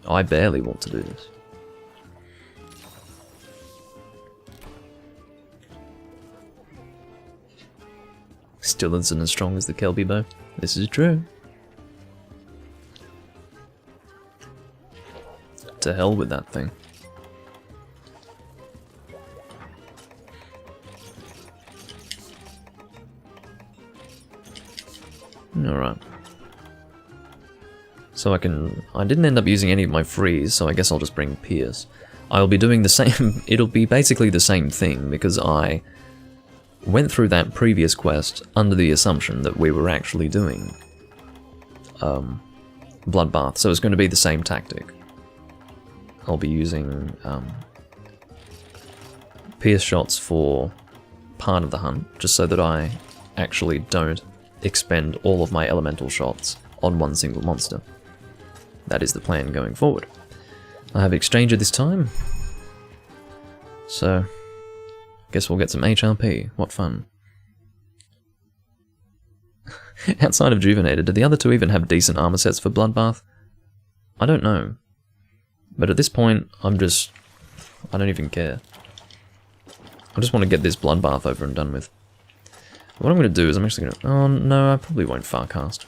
I barely want to do this. Still isn't as strong as the Kelby bow. This is true. To hell with that thing. Alright. So I didn't end up using any of my freeze, so I guess I'll just bring Pierce. I'll be doing the same, it'll be basically the same thing, because I went through that previous quest under the assumption that we were actually doing Bloodbath, so it's going to be the same tactic. I'll be using Pierce shots for part of the hunt, just so that I actually don't expend all of my elemental shots on one single monster. That is the plan going forward. I have Exchanger this time, so guess we'll get some HRP. What fun. Outside of Juvenated, do the other two even have decent armor sets for Bloodbath? I don't know. But at this point, I don't even care. I just want to get this Bloodbath over and done with. What I'm going to do is I'm actually going to... Oh, no, I probably won't farcast.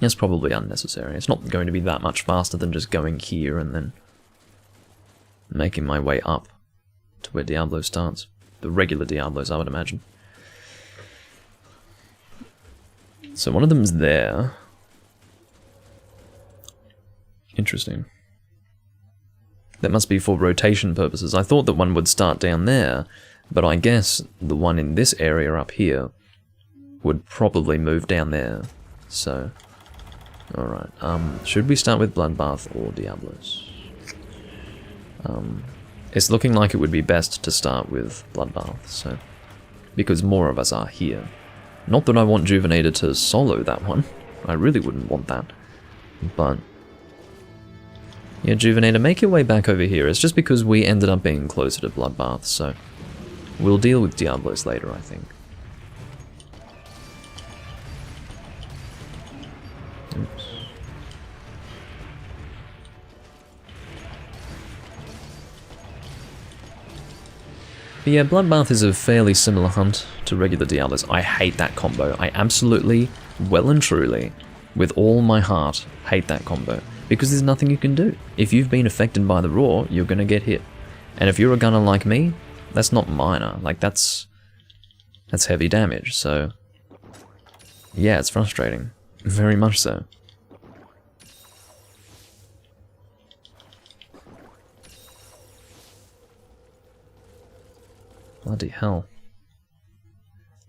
It's probably unnecessary. It's not going to be that much faster than just going here and then making my way up to where Diablo starts. The regular Diablos, I would imagine. So one of them's there. Interesting. That must be for rotation purposes. I thought that one would start down there, but I guess the one in this area up here would probably move down there. So, alright. Should we start with Bloodbath or Diablos? It's looking like it would be best to start with Bloodbath, so... because more of us are here. Not that I want Juvenator to solo that one. I really wouldn't want that. But yeah, Juvenator, make your way back over here. It's just because we ended up being closer to Bloodbath, so we'll deal with Diablos later, I think. Oops. But yeah, Bloodbath is a fairly similar hunt to regular Diablos. I hate that combo. I absolutely, well and truly, with all my heart, hate that combo. Because there's nothing you can do. If you've been affected by the Roar, you're gonna get hit. And if you're a gunner like me, that's not minor. Like, that's heavy damage, so yeah, it's frustrating. Very much so. Bloody hell.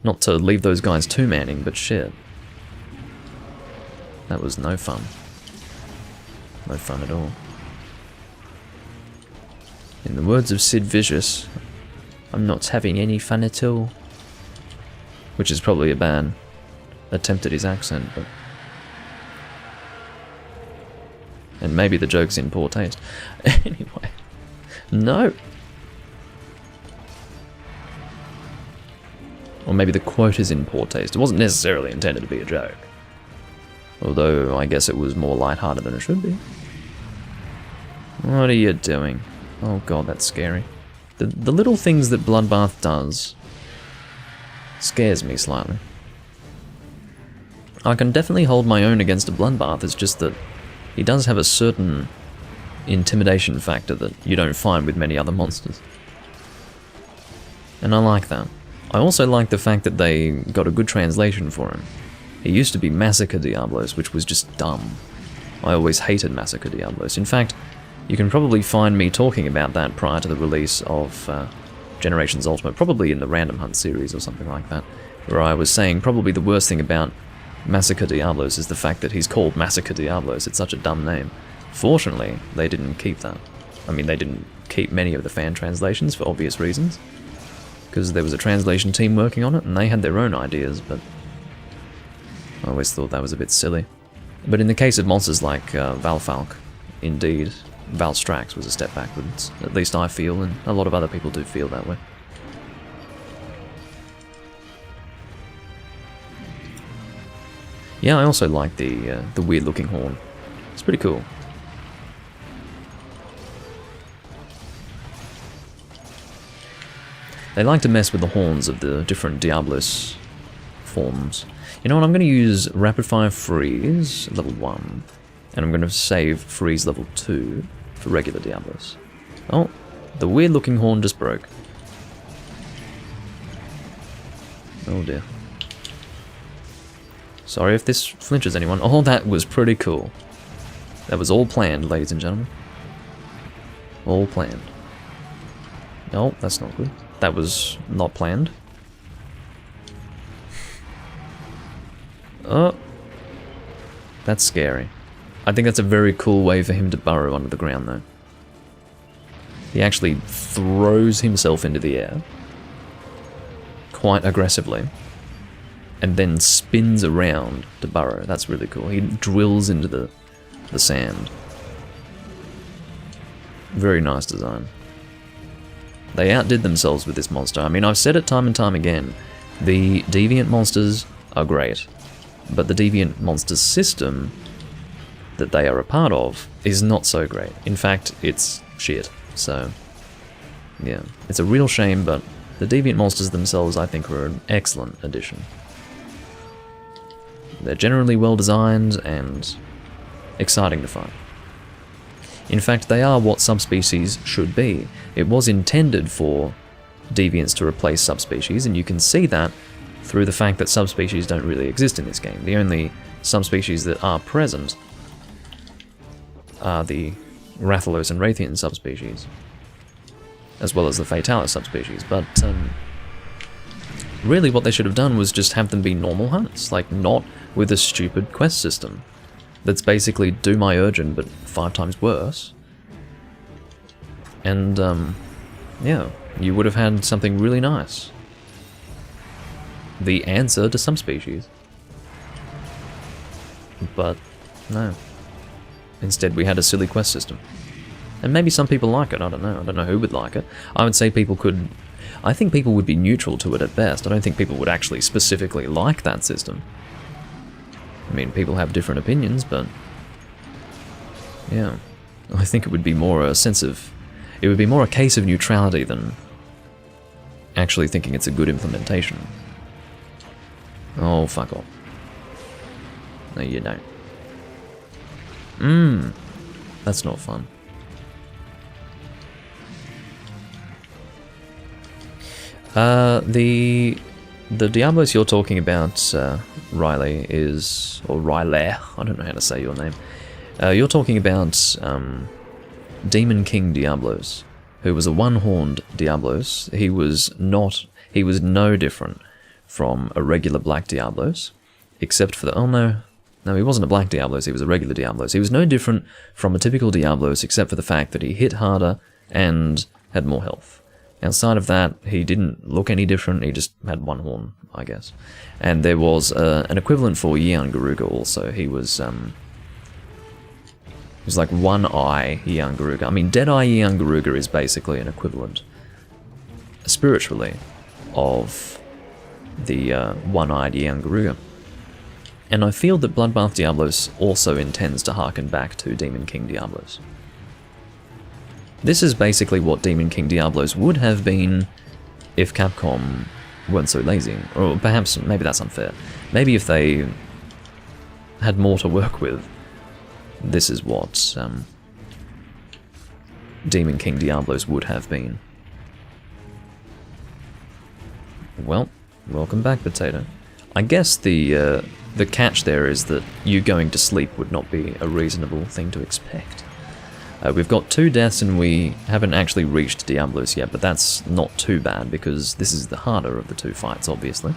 Not to leave those guys two-manning, but shit. That was no fun. No fun at all. In the words of Sid Vicious, I'm not having any fun at all. Which is probably a bad attempt at his accent, but... and maybe the joke's in poor taste. Anyway. No! Or maybe the quote is in poor taste. It wasn't necessarily intended to be a joke. Although, I guess it was more lighthearted than it should be. What are you doing? Oh god, that's scary. The little things that Bloodbath does scares me slightly. I can definitely hold my own against a Bloodbath, it's just that he does have a certain intimidation factor that you don't find with many other monsters. And I like that. I also like the fact that they got a good translation for him. He used to be Massacre Diablos, which was just dumb. I always hated Massacre Diablos. In fact, you can probably find me talking about that prior to the release of Generations Ultimate, probably in the Random Hunt series or something like that, where I was saying probably the worst thing about Massacre Diablos is the fact that he's called Massacre Diablos. It's such a dumb name. Fortunately, they didn't keep that. I mean, they didn't keep many of the fan translations for obvious reasons, because there was a translation team working on it and they had their own ideas, but I always thought that was a bit silly. But in the case of monsters like Valfalk, indeed, Valstrax was a step backwards. At least I feel, and a lot of other people do feel that way. Yeah, I also like the weird-looking horn. It's pretty cool. They like to mess with the horns of the different Diablos forms. You know what, I'm going to use Rapid Fire Freeze, level 1, and I'm going to save Freeze level 2 for regular Diablos. Oh, the weird looking horn just broke. Oh dear. Sorry if this flinches anyone. Oh, that was pretty cool. That was all planned, ladies and gentlemen. All planned. Oh, that's not good. That was not planned. Oh. That's scary. I think that's a very cool way for him to burrow under the ground, though. He actually throws himself into the air quite aggressively and then spins around to burrow. That's really cool. He drills into the sand. Very nice design. They outdid themselves with this monster. I mean, I've said it time and time again. The Deviant monsters are great, but the Deviant monsters system that they are a part of is not so great. In fact, it's shit. So, yeah. It's a real shame, but the Deviant monsters themselves, I think, are an excellent addition. They're generally well designed and exciting to fight. In fact, they are what subspecies should be. It was intended for deviants to replace subspecies, and you can see that through the fact that subspecies don't really exist in this game. The only subspecies that are present are the Rathalos and Raytheon subspecies, as well as the Fatalis subspecies, but really what they should have done was just have them be normal hunts, like not with a stupid quest system that's basically do my urgent but 5 times worse. And yeah, you would have had something really nice. the answer to subspecies. But no. Instead we had a silly quest system. And maybe some people like it, I don't know. I don't know who would like it. I would say people could... I think people would be neutral to it at best. I don't think people would actually specifically like that system. I mean, people have different opinions, but... yeah. I think it would be more a sense of... it would be more a case of neutrality than actually thinking it's a good implementation. Oh, fuck off. No, you don't. That's not fun. The Diablos you're talking about, Riley, is... or Riley, I don't know how to say your name. You're talking about Demon King Diablos, who was a one-horned Diablos. He was no different from a regular Black Diablos, except for the... oh no, he wasn't a Black Diablos, he was a regular Diablos. He was no different from a typical Diablos, except for the fact that he hit harder and had more health. Outside of that, he didn't look any different, he just had one horn, I guess. And there was an equivalent for Yian Garuga also. He was like one eye Yian Garuga. I mean, Dead-Eye Yian Garuga is basically an equivalent, spiritually, of the one-eyed Yian Garuga. And I feel that Bloodbath Diablos also intends to harken back to Demon King Diablos. This is basically what Demon King Diablos would have been if Capcom weren't so lazy. Or perhaps, maybe that's unfair. Maybe if they had more to work with, this is what Demon King Diablos would have been. Well, welcome back, Potato. I guess the catch there is that you going to sleep would not be a reasonable thing to expect. We've got 2 deaths and we haven't actually reached Diablos yet, but that's not too bad because this is the harder of the 2 fights, obviously.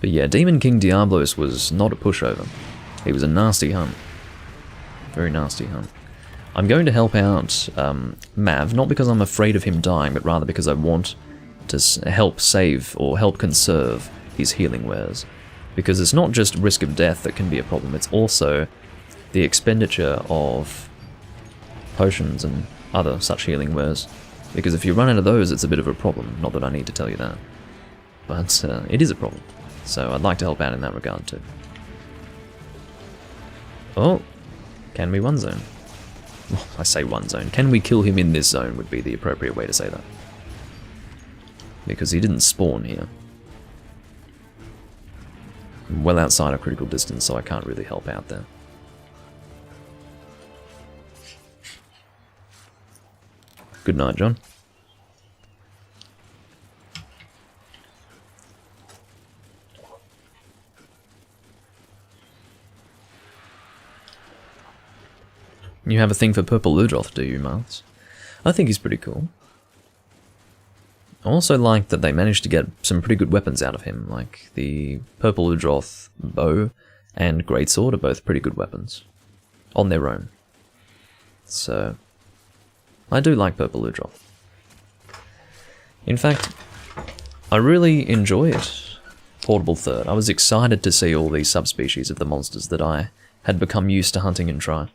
But yeah, Demon King Diablos was not a pushover. He was a nasty hunt. Very nasty hunt. I'm going to help out Mav, not because I'm afraid of him dying, but rather because I want to help save or help conserve his healing wares. Because it's not just risk of death that can be a problem, it's also the expenditure of potions and other such healing wares. Because if you run out of those, it's a bit of a problem. Not that I need to tell you that. But it is a problem. So I'd like to help out in that regard too. Oh, can we one zone? Well, I say one zone. Can we kill him in this zone would be the appropriate way to say that. Because he didn't spawn here. I'm well outside of critical distance, so I can't really help out there. Good night, John. You have a thing for Purple Ludroth, do you, Miles? I think he's pretty cool. I also like that they managed to get some pretty good weapons out of him, like the Purple Ludroth bow and greatsword are both pretty good weapons. On their own. So, I do like Purple Ludroth. In fact, I really enjoyed Portable Third. I was excited to see all these subspecies of the monsters that I had become used to hunting and try.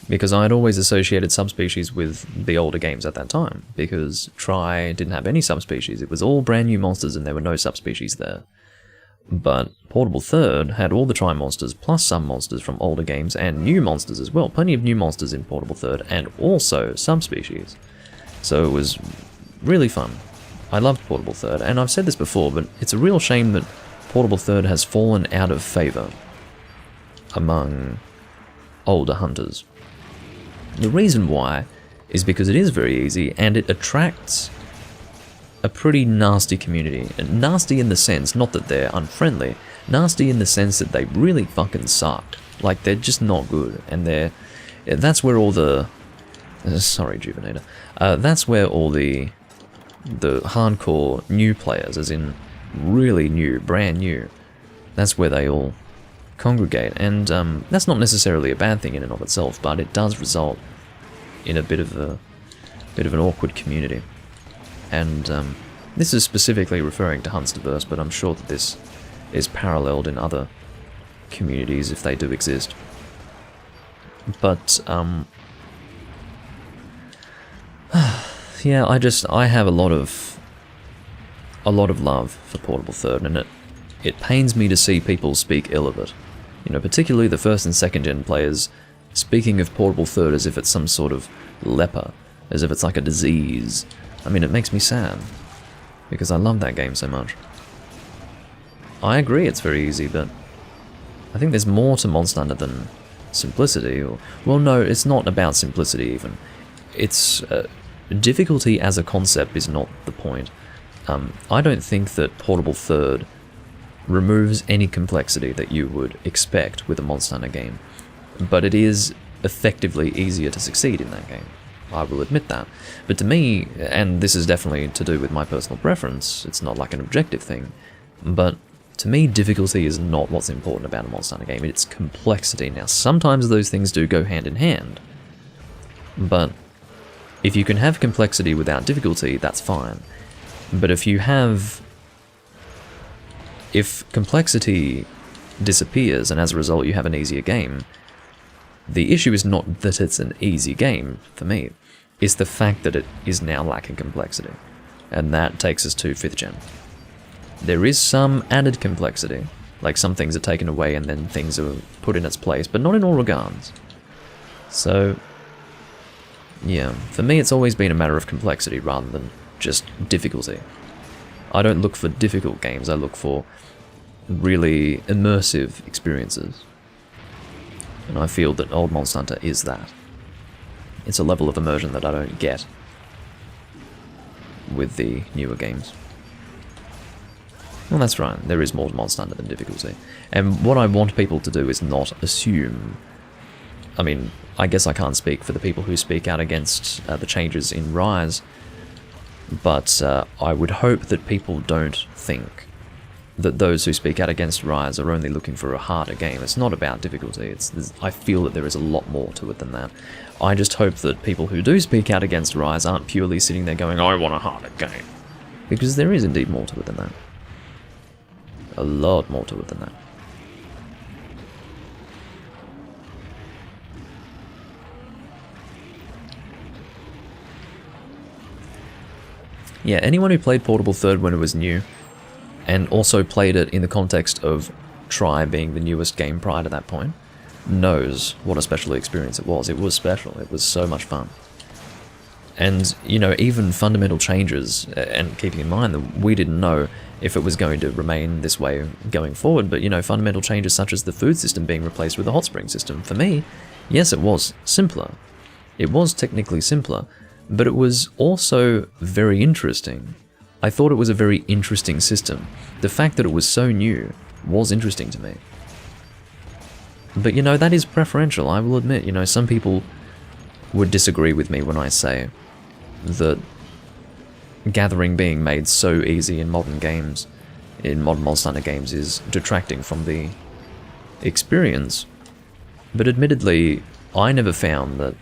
Because I had always associated subspecies with the older games at that time, because Tri didn't have any subspecies, it was all brand new monsters and there were no subspecies there. But Portable Third had all the Tri monsters, plus some monsters from older games, and new monsters as well, plenty of new monsters in Portable Third, and also subspecies. So it was really fun. I loved Portable Third, and I've said this before, but it's a real shame that Portable Third has fallen out of favour among older hunters. The reason why is because it is very easy and it attracts a pretty nasty community. And nasty in the sense, not that they're unfriendly, nasty in the sense that they really fucking suck. Like, they're just not good. And that's where all the... sorry, Juvenator. That's where all the hardcore new players, as in really new, brand new, That's where they all congregate, and that's not necessarily a bad thing in and of itself, but it does result in a bit of an awkward community. And this is specifically referring to Huntsdiverse, but I'm sure that this is paralleled in other communities if they do exist. But yeah, I have a lot of love for Portable Third, and it pains me to see people speak ill of it. You know, particularly the first and second gen players speaking of Portable Third as if it's some sort of leper, as if it's like a disease. I mean, it makes me sad, because I love that game so much. I agree it's very easy, but I think there's more to Monster Hunter than simplicity, or... Well, no, it's not about simplicity even. It's... difficulty as a concept is not the point. I don't think that Portable Third removes any complexity that you would expect with a Monster Hunter game, but it is effectively easier to succeed in that game. I will admit that. But to me, and this is definitely to do with my personal preference, it's not like an objective thing, but to me, difficulty is not what's important about a Monster Hunter game, it's complexity. Now, sometimes those things do go hand in hand, but if you can have complexity without difficulty, that's fine. But if complexity disappears and as a result you have an easier game, the issue is not that it's an easy game, for me. It's the fact that it is now lacking complexity. And that takes us to 5th gen. There is some added complexity, like some things are taken away and then things are put in its place, but not in all regards. So, yeah, for me it's always been a matter of complexity rather than just difficulty. I don't look for difficult games, I look for really immersive experiences. And I feel that Old Monster Hunter is that. It's a level of immersion that I don't get with the newer games. Well, that's right, there is more to Monster Hunter than difficulty. And what I want people to do is not assume... I mean, I guess I can't speak for the people who speak out against the changes in Rise, but I would hope that people don't think that those who speak out against Rise are only looking for a harder game. It's not about difficulty. I feel that there is a lot more to it than that. I just hope that people who do speak out against Rise aren't purely sitting there going, I want a harder game. Because there is indeed more to it than that. A lot more to it than that. Yeah, anyone who played Portable Third when it was new, and also played it in the context of Tri being the newest game prior to that point, knows what a special experience it was. It was special. It was so much fun. And, you know, even fundamental changes, and keeping in mind that we didn't know if it was going to remain this way going forward, but, you know, fundamental changes such as the food system being replaced with a hot spring system, for me, yes, it was simpler. It was technically simpler, but it was also very interesting. I thought it was a very interesting system. The fact that it was so new was interesting to me. But, you know, that is preferential, I will admit. You know, some people would disagree with me when I say that gathering being made so easy in modern games, in modern Monster Hunter games, is detracting from the experience. But admittedly, I never found that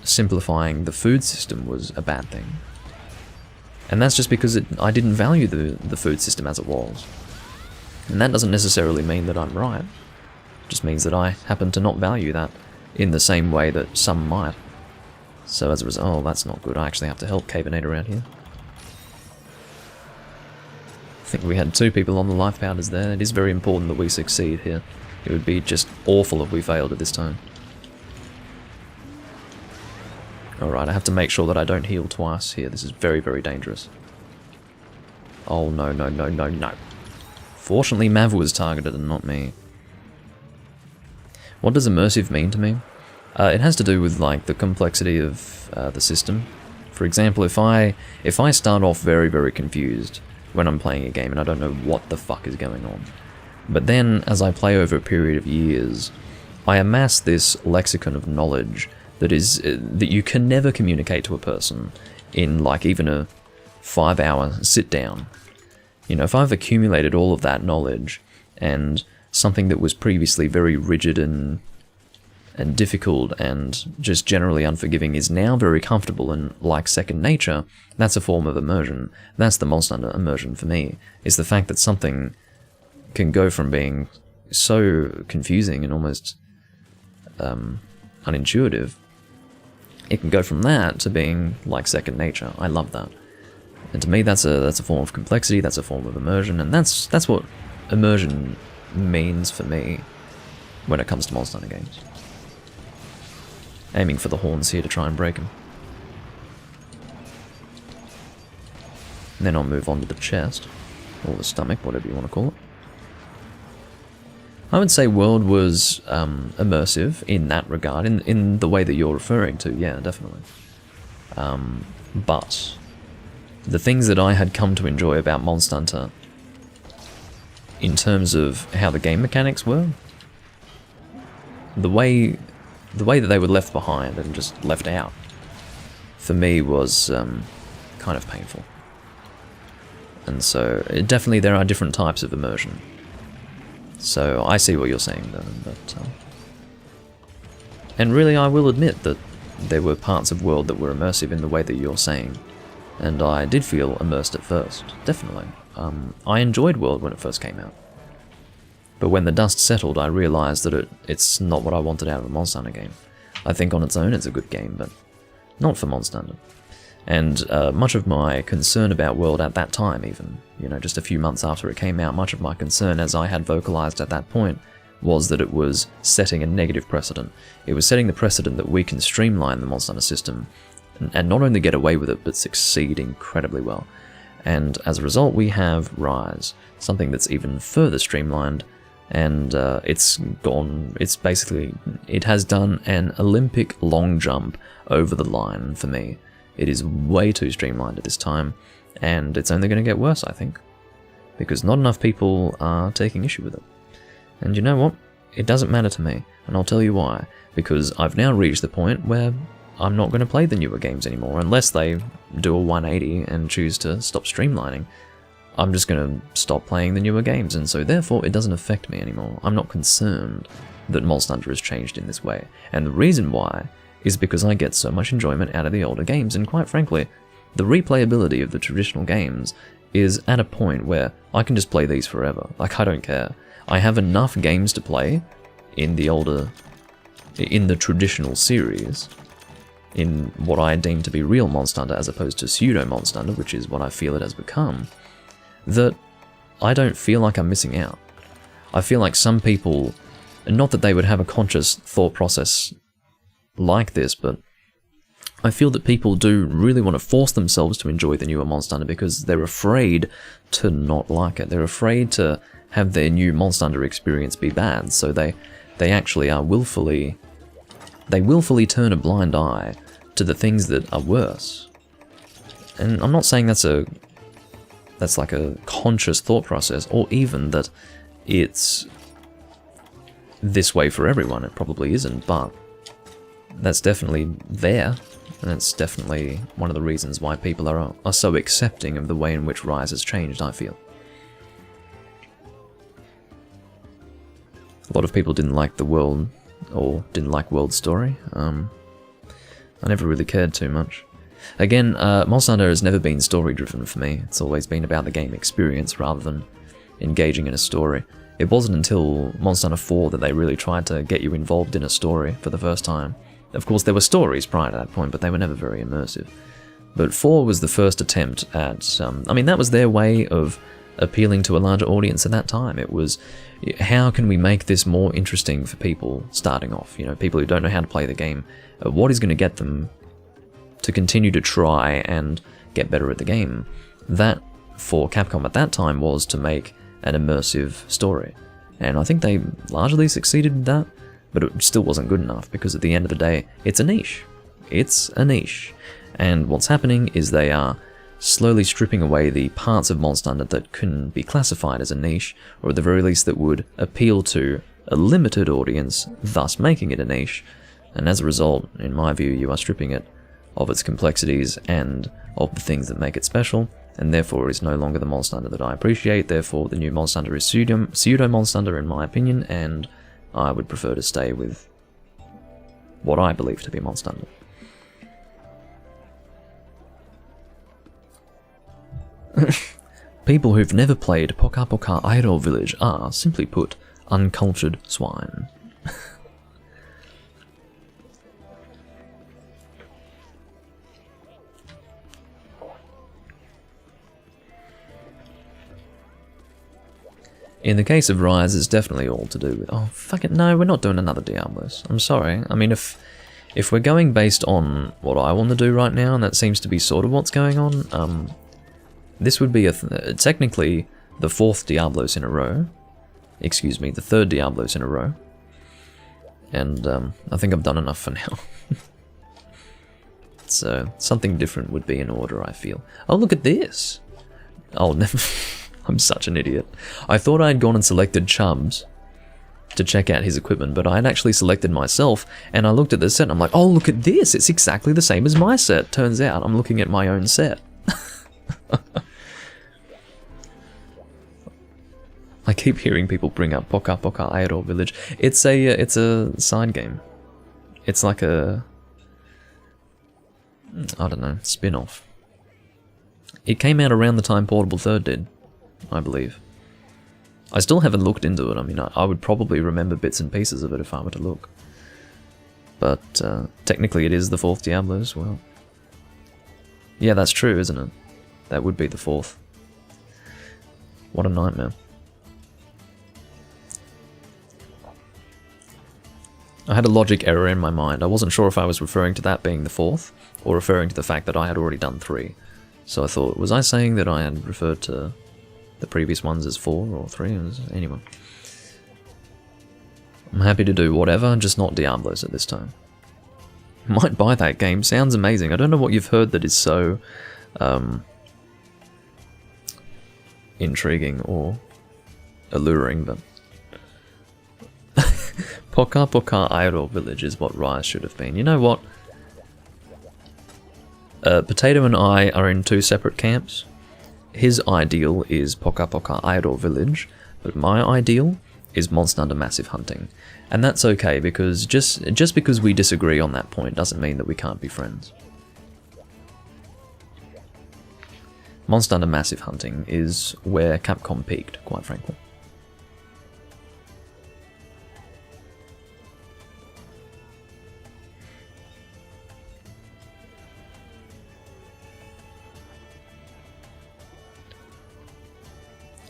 simplifying the food system was a bad thing. And that's just because I didn't value the food system as it was. And that doesn't necessarily mean that I'm right. It just means that I happen to not value that in the same way that some might. So as a result, oh, that's not good. I actually have to help Cavenate around here. I think we had 2 people on the life powders there. It is very important that we succeed here. It would be just awful if we failed at this time. Alright, I have to make sure that I don't heal twice here. This is very, very dangerous. Oh, no, no, no, no, no. Fortunately, Mav was targeted and not me. What does immersive mean to me? It has to do with, like, the complexity of the system. For example, if I start off very, very confused when I'm playing a game and I don't know what the fuck is going on, but then, as I play over a period of years, I amass this lexicon of knowledge that is that you can never communicate to a person in, like, even a 5-hour sit down. You know, if I've accumulated all of that knowledge, and something that was previously very rigid and difficult and just generally unforgiving is now very comfortable and like second nature. That's a form of immersion. That's the Monster Hunter immersion for me, is the fact that something can go from being so confusing and almost unintuitive, it can go from that to being like second nature. I love that. And to me, that's a form of complexity, that's a form of immersion, and that's what immersion means for me when it comes to Monster Hunter games. Aiming for the horns here to try and break them. And then I'll move on to the chest, or the stomach, whatever you want to call it. I would say World was immersive in that regard, in the way that you're referring to, yeah, definitely. But the things that I had come to enjoy about Monster Hunter, in terms of how the game mechanics were, the way that they were left behind and just left out, for me was kind of painful. And so, definitely there are different types of immersion. So, I see what you're saying, though, but... and really, I will admit that there were parts of World that were immersive in the way that you're saying. And I did feel immersed at first, definitely. I enjoyed World when it first came out. But when the dust settled, I realised that it's not what I wanted out of a Monster Hunter game. I think on its own it's a good game, but not for Monster Hunter. And much of my concern about World at that time, even, just a few months after it came out, much of my concern, as I had vocalised at that point, was that it was setting a negative precedent. It was setting the precedent that we can streamline the Monster Hunter system, and not only get away with it, but succeed incredibly well. And as a result, we have Rise, something that's even further streamlined, and it has done an Olympic long jump over the line for me. It is way too streamlined at this time, and it's only going to get worse, I think, because not enough people are taking issue with it. And you know what? It doesn't matter to me, and I'll tell you why. Because I've now reached the point where I'm not going to play the newer games anymore, unless they do a 180 and choose to stop streamlining. I'm just going to stop playing the newer games, and so therefore it doesn't affect me anymore. I'm not concerned that Monster Hunter has changed in this way, and the reason why is because I get so much enjoyment out of the older games, and quite frankly, the replayability of the traditional games is at a point where I can just play these forever. Like, I don't care. I have enough games to play in the traditional series, in what I deem to be real Monster Hunter as opposed to pseudo Monster Hunter, which is what I feel it has become, that I don't feel like I'm missing out. I feel like some people, not that they would have a conscious thought process like this, but I feel that people do really want to force themselves to enjoy the newer Monster Hunter because they're afraid to not like it. They're afraid to have their new Monster Hunter experience be bad, so they actually are willfully turn a blind eye to the things that are worse. And I'm not saying that's like a conscious thought process, or even that it's this way for everyone. It probably isn't, but that's definitely there, and it's definitely one of the reasons why people are so accepting of the way in which Rise has changed, I feel. A lot of people didn't like the world, or didn't like World's story. I never really cared too much. Again, Monster Hunter has never been story-driven for me. It's always been about the game experience rather than engaging in a story. It wasn't until Monster Hunter 4 that they really tried to get you involved in a story for the first time. Of course, there were stories prior to that point, but they were never very immersive. But 4 was the first attempt at... that was their way of appealing to a larger audience at that time. It was, how can we make this more interesting for people starting off? People who don't know how to play the game. What is going to get them to continue to try and get better at the game? That, for Capcom at that time, was to make an immersive story. And I think they largely succeeded in that, but it still wasn't good enough, because at the end of the day, it's a niche. It's a niche. And what's happening is they are slowly stripping away the parts of Monster Hunter that can be classified as a niche, or at the very least that would appeal to a limited audience, thus making it a niche. And as a result, in my view, you are stripping it of its complexities and of the things that make it special, and therefore is no longer the Monstander that I appreciate. Therefore, the new Monstander is pseudo Monstander in my opinion, and I would prefer to stay with what I believe to be Monstander. People who've never played Poka Poka Idol Village are, simply put, uncultured swine. In the case of Rise, it's definitely all to do with... Oh, fuck it, no, we're not doing another Diablos. I'm sorry. I mean, if we're going based on what I want to do right now, and that seems to be sort of what's going on, this would be technically the 4th Diablos in a row. Excuse me, the 3rd Diablos in a row. And I think I've done enough for now. So, something different would be in order, I feel. Oh, look at this! Oh, never... I'm such an idiot. I thought I had gone and selected Chubbs to check out his equipment, but I had actually selected myself, and I looked at the set and I'm like, oh, look at this! It's exactly the same as my set! Turns out I'm looking at my own set. I keep hearing people bring up Poka Poka Idol Village. It's a side game. It's like a... I don't know, spin-off. It came out around the time Portable 3rd did, I believe. I still haven't looked into it. I mean, I would probably remember bits and pieces of it if I were to look. But technically it is the 4th Diablo as well. Yeah, that's true, isn't it? That would be the 4th. What a nightmare. I had a logic error in my mind. I wasn't sure if I was referring to that being the 4th, or referring to the fact that I had already done 3. So I thought, was I saying that I had referred to the previous ones as 4 or 3? Anyway. I'm happy to do whatever, just not Diablos at this time. Might buy that game, sounds amazing. I don't know what you've heard that is so intriguing or alluring, but Poka Poka Idol Village is what Rise should have been. You know what? Potato and I are in 2 separate camps. His ideal is Poka Poka Idol Village, but my ideal is Monster Hunter Massive Hunting. And that's okay, because just because we disagree on that point doesn't mean that we can't be friends. Monster Hunter Massive Hunting is where Capcom peaked, quite frankly.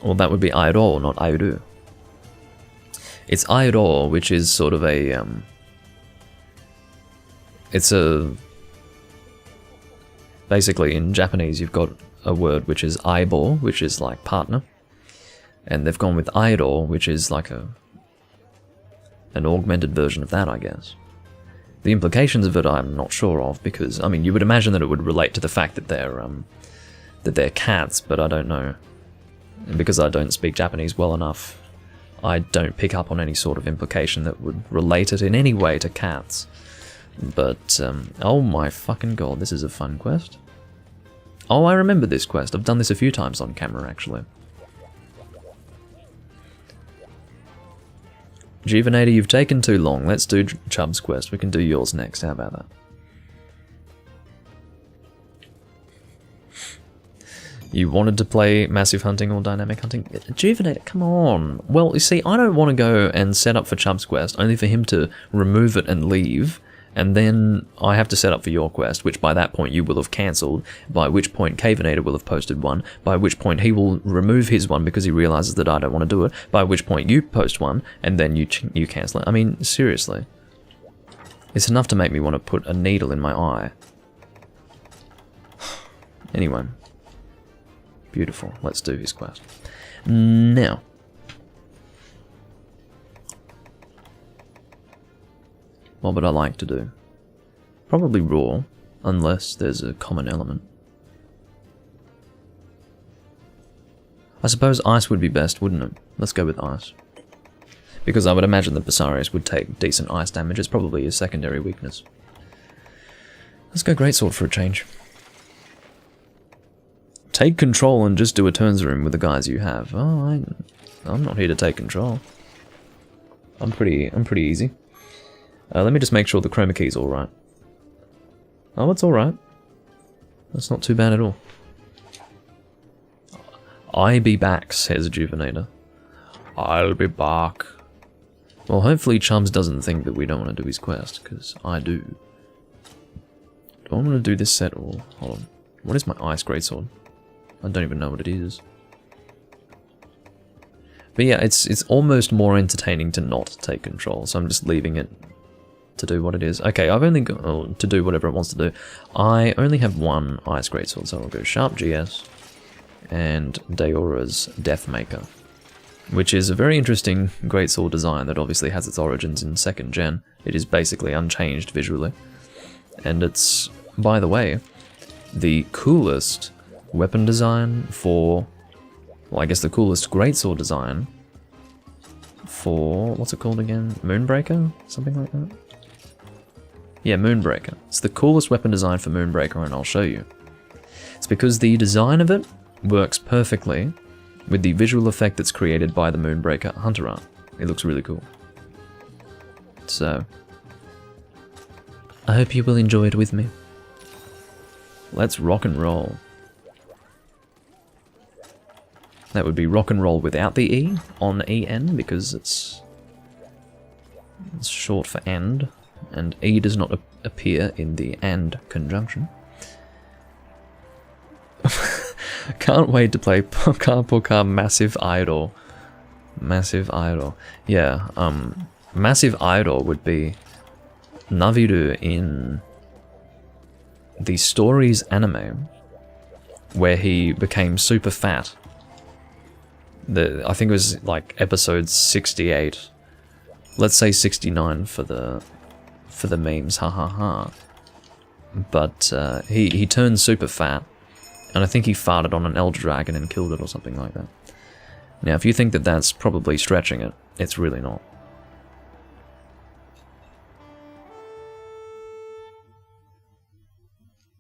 Well, that would be Idol, not Airu. It's Idol, which is sort of a, basically in Japanese you've got a word which is Aibo, which is like partner, and they've gone with Idol, which is like an augmented version of that, I guess. The implications of it I'm not sure of, because, I mean, you would imagine that it would relate to the fact that they're cats, but I don't know. And because I don't speak Japanese well enough, I don't pick up on any sort of implication that would relate it in any way to cats. But, oh my fucking god, this is a fun quest. Oh, I remember this quest. I've done this a few times on camera, actually. Juvenator, you've taken too long. Let's do Chubb's quest. We can do yours next. How about that? You wanted to play Massive Hunting or Dynamic Hunting? Juvenator, come on. Well, you see, I don't want to go and set up for Chubb's quest, only for him to remove it and leave, and then I have to set up for your quest, which by that point you will have cancelled, by which point Cavenator will have posted one, by which point he will remove his one because he realises that I don't want to do it, by which point you post one, and then you cancel it. I mean, seriously. It's enough to make me want to put a needle in my eye. Anyway. Beautiful. Let's do his quest. Now. What would I like to do? Probably raw, unless there's a common element. I suppose ice would be best, wouldn't it? Let's go with ice. Because I would imagine that Basarius would take decent ice damage. It's probably his secondary weakness. Let's go Greatsword for a change. Take control and just do a turns room with the guys you have. Oh, I'm not here to take control. I'm pretty easy. Let me just make sure the chroma key's alright. Oh, it's alright. That's not too bad at all. I be back, says Juvenator. I'll be back. Well, hopefully Chums doesn't think that we don't want to do his quest, because I do. Do I want to do this set or... Hold on. What is my ice greatsword? I don't even know what it is. But yeah, it's almost more entertaining to not take control, so I'm just leaving it to do what it is. Okay, I've only got to do whatever it wants to do. I only have one ice greatsword, so I'll go Sharp GS and Daora's Deathmaker, which is a very interesting greatsword design that obviously has its origins in 2nd gen. It is basically unchanged visually, and it's, by the way, the coolest weapon design for, well, I guess the coolest greatsword design for, what's it called again? Moonbreaker? Something like that? Yeah, Moonbreaker. It's the coolest weapon design for Moonbreaker, and I'll show you. It's because the design of it works perfectly with the visual effect that's created by the Moonbreaker Hunter art. It looks really cool. So, I hope you will enjoy it with me. Let's rock and roll. That would be rock and roll without the E on EN, because it's short for end, and E does not appear in the AND conjunction. Can't wait to play Poka Massive Idol. Massive Idol. Yeah, Massive Idol would be Naviru in the Stories anime, where he became super fat. I think it was like episode 68. Let's say 69 for the memes, ha ha ha. But he turned super fat, and I think he farted on an elder dragon and killed it or something like that. Now, if you think that that's probably stretching it, it's really not.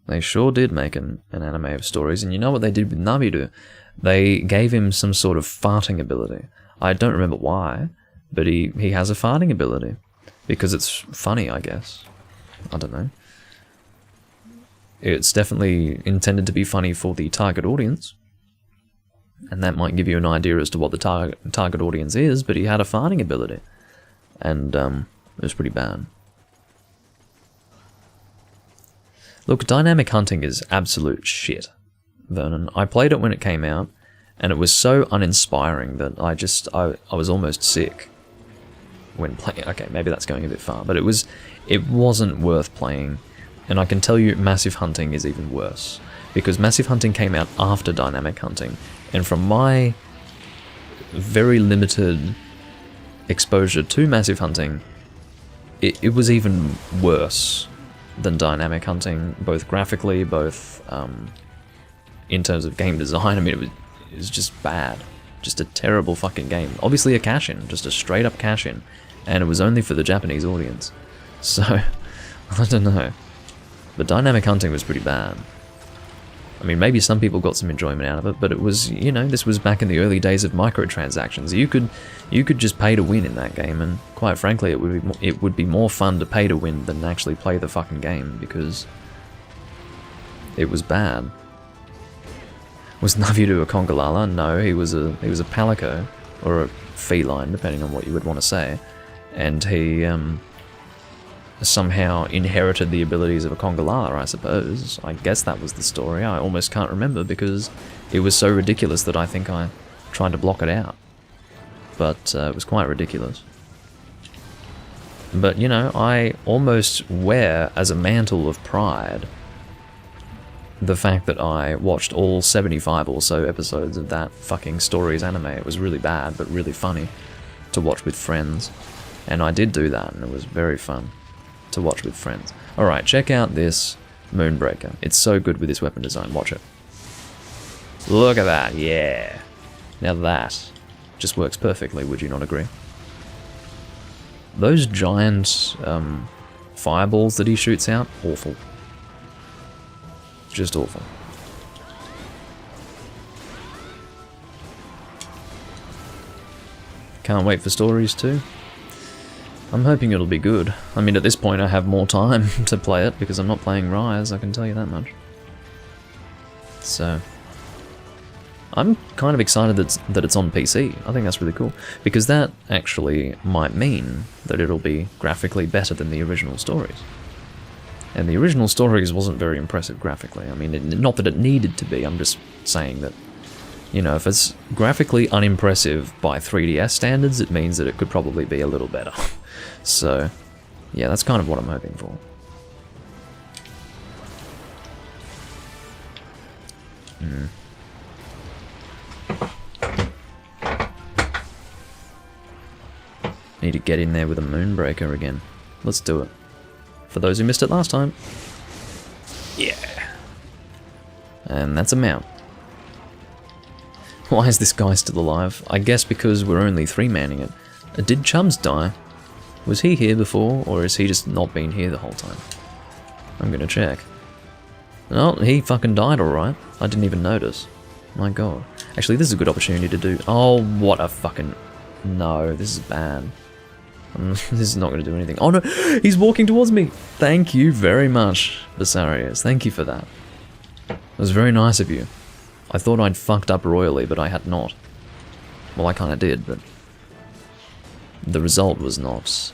They sure did make an anime of Stories, and you know what they did with Naviru? They gave him some sort of farting ability. I don't remember why, but he has a farting ability. Because it's funny, I guess. I don't know. It's definitely intended to be funny for the target audience. And that might give you an idea as to what the target audience is, but he had a farting ability. And it was pretty bad. Look, dynamic hunting is absolute shit, Vernon. I played it when it came out, and it was so uninspiring that I was almost sick when playing. Okay, maybe that's going a bit far, but it wasn't worth playing. And I can tell you Massive Hunting is even worse, because Massive Hunting came out after Dynamic Hunting, and from my very limited exposure to Massive Hunting, it was even worse than Dynamic Hunting, both graphically, both in terms of game design. I mean, it was just bad. Just a terrible fucking game. Obviously a cash-in, just a straight-up cash-in, and it was only for the Japanese audience. So, I don't know. But Dynamic Hunting was pretty bad. I mean, maybe some people got some enjoyment out of it, but it was, you know, this was back in the early days of microtransactions. You could just pay to win in that game, and quite frankly, it would be more fun to pay to win than actually play the fucking game, because it was bad. Was Naviru a Congalala? No, he was a palico, or a feline, depending on what you would want to say, and he somehow inherited the abilities of a Congalala, I suppose. I guess that was the story. I almost can't remember, because it was so ridiculous that I think I tried to block it out. But it was quite ridiculous. But, you know, I almost wear as a mantle of pride the fact that I watched all 75 or so episodes of that fucking Stories anime. It was really bad, but really funny to watch with friends. And I did do that, and it was very fun to watch with friends. Alright, check out this Moonbreaker. It's so good with this weapon design. Watch it. Look at that, yeah. Now that just works perfectly, would you not agree? Those giant fireballs that he shoots out, awful. Just awful. Can't wait for stories too. I'm hoping it'll be good. I mean, at this point I have more time to play it because I'm not playing Rise, I can tell you that much. So, I'm kind of excited that it's on PC. I think that's really cool. Because that actually might mean that it'll be graphically better than the original stories. And the original stories wasn't very impressive graphically. I mean, not that it needed to be, I'm just saying that, you know, if it's graphically unimpressive by 3DS standards, it means that it could probably be a little better. So, yeah, that's kind of what I'm hoping for. Need to get in there with a Moonbreaker again. Let's do it. For those who missed it last time. Yeah. And that's a mount. Why is this guy still alive? I guess because we're only 3-manning it. Did Chubbs die? Was he here before, or has he just not been here the whole time? I'm gonna check. Oh, he fucking died alright. I didn't even notice. My god. Actually, this is a good opportunity to do... Oh, what a fucking... No, this is bad. This is not going to do anything. Oh no, he's walking towards me! Thank you very much, Visarius. Thank you for that. It was very nice of you. I thought I'd fucked up royally, but I had not. Well, I kind of did, but... the result was not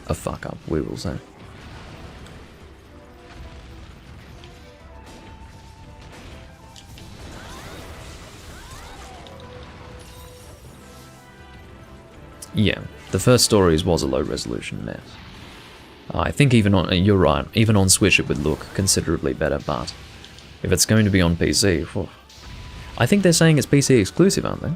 a fuck-up, we will say. Yeah, the first Stories was a low-resolution mess. I think even on... you're right, even on Switch it would look considerably better, but... if it's going to be on PC... whew. I think they're saying it's PC exclusive, aren't they?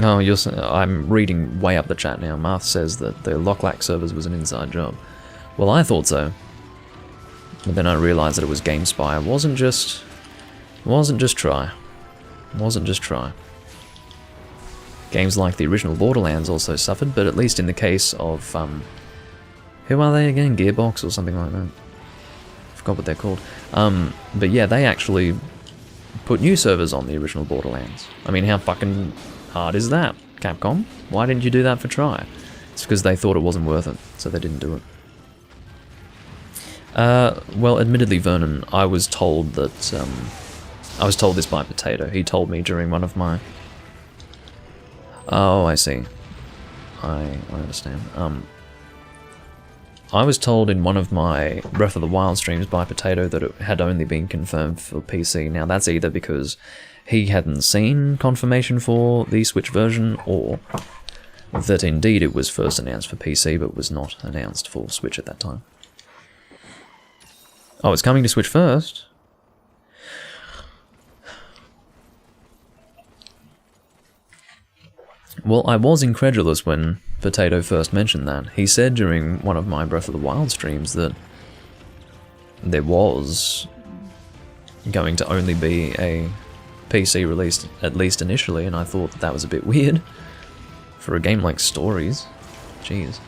Oh, I'm reading way up the chat now. Marth says that the Locklack servers was an inside job. Well, I thought so. But then I realised that it was GameSpy. It wasn't just Try. It wasn't just Try. Games like the original Borderlands also suffered, but at least in the case of, who are they again? Gearbox or something like that? I forgot what they're called. But yeah, they actually put new servers on the original Borderlands. I mean, how fucking hard is that, Capcom? Why didn't you do that for Try? It's because they thought it wasn't worth it, so they didn't do it. Well, admittedly, Vernon, I was told that, I was told this by Potato. He told me during one of my... Oh, I see. I understand. I was told in one of my Breath of the Wild streams by Potato that it had only been confirmed for PC. Now, that's either because he hadn't seen confirmation for the Switch version, or that indeed it was first announced for PC but was not announced for Switch at that time. Oh, it's coming to Switch first? Well, I was incredulous when Potato first mentioned that. He said during one of my Breath of the Wild streams that there was going to only be a PC release, at least initially, and I thought that was a bit weird for a game like Stories. Jeez.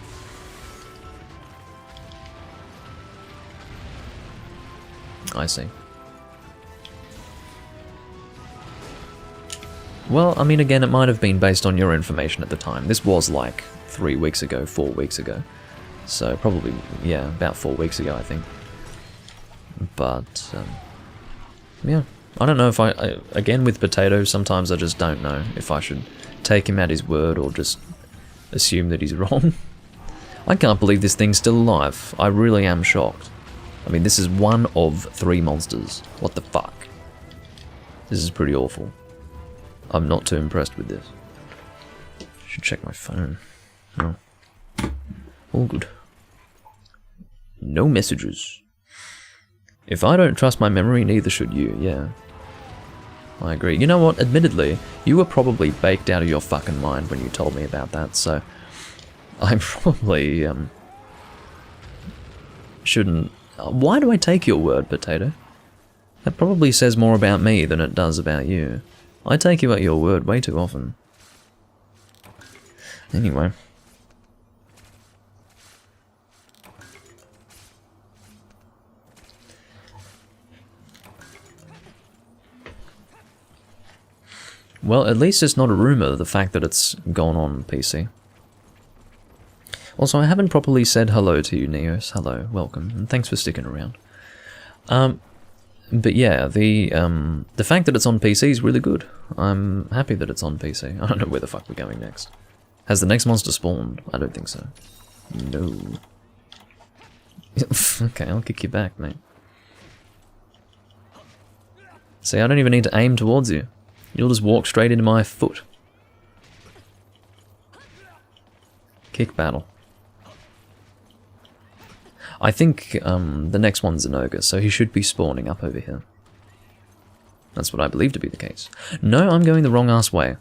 I see. Well, I mean, again, it might have been based on your information at the time. This was like 3 weeks ago, 4 weeks ago. So probably, yeah, about 4 weeks ago, I think. But, yeah. I don't know if again, with Potato, sometimes I just don't know if I should take him at his word or just assume that he's wrong. I can't believe this thing's still alive. I really am shocked. I mean, this is one of 3 monsters. What the fuck? This is pretty awful. I'm not too impressed with this. Should check my phone. No. All good. No messages. If I don't trust my memory, neither should you, yeah. I agree. You know what, admittedly, you were probably baked out of your fucking mind when you told me about that, so... I probably, shouldn't... Why do I take your word, Potato? That probably says more about me than it does about you. I take you at your word way too often. Anyway. Well, at least it's not a rumour, the fact that it's gone on PC. Also, I haven't properly said hello to you, Neos. Hello, welcome, and thanks for sticking around. But yeah, the fact that it's on PC is really good. I'm happy that it's on PC. I don't know where the fuck we're going next. Has the next monster spawned? I don't think so. No. Okay, I'll kick you back, mate. See, I don't even need to aim towards you. You'll just walk straight into my foot. Kick battle. I think the next one's an ogre, so he should be spawning up over here. That's what I believe to be the case. No, I'm going the wrong ass way.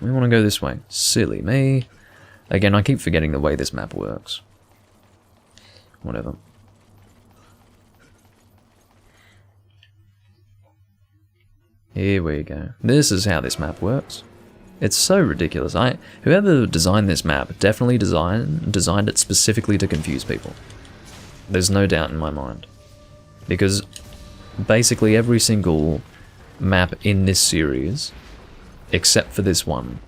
We want to go this way. Silly me. Again, I keep forgetting the way this map works. Whatever. Here we go. This is how this map works. It's so ridiculous. Whoever designed this map definitely designed it specifically to confuse people. There's no doubt in my mind. Because basically every single map in this series, except for this one,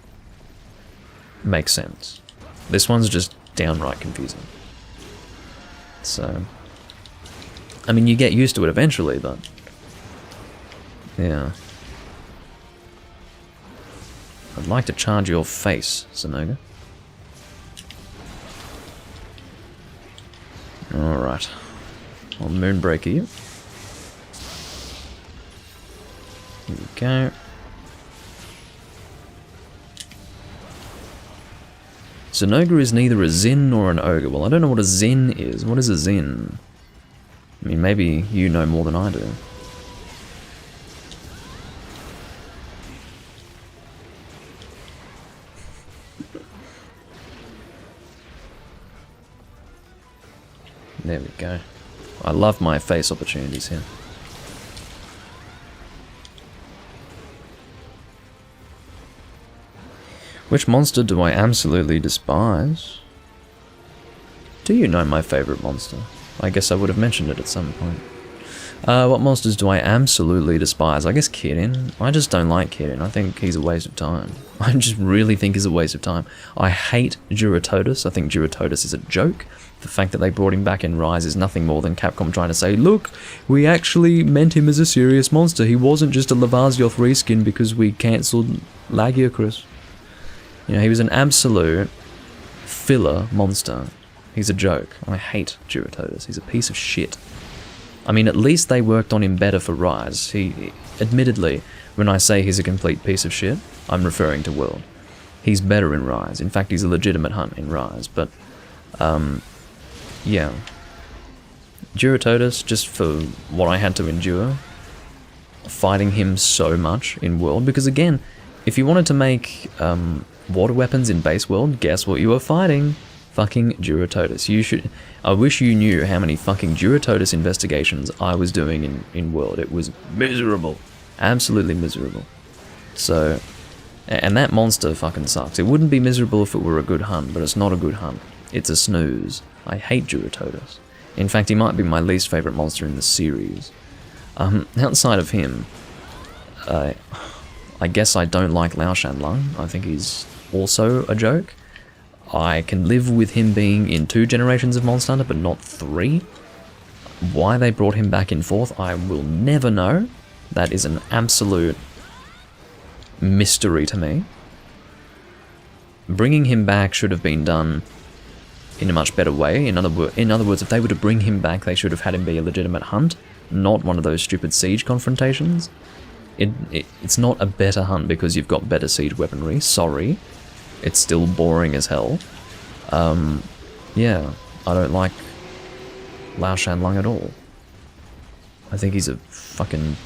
makes sense. This one's just downright confusing. So, I mean, you get used to it eventually, but yeah. I'd like to charge your face, Sanoga. Alright. I'll moonbreaker you. Here we go. Sanoga is neither a Zin nor an ogre. Well, I don't know what a Zin is. What is a Zin? I mean, maybe you know more than I do. There we go. I love my face opportunities here. Which monster do I absolutely despise? Do you know my favourite monster? I guess I would have mentioned it at some point. What monsters do I absolutely despise? I guess Kirin. I just don't like Kirin. I think he's a waste of time. I just really think he's a waste of time. I hate Duratotus. I think Duratotus is a joke. The fact that they brought him back in Rise is nothing more than Capcom trying to say, look, we actually meant him as a serious monster. He wasn't just a Lavazioth reskin because we cancelled Lagiacrus. You know, he was an absolute filler monster. He's a joke. I hate Duratotus. He's a piece of shit. I mean, at least they worked on him better for Rise. He, admittedly, when I say he's a complete piece of shit, I'm referring to World. He's better in Rise. In fact, he's a legitimate hunt in Rise, but, yeah. Duratotus, just for what I had to endure, fighting him so much in World, because again, if you wanted to make, water weapons in base World, guess what you were fighting? Fucking Duratotus. You should. I wish you knew how many fucking Duratotus investigations I was doing in World. It was miserable. Absolutely miserable. So, and that monster fucking sucks. It wouldn't be miserable if it were a good hunt, but it's not a good hunt. It's a snooze. I hate Duratotus. In fact, he might be my least favourite monster in the series. Outside of him, I guess I don't like Lao Shanlung. I think he's also a joke. I can live with him being in 2 generations of Monster Hunter, but not 3. Why they brought him back in 4th, I will never know. That is an absolute mystery to me. Bringing him back should have been done in a much better way. In other words, if they were to bring him back, they should have had him be a legitimate hunt, not one of those stupid siege confrontations. It's not a better hunt because you've got better siege weaponry. Sorry. It's still boring as hell. Yeah, I don't like Lao Shanlung at all. I think he's a fucking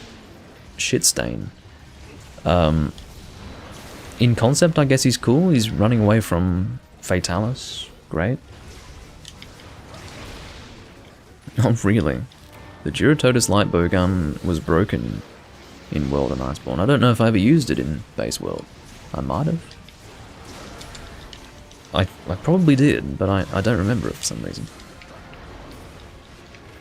shit stain. In concept, I guess he's cool. He's running away from Fatalis. Great. Oh, really? The Duratotus light bowgun was broken in World and Iceborne. I don't know if I ever used it in base World. I might have. I probably did, but I don't remember it for some reason.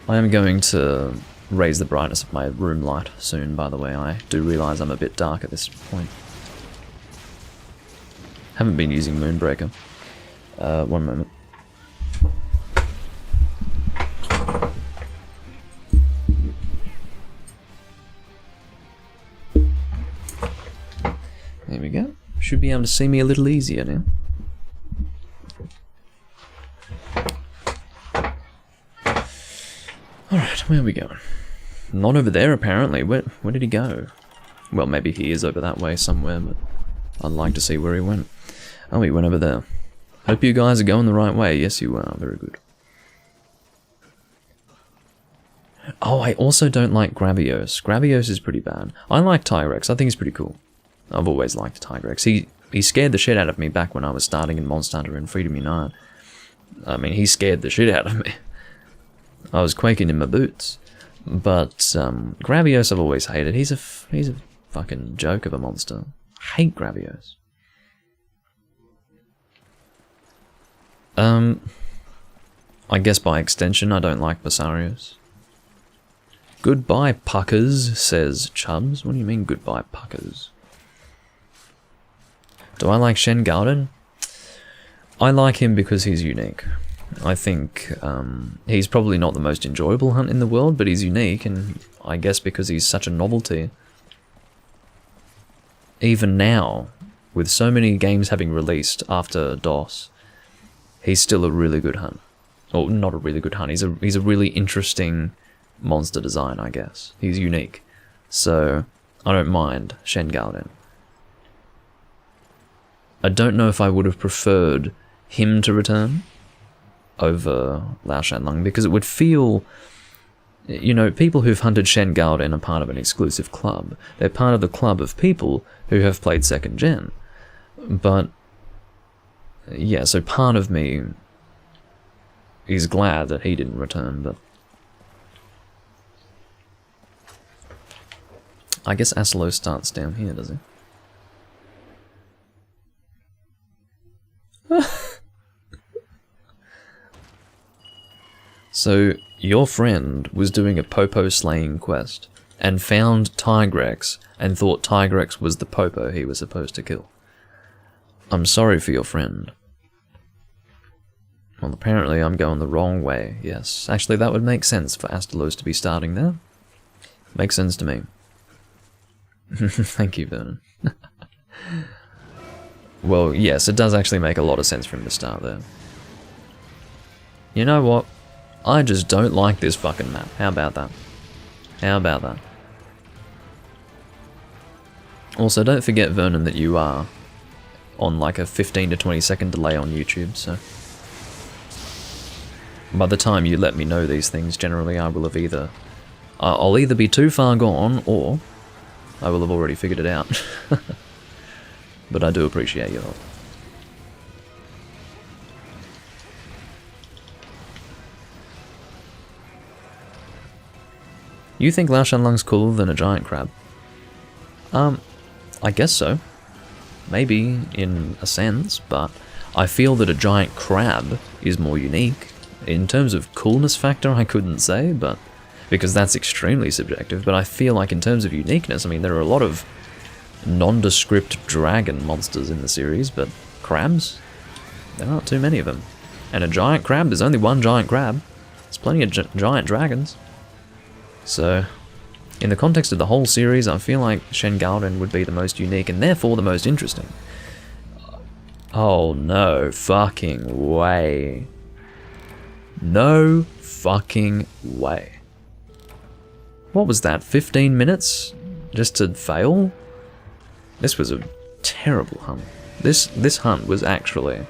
I am going to raise the brightness of my room light soon, by the way. I do realise I'm a bit dark at this point. Haven't been using Moonbreaker. One moment. There we go. Should be able to see me a little easier now. Alright, where are we going? Not over there, apparently. Where did he go? Well, maybe he is over that way somewhere, but I'd like to see where he went. Oh, he went over there. Hope you guys are going the right way. Yes, you are. Very good. Oh, I also don't like Gravios. Gravios is pretty bad. I like Tigrex. I think he's pretty cool. I've always liked Tigrex. He scared the shit out of me back when I was starting in Monster Hunter and Freedom Unite. I mean, he scared the shit out of me. I was quaking in my boots. But Gravios I've always hated. He's a fucking joke of a monster. I hate Gravios. I guess by extension I don't like Basarios. Goodbye puckers, says Chubbs. What do you mean goodbye puckers? Do I like Shen Garden? I like him because he's unique. I think he's probably not the most enjoyable hunt in the world, but he's unique, and I guess because he's such a novelty. Even now, with so many games having released after DOS, he's still a really good hunt. Or not a really good hunt, he's a really interesting monster design, I guess. He's unique. So, I don't mind Shen Garden. I don't know if I would have preferred him to return over Lao Shanlung, because it would feel, you know, people who've hunted Shen Garden are part of an exclusive club. They're part of the club of people who have played 2nd gen. But, yeah, so part of me is glad that he didn't return, but I guess Aslo starts down here, does he? So, your friend was doing a Popo slaying quest, and found Tigrex, and thought Tigrex was the Popo he was supposed to kill. I'm sorry for your friend. Well, apparently I'm going the wrong way, yes. Actually, that would make sense for Astalos to be starting there. Makes sense to me. Thank you, Vernon. Well, yes, it does actually make a lot of sense for him to start there. You know what? I just don't like this fucking map. How about that? How about that? Also, don't forget, Vernon, that you are on like a 15 to 20 second delay on YouTube, so by the time you let me know these things, generally I will have either... I'll either be too far gone, or I will have already figured it out. But I do appreciate your help. You think Lao Shanlung's cooler than a giant crab? I guess so. Maybe, in a sense, but I feel that a giant crab is more unique. In terms of coolness factor, I couldn't say, but because that's extremely subjective, but I feel like in terms of uniqueness, I mean, there are a lot of nondescript dragon monsters in the series, but crabs? There aren't too many of them. And a giant crab, there's only one giant crab. There's plenty of giant dragons. So, in the context of the whole series, I feel like Shen Garden would be the most unique and therefore the most interesting. Oh, no fucking way. No fucking way. What was that, 15 minutes? Just to fail? This was a terrible hunt. This hunt was actually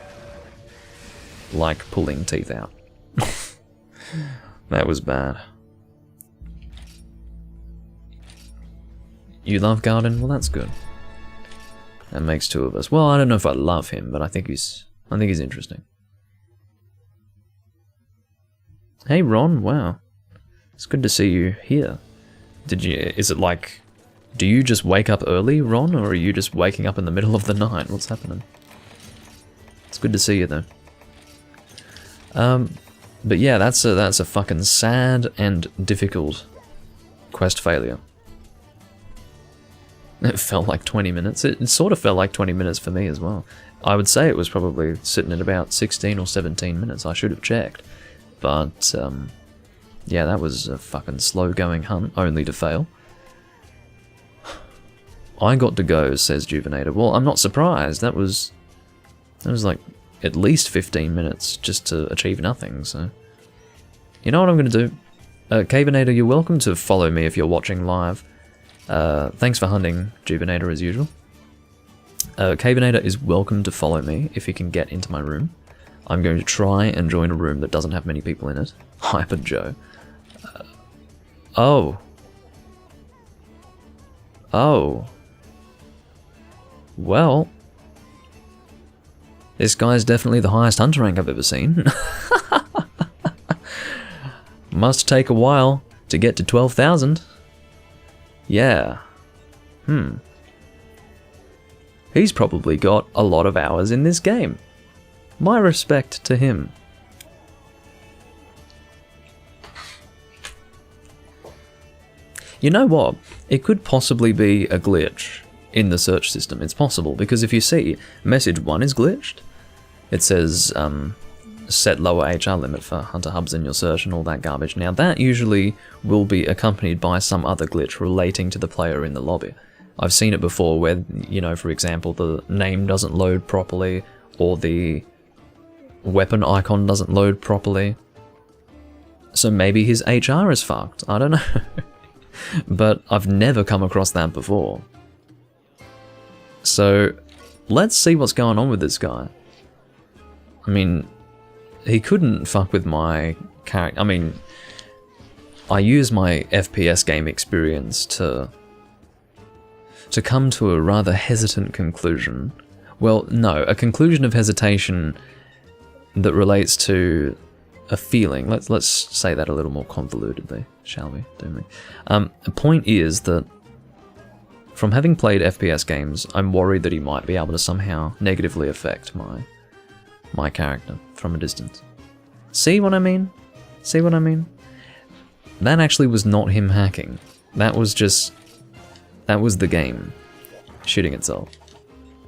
like pulling teeth out. That was bad. You love Garden? Well, that's good. That makes two of us. Well, I don't know if I love him, but I think he's interesting. Hey Ron, wow. It's good to see you here. Is it like, do you just wake up early, Ron, or are you just waking up in the middle of the night? What's happening? It's good to see you though. But yeah, that's a fucking sad and difficult quest failure. It felt like 20 minutes. It sort of felt like 20 minutes for me as well. I would say it was probably sitting at about 16 or 17 minutes. I should have checked. But, yeah, that was a fucking slow-going hunt, only to fail. I got to go, says Juvenator. Well, I'm not surprised. That was like at least 15 minutes just to achieve nothing, so... You know what I'm going to do? Cavenator, you're welcome to follow me if you're watching live. Thanks for hunting, Juvenator, as usual. Cavenator is welcome to follow me if he can get into my room. I'm going to try and join a room that doesn't have many people in it. Hyper Joe. Oh. Oh. Well. This guy's definitely the highest hunter rank I've ever seen. Must take a while to get to 12,000. Yeah. He's probably got a lot of hours in this game. My respect to him. You know what? It could possibly be a glitch in the search system. It's possible, because if you see, message 1 is glitched. It says, set lower HR limit for hunter hubs in your search and all that garbage. Now that usually will be accompanied by some other glitch relating to the player in the lobby. I've seen it before where, you know, for example, the name doesn't load properly, or the weapon icon doesn't load properly. So maybe his HR is fucked, I don't know. But I've never come across that before. So let's see what's going on with this guy. I mean, he couldn't fuck with my character. I mean, I use my FPS game experience to come to a rather hesitant conclusion. Well, no, a conclusion of hesitation that relates to a feeling. Let's say that a little more convolutedly, shall we, Doomlink? The point is that from having played FPS games, I'm worried that he might be able to somehow negatively affect my character from a distance. See what I mean? See what I mean? That actually was not him hacking. That was the game shooting itself.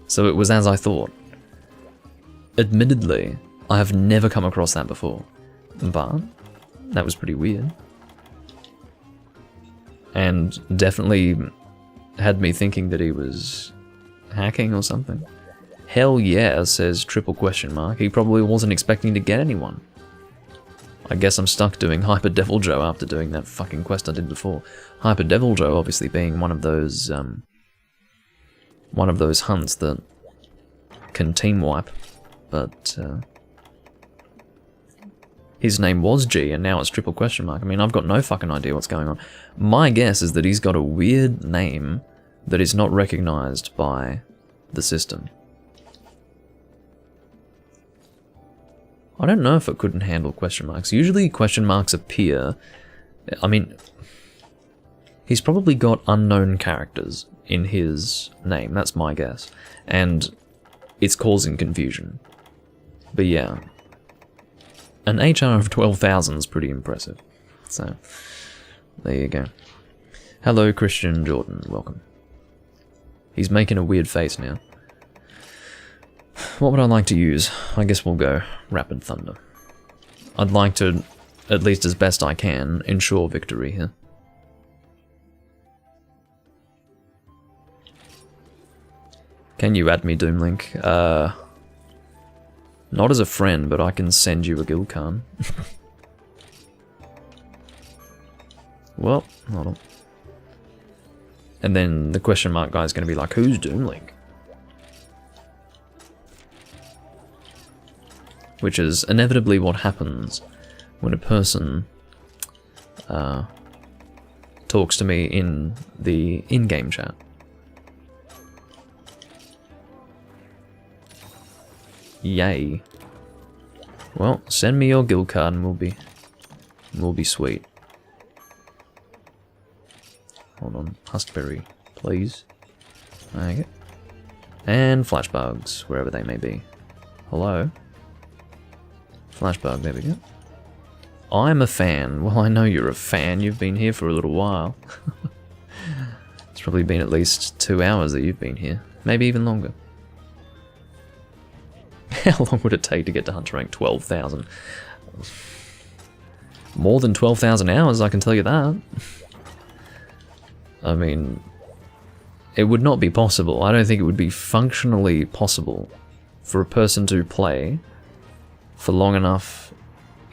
So it was as I thought. Admittedly, I have never come across that before, but that was pretty weird. And definitely had me thinking that he was hacking or something. Hell yeah, says triple question mark. He probably wasn't expecting to get anyone. I guess I'm stuck doing Hyper Devil Joe after doing that fucking quest I did before. Hyper Devil Joe obviously being one of those hunts that can team wipe, but his name was G and now it's triple question mark. I mean, I've got no fucking idea what's going on. My guess is that he's got a weird name that is not recognized by the system. I don't know if it couldn't handle question marks. Usually question marks appear... I mean, he's probably got unknown characters in his name, that's my guess. And it's causing confusion. But yeah. An HR of 12,000 is pretty impressive. So, there you go. Hello, Christian Jordan, welcome. He's making a weird face now. What would I like to use? I guess we'll go Rapid Thunder. I'd like to, at least as best I can, ensure victory here. Can you add me, Doomlink? Not as a friend, but I can send you a guild card. Well, hold on. And then the question mark guy's going to be like, who's Doomlink? Which is inevitably what happens when a person talks to me in the in-game chat. Yay. Well, send me your guild card and we'll be sweet. Hold on, Huskberry, please. Okay. And flashbugs, wherever they may be. Hello? Flashbug, there we go. I'm a fan. Well, I know you're a fan. You've been here for a little while. It's probably been at least 2 hours that you've been here. Maybe even longer. How long would it take to get to Hunter rank 12,000? More than 12,000 hours, I can tell you that. I mean, it would not be possible. I don't think it would be functionally possible for a person to play for long enough,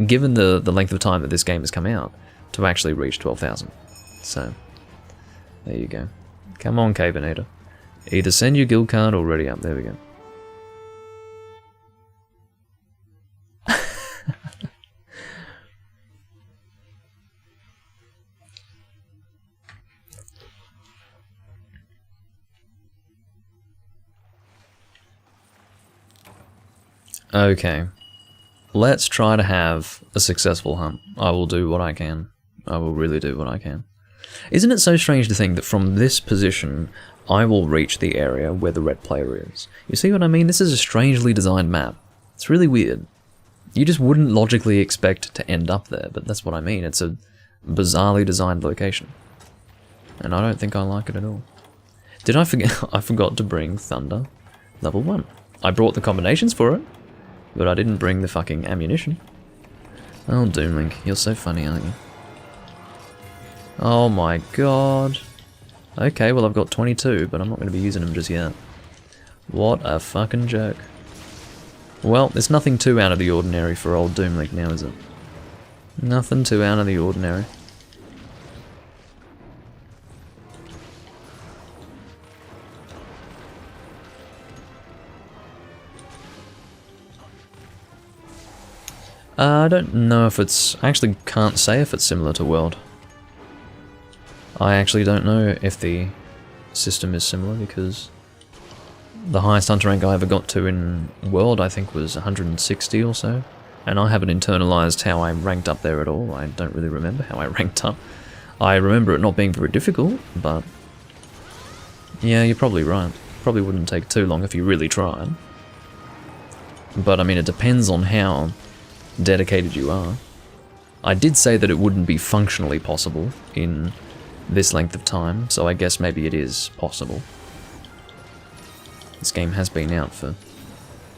given the length of time that this game has come out, to actually reach 12,000. So, there you go. Come on, Cavenator. Either send your guild card or ready up. There we go. Okay. Let's try to have a successful hunt. I will do what I can. I will really do what I can. Isn't it so strange to think that from this position, I will reach the area where the red player is? You see what I mean? This is a strangely designed map. It's really weird. You just wouldn't logically expect to end up there, but that's what I mean. It's a bizarrely designed location. And I don't think I like it at all. Did I forget? I forgot to bring Thunder level 1. I brought the combinations for it, but I didn't bring the fucking ammunition. Oh, Doomlink, you're so funny, aren't you? Oh my god. Okay, well I've got 22, but I'm not going to be using them just yet. What a fucking joke. Well, there's nothing too out of the ordinary for old Doomlink now, is it? Nothing too out of the ordinary. I don't know if it's... I actually can't say if it's similar to World. I actually don't know if the system is similar, because the highest Hunter rank I ever got to in World I think was 160 or so, and I haven't internalized how I ranked up there at all. I don't really remember how I ranked up. I remember it not being very difficult, but yeah, you're probably right. Probably wouldn't take too long if you really tried. But I mean, it depends on how dedicated you are. I did say that it wouldn't be functionally possible in this length of time, so I guess maybe it is possible. This game has been out for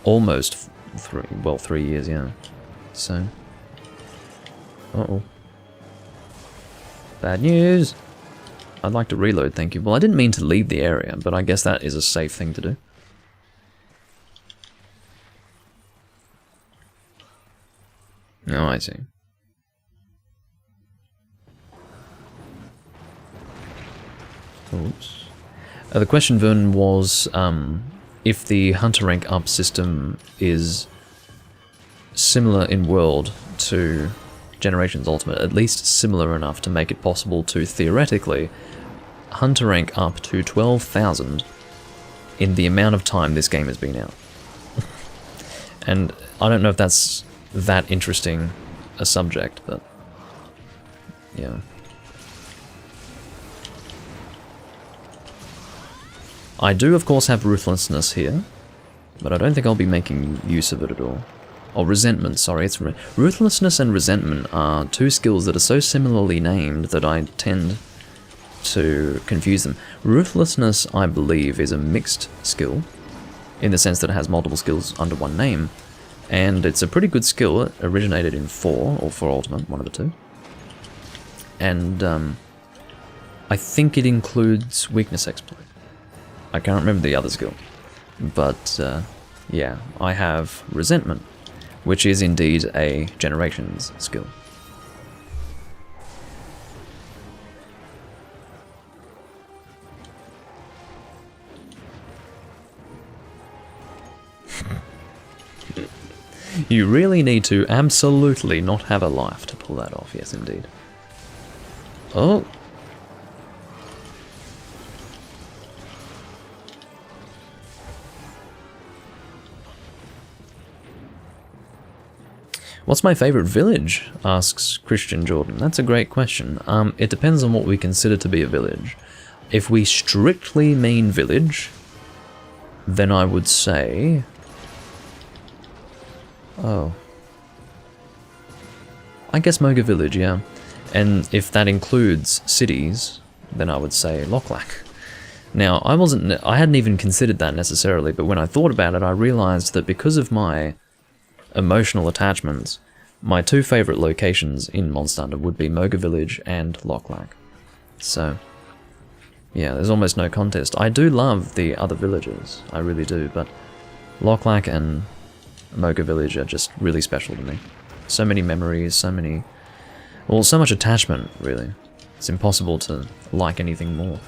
almost 3 years, yeah. So, uh-oh. Bad news! I'd like to reload, thank you. Well, I didn't mean to leave the area, but I guess that is a safe thing to do. Oh, I see. Oops. The question, Vern, was if the Hunter rank up system is similar in World to Generations Ultimate, at least similar enough to make it possible to theoretically Hunter rank up to 12,000 in the amount of time this game has been out. And I don't know if that's that interesting a subject, but yeah. I do, of course, have Ruthlessness here, but I don't think I'll be making use of it at all. Oh, Resentment, sorry. It's Ruthlessness and Resentment are two skills that are so similarly named that I tend to confuse them. Ruthlessness, I believe, is a mixed skill, in the sense that it has multiple skills under one name, and it's a pretty good skill. It originated in 4, or 4 Ultimate, one of the two. And I think it includes Weakness Exploit. I can't remember the other skill, but yeah, I have Resentment, which is indeed a Generations skill. You really need to absolutely not have a life to pull that off, yes indeed. Oh! What's my favourite village? Asks Christian Jordan. That's a great question. It depends on what we consider to be a village. If we strictly mean village, then I would say... Oh. I guess Moga Village, yeah. And if that includes cities, then I would say Lochlac. Now, I hadn't even considered that necessarily, but when I thought about it, I realized that because of my emotional attachments, my two favorite locations in Mondstander would be Moga Village and Lochlac. So, yeah, there's almost no contest. I do love the other villages, I really do, but Lochlac and Moga Village are just really special to me. So many memories, so much attachment, really. It's impossible to like anything more.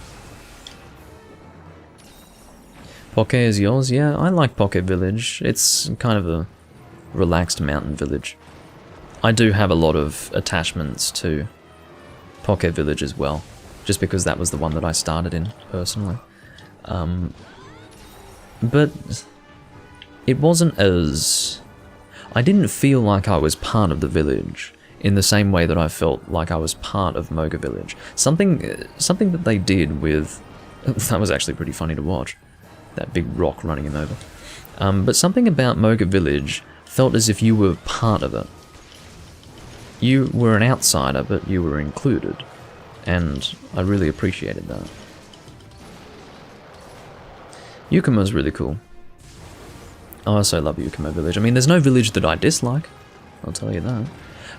Poke is yours? Yeah, I like Poke Village. It's kind of a relaxed mountain village. I do have a lot of attachments to Poke Village as well, just because that was the one that I started in, personally. But it wasn't as... I didn't feel like I was part of the village in the same way that I felt like I was part of Moga Village. Something that they did with... That was actually pretty funny to watch. That big rock running him over. But something about Moga Village felt as if you were part of it. You were an outsider, but you were included. And I really appreciated that. Yukumo's really cool. I also love Yukumo Village. I mean, there's no village that I dislike, I'll tell you that.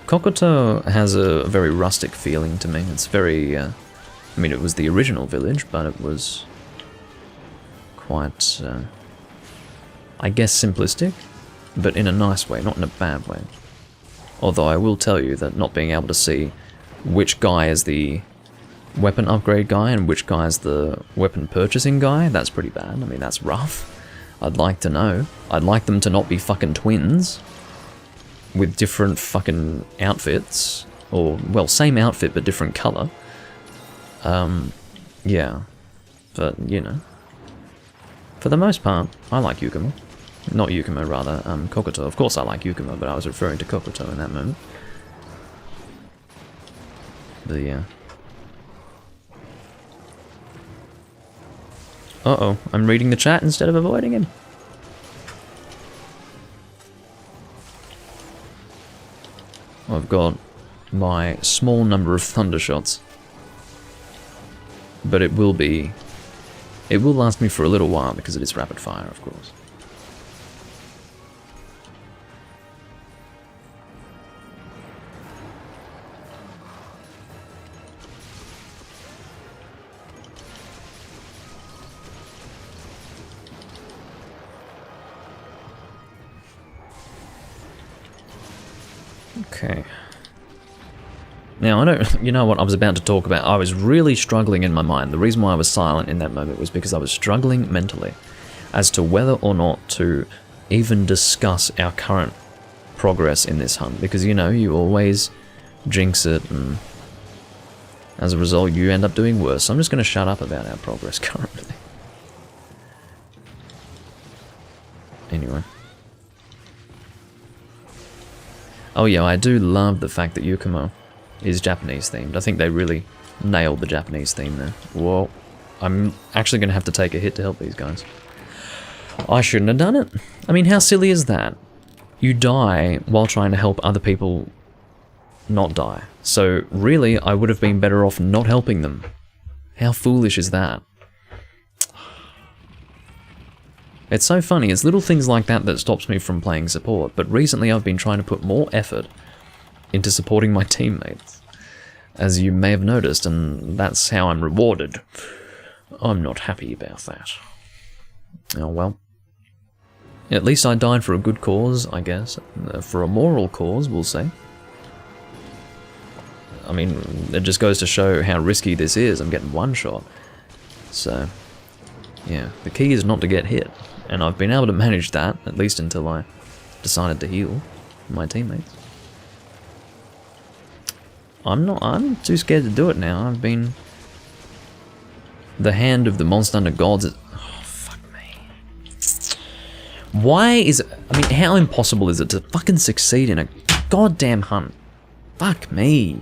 Kokoto has a very rustic feeling to me. It's very... I mean, it was the original village, but it was... quite, I guess, simplistic, but in a nice way, not in a bad way. Although I will tell you that not being able to see which guy is the weapon upgrade guy and which guy is the weapon purchasing guy, that's pretty bad. I mean, that's rough. I'd like to know. I'd like them to not be fucking twins with different fucking outfits, or, well, same outfit but different colour. Yeah, but, you know. For the most part, I like Yukumo. Not Yukumo, rather, Kokoto. Of course I like Yukumo, but I was referring to Kokoto in that moment. But yeah. Uh-oh, I'm reading the chat instead of avoiding him. I've got my small number of thunder shots. But it will last me for a little while because it is rapid fire, of course. Okay. Now, you know what I was about to talk about? I was really struggling in my mind. The reason why I was silent in that moment was because I was struggling mentally as to whether or not to even discuss our current progress in this hunt. Because, you know, you always jinx it, and as a result, you end up doing worse. So I'm just going to shut up about our progress currently. Anyway. Oh yeah, I do love the fact that Yukumo is Japanese themed. I think they really nailed the Japanese theme there. Whoa. I'm actually going to have to take a hit to help these guys. I shouldn't have done it. I mean, how silly is that? You die while trying to help other people not die. So really, I would have been better off not helping them. How foolish is that? It's so funny, it's little things like that that stops me from playing support, but recently I've been trying to put more effort into supporting my teammates, as you may have noticed, and that's how I'm rewarded. I'm not happy about that. Oh well. At least I died for a good cause, I guess. For a moral cause, we'll say. I mean, it just goes to show how risky this is. I'm getting one shot. So, yeah, the key is not to get hit. And I've been able to manage that, at least until I decided to heal my teammates. I'm too scared to do it now. I've been... The hand of the Mondstander gods is... Oh, fuck me. Why is it... I mean, how impossible is it to fucking succeed in a goddamn hunt? Fuck me.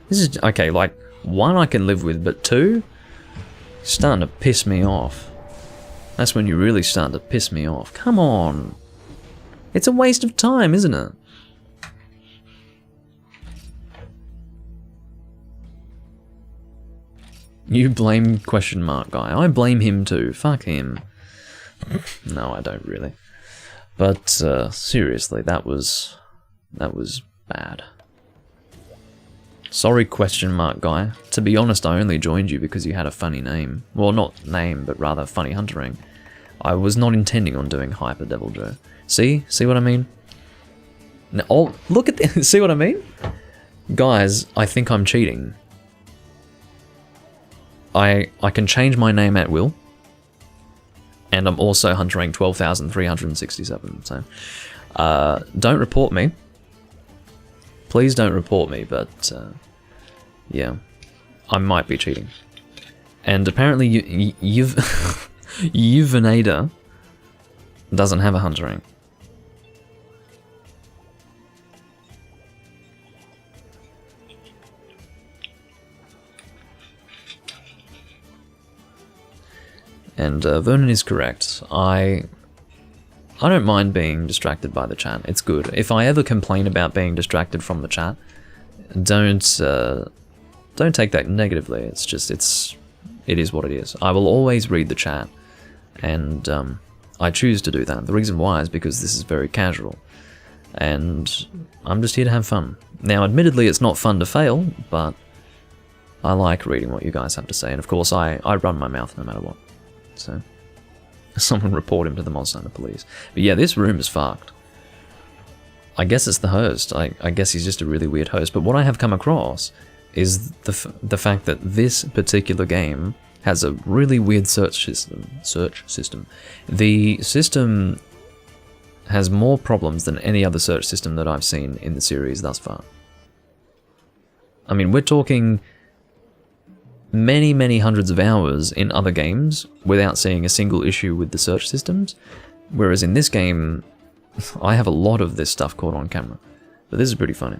This is... Okay, like, one I can live with, but two? Starting to piss me off. That's when you really start to piss me off. Come on. It's a waste of time, isn't it? You blame question mark guy. I blame him too. Fuck him. No, I don't really. But seriously, that was bad. Sorry, question mark guy. To be honest, I only joined you because you had a funny name. Well, not name, but rather funny huntering. I was not intending on doing Hyper Devil Joe. See what I mean? Now, oh, look at this. See what I mean? Guys, I think I'm cheating. I can change my name at will. And I'm also hunter rank 12,367, so... don't report me. Please don't report me, but... yeah. I might be cheating. And apparently Yuvanada doesn't have a hunter rank. And Vernon is correct. I don't mind being distracted by the chat. It's good. If I ever complain about being distracted from the chat, don't take that negatively. It's just it is what it is. I will always read the chat, and I choose to do that. The reason why is because this is very casual, and I'm just here to have fun. Now, admittedly, it's not fun to fail, but I like reading what you guys have to say, and of course, I run my mouth no matter what. So, someone report him to the Monster Hunter Police. But yeah, this room is fucked. I guess it's the host. I guess he's just a really weird host. But what I have come across is the fact that this particular game has a really weird search system. The system has more problems than any other search system that I've seen in the series thus far. I mean, we're talking many hundreds of hours in other games without seeing a single issue with the search systems, whereas in this game I have a lot of this stuff caught on camera. But this is pretty funny.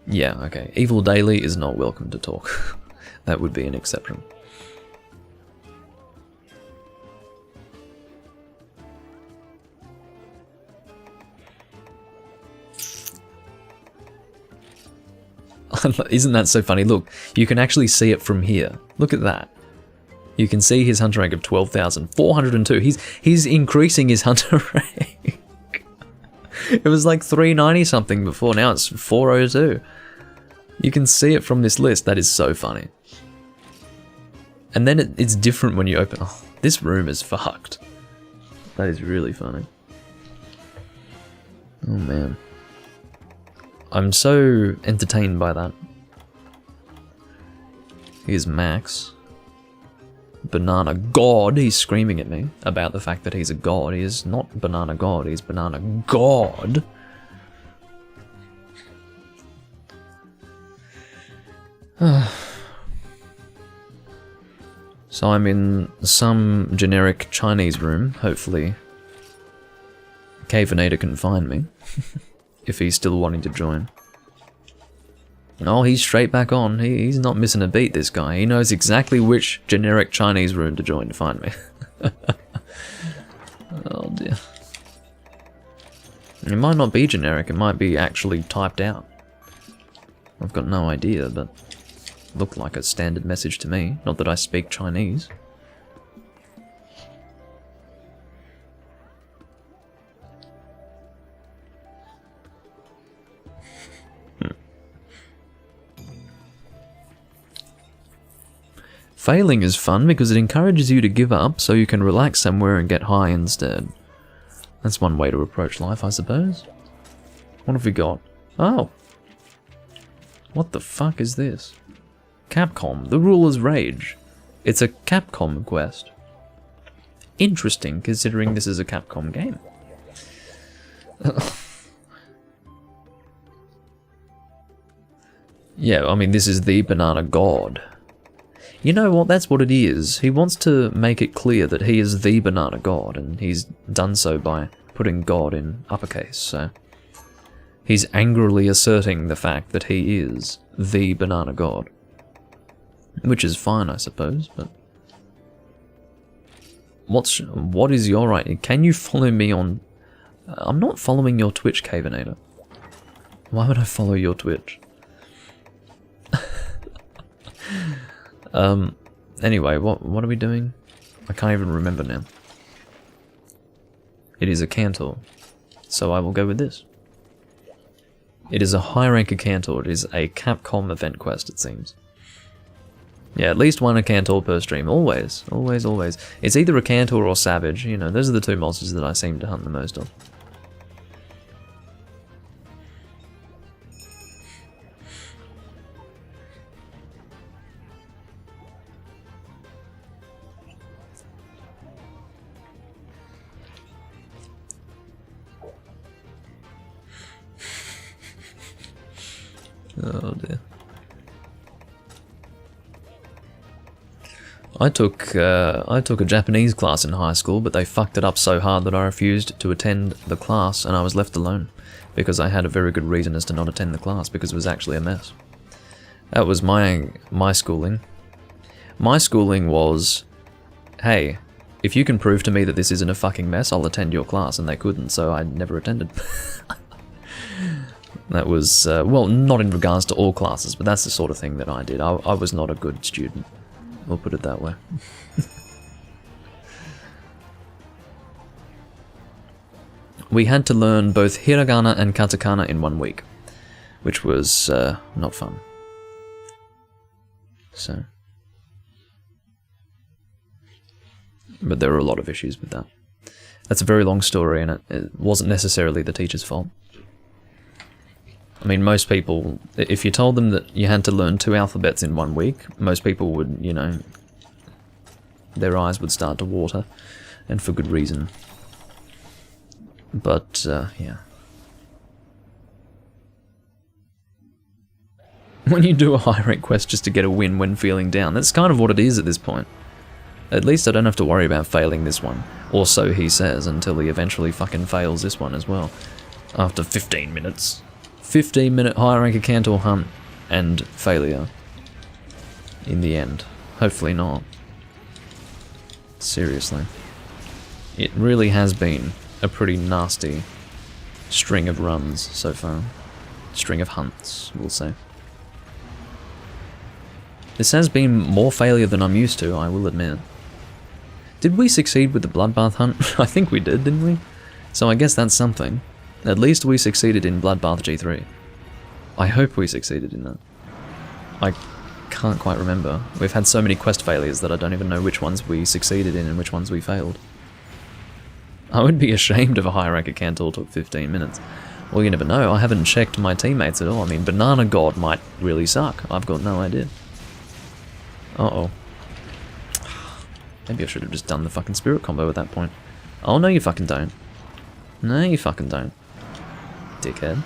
Yeah, okay. Evil Daily is not welcome to talk. That would be an exception. Isn't that so funny? Look, you can actually see it from here. Look at that. You can see his hunter rank of 12,402. He's increasing his hunter rank. It was like 390 something before, now it's 402. You can see it from this list. That is so funny. And then it's different when you open. Oh, this room is fucked. That is really funny. Oh man. I'm so entertained by that. Here's Max. Banana God. He's screaming at me about the fact that he's a god. He is not Banana God, he's Banana God. So I'm in some generic Chinese room. Hopefully Cavenator can find me. If he's still wanting to join. Oh, he's straight back on. He's not missing a beat, this guy. He knows exactly which generic Chinese room to join to find me. Oh dear. It might not be generic, it might be actually typed out. I've got no idea, but it looked like a standard message to me. Not that I speak Chinese. Failing is fun because it encourages you to give up so you can relax somewhere and get high instead. That's one way to approach life, I suppose. What have we got? Oh! What the fuck is this? Capcom, The Ruler's Rage. It's a Capcom quest. Interesting, considering this is a Capcom game. Yeah, I mean, this is the Banana God. You know what, that's what it is. He wants to make it clear that he is the Banana God, and he's done so by putting God in uppercase, so... He's angrily asserting the fact that he is the Banana God. Which is fine, I suppose, but... What is your right? Can you follow me on... I'm not following your Twitch, Cavenator. Why would I follow your Twitch? Anyway, what are we doing? I can't even remember now. It is a Cantor, so I will go with this. It is a high ranker Cantor. It is a Capcom event quest, it seems. Yeah, at least one a Cantor per stream. Always, always, always. It's either a Cantor or Savage. You know, those are the two monsters that I seem to hunt the most of. Oh dear. I took a Japanese class in high school, but they fucked it up so hard that I refused to attend the class, and I was left alone because I had a very good reason as to not attend the class, because it was actually a mess. That was my schooling. My schooling was, hey, if you can prove to me that this isn't a fucking mess, I'll attend your class, and they couldn't, so I never attended. That was, well, not in regards to all classes, but that's the sort of thing that I did. I was not a good student. We'll put it that way. We had to learn both hiragana and katakana in 1 week, which was not fun. So, but there were a lot of issues with that. That's a very long story, and it wasn't necessarily the teacher's fault. I mean, most people, if you told them that you had to learn 2 alphabets in 1 week, most people would, you know, their eyes would start to water, and for good reason. But, yeah. When you do a high rank quest just to get a win when feeling down, that's kind of what it is at this point. At least I don't have to worry about failing this one. Or so he says, until he eventually fucking fails this one as well. After 15 minutes. 15-minute high ranker Cantor hunt and failure in the end. Hopefully not. Seriously. It really has been a pretty nasty string of runs so far. String of hunts, we'll say. This has been more failure than I'm used to, I will admit. Did we succeed with the Bloodbath hunt? I think we did, didn't we? So I guess that's something. At least we succeeded in Bloodbath G3. I hope we succeeded in that. I can't quite remember. We've had so many quest failures that I don't even know which ones we succeeded in and which ones we failed. I would be ashamed if a high ranker Cantor took 15 minutes. Well, you never know. I haven't checked my teammates at all. I mean, Banana God might really suck. I've got no idea. Uh-oh. Maybe I should have just done the fucking spirit combo at that point. Oh, no you fucking don't. No you fucking don't. Dickhead.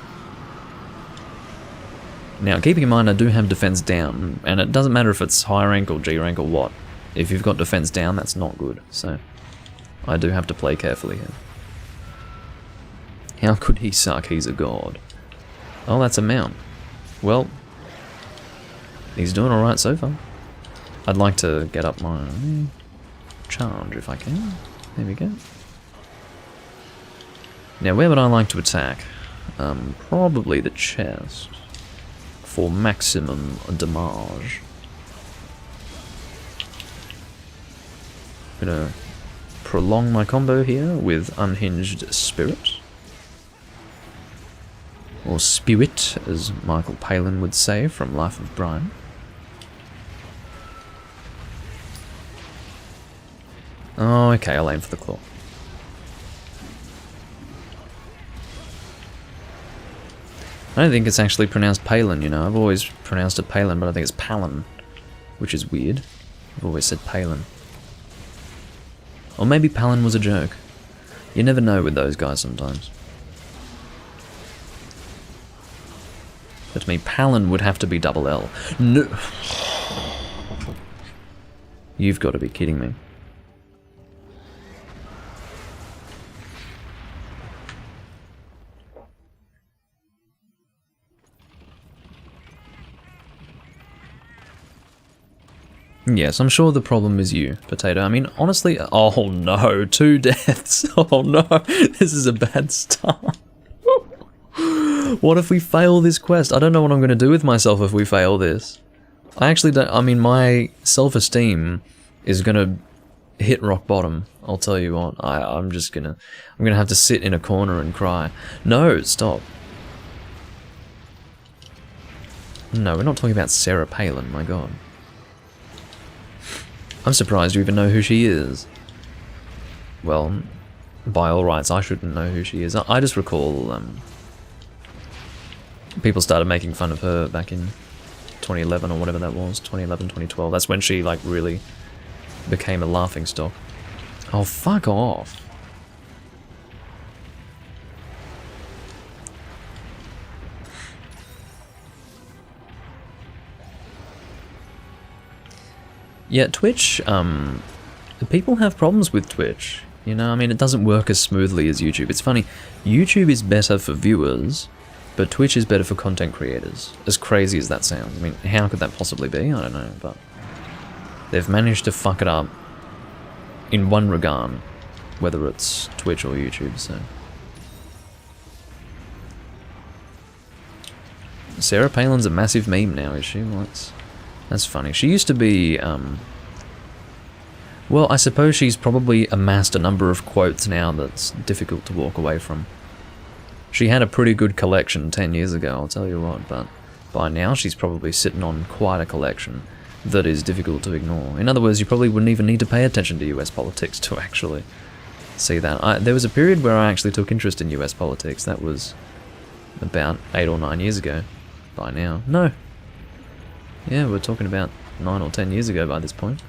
Now, keeping in mind I do have defense down, and it doesn't matter if it's high rank or G rank or what. If you've got defense down, that's not good, so I do have to play carefully here. How could he suck? He's a god. Oh, that's a mount. Well, he's doing alright so far. I'd like to get up my charge if I can. There we go. Now, where would I like to attack? Probably the chest. For maximum damage. I'm gonna prolong my combo here with Unhinged Spirit. Or Spirit, as Michael Palin would say from Life of Brian. Oh, okay, I'll aim for the claw. I don't think it's actually pronounced Palin, you know. I've always pronounced it Palin, but I think it's Palin, which is weird. I've always said Palin. Or maybe Palin was a joke. You never know with those guys sometimes. But to me, Palin would have to be double L. No. You've got to be kidding me. Yes, I'm sure the problem is you, Potato. I mean, honestly, oh no, 2 deaths. Oh no, this is a bad start. What if we fail this quest? I don't know what I'm going to do with myself if we fail this. I actually don't... I mean, my self-esteem is going to hit rock bottom. I'll tell you what. I'm just going to... I'm going to have to sit in a corner and cry. No, stop. No, we're not talking about Sarah Palin, my god. I'm surprised you even know who she is. Well, by all rights, I shouldn't know who she is. I just recall, people started making fun of her back in 2011 or whatever that was. 2011, 2012. That's when she, like, really became a laughingstock. Oh, fuck off. Yeah, Twitch, people have problems with Twitch. You know, I mean, it doesn't work as smoothly as YouTube. It's funny, YouTube is better for viewers, but Twitch is better for content creators. As crazy as that sounds. I mean, how could that possibly be? I don't know, but they've managed to fuck it up in one regard, whether it's Twitch or YouTube, so. Sarah Palin's a massive meme now, is she? Well, that's funny. She used to be, well, I suppose she's probably amassed a number of quotes now that's difficult to walk away from. She had a pretty good collection 10 years ago, I'll tell you what, but by now she's probably sitting on quite a collection that is difficult to ignore. In other words, you probably wouldn't even need to pay attention to US politics to actually see that. There was a period where I actually took interest in US politics. That was about 8 or 9 years ago by now. No. Yeah, we're talking about 9 or 10 years ago by this point.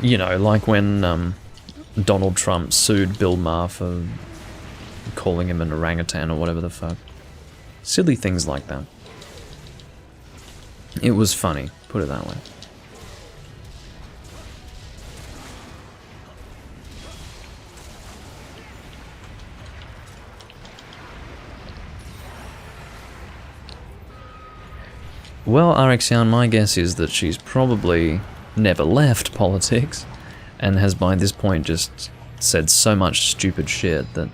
You know, like when Donald Trump sued Bill Maher for calling him an orangutan or whatever the fuck. Silly things like that. It was funny, put it that way. Well, Arexian, my guess is that she's probably never left politics, and has by this point just said so much stupid shit that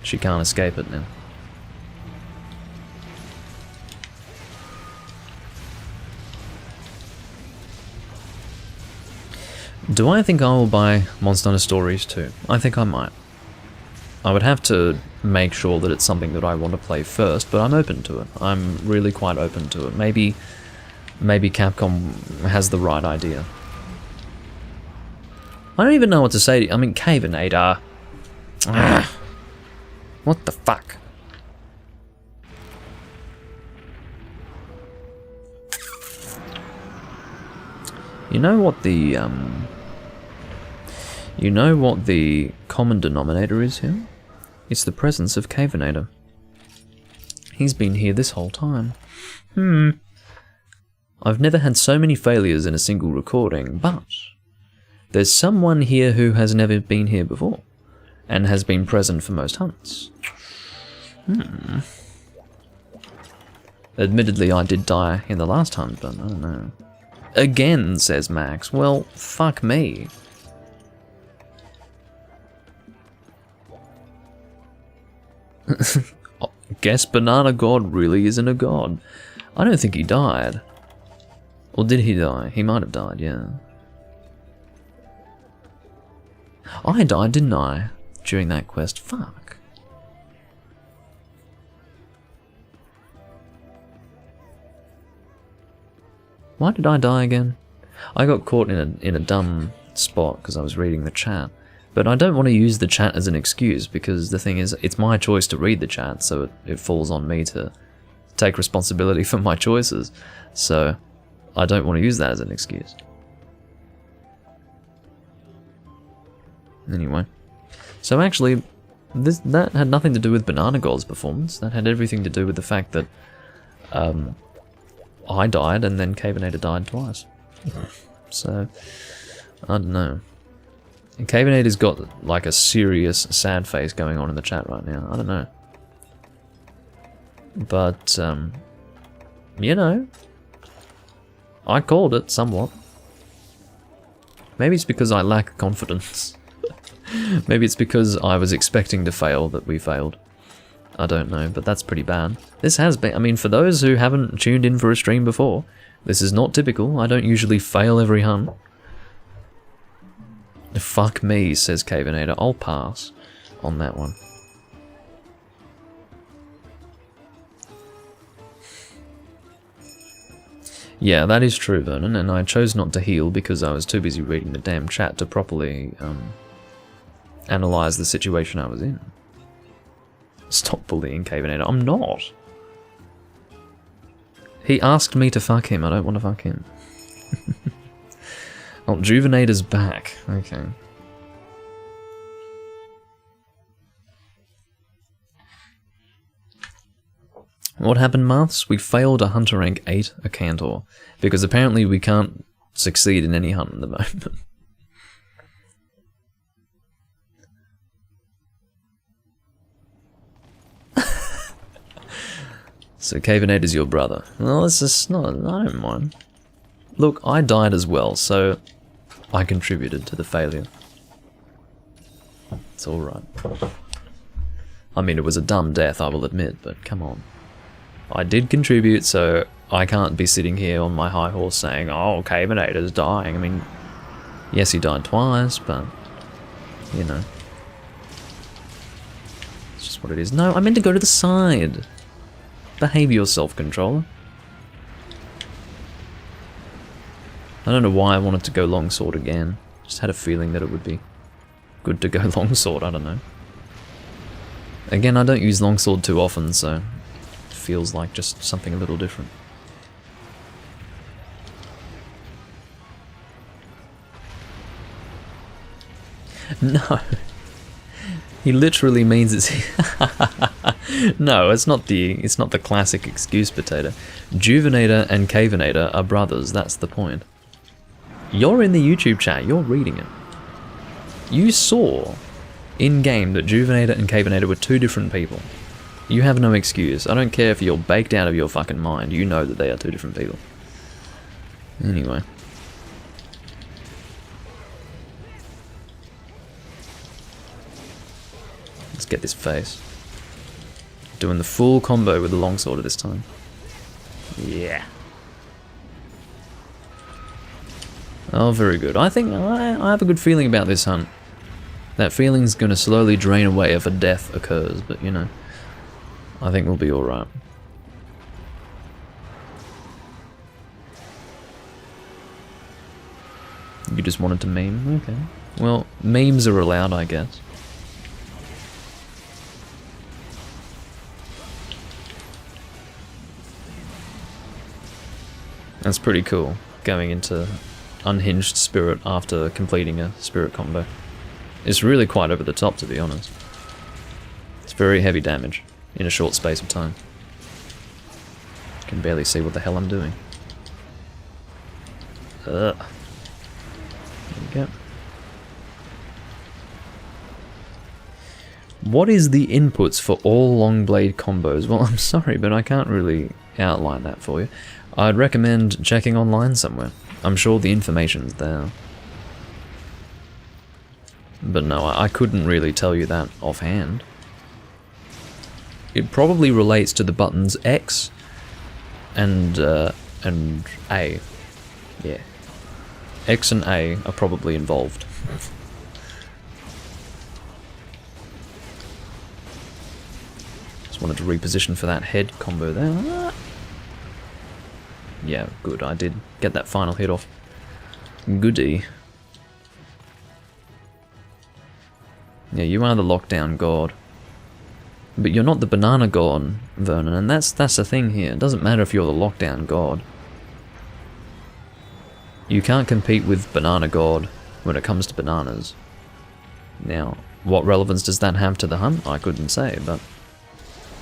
she can't escape it now. Do I think I will buy Monster Hunter Stories 2? I think I might. I would have to make sure that it's something that I want to play first, but I'm open to it. I'm really quite open to it. Maybe Capcom has the right idea. I don't even know what to say to you. I mean, Cavenator. What the fuck? You know what the common denominator is here? It's the presence of Cavenator. He's been here this whole time. I've never had so many failures in a single recording, but there's someone here who has never been here before, and has been present for most hunts. Admittedly, I did die in the last hunt, but I don't know. Again, says Max. Well, fuck me. Guess Banana God really isn't a god. I don't think he died. Or did he die? He might have died, yeah. I died, didn't I? During that quest. Fuck. Why did I die again? I got caught in a dumb spot because I was reading the chat. But I don't want to use the chat as an excuse, because the thing is, it's my choice to read the chat, so it falls on me to take responsibility for my choices. So I don't want to use that as an excuse. Anyway. So actually, that had nothing to do with Banana God's performance. That had everything to do with the fact that I died and then Cavenator died twice. So, I don't know. And Cavenator's got like a serious sad face going on in the chat right now. I don't know. But, you know, I called it somewhat. Maybe it's because I lack confidence. Maybe it's because I was expecting to fail that we failed. I don't know, but that's pretty bad. This has been, I mean, for those who haven't tuned in for a stream before, this is not typical. I don't usually fail every hunt. Fuck me, says Cavenator. I'll pass on that one. Yeah, that is true, Vernon, and I chose not to heal because I was too busy reading the damn chat to properly analyse the situation I was in. Stop bullying Cavenator. I'm not. He asked me to fuck him. I don't want to fuck him. Oh, Juvenator's back. Okay. What happened, Maths? We failed a Hunter rank 8 a Cantor, because apparently we can't succeed in any hunt at the moment. So Cavenator's your brother. Well, it's just not, I don't mind. Look, I died as well, so I contributed to the failure. It's alright. I mean, it was a dumb death, I will admit, but come on. I did contribute, so I can't be sitting here on my high horse saying, oh, Cavenator's dying. I mean, yes, he died twice, but, you know. It's just what it is. No, I meant to go to the side. Behave yourself, controller. I don't know why I wanted to go longsword again. Just had a feeling that it would be good to go longsword, I don't know. Again, I don't use longsword too often, so it feels like just something a little different. No. He literally means it's no, it's not the classic excuse potato. Juvenator and Cavenator are brothers, that's the point. You're in the YouTube chat, you're reading it. You saw in-game that Juvenator and Cavenator were two different people. You have no excuse. I don't care if you're baked out of your fucking mind, you know that they are two different people. Anyway. Let's get this face. Doing the full combo with the longsword this time. Yeah. Oh, very good. I think I have a good feeling about this hunt. That feeling's going to slowly drain away if a death occurs, but you know, I think we'll be alright. You just wanted to meme? Okay. Well, memes are allowed, I guess. That's pretty cool, going into unhinged spirit after completing a spirit combo. It's really quite over the top, to be honest. It's very heavy damage in a short space of time. Can barely see what the hell I'm doing. There we go. What is the inputs for all long blade combos? Well, I'm sorry, but I can't really outline that for you. I'd recommend checking online somewhere. I'm sure the information's there. But no, I couldn't really tell you that offhand. It probably relates to the buttons X and A. Yeah. X and A are probably involved. Just wanted to reposition for that head combo there. Yeah, good, I did get that final hit off. Goody. Yeah, you are the lockdown god. But you're not the banana god, Vernon, and that's the thing here. It doesn't matter if you're the lockdown god. You can't compete with banana god when it comes to bananas. Now, what relevance does that have to the hunt? I couldn't say, but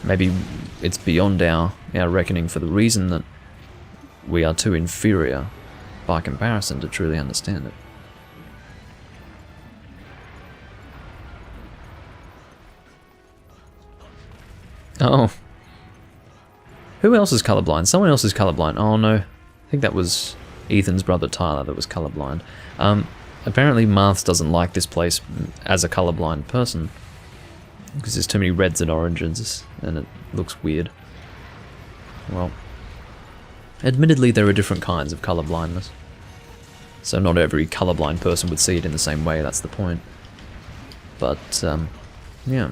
maybe it's beyond our reckoning for the reason that we are too inferior by comparison to truly understand it. Oh. Who else is colorblind? Someone else is colorblind. Oh no. I think that was Ethan's brother Tyler that was colorblind. Apparently Marths doesn't like this place as a colorblind person, because there's too many reds and oranges, and it looks weird. Well, admittedly there are different kinds of color blindness, so not every colorblind person would see it in the same way, that's the point. But, yeah.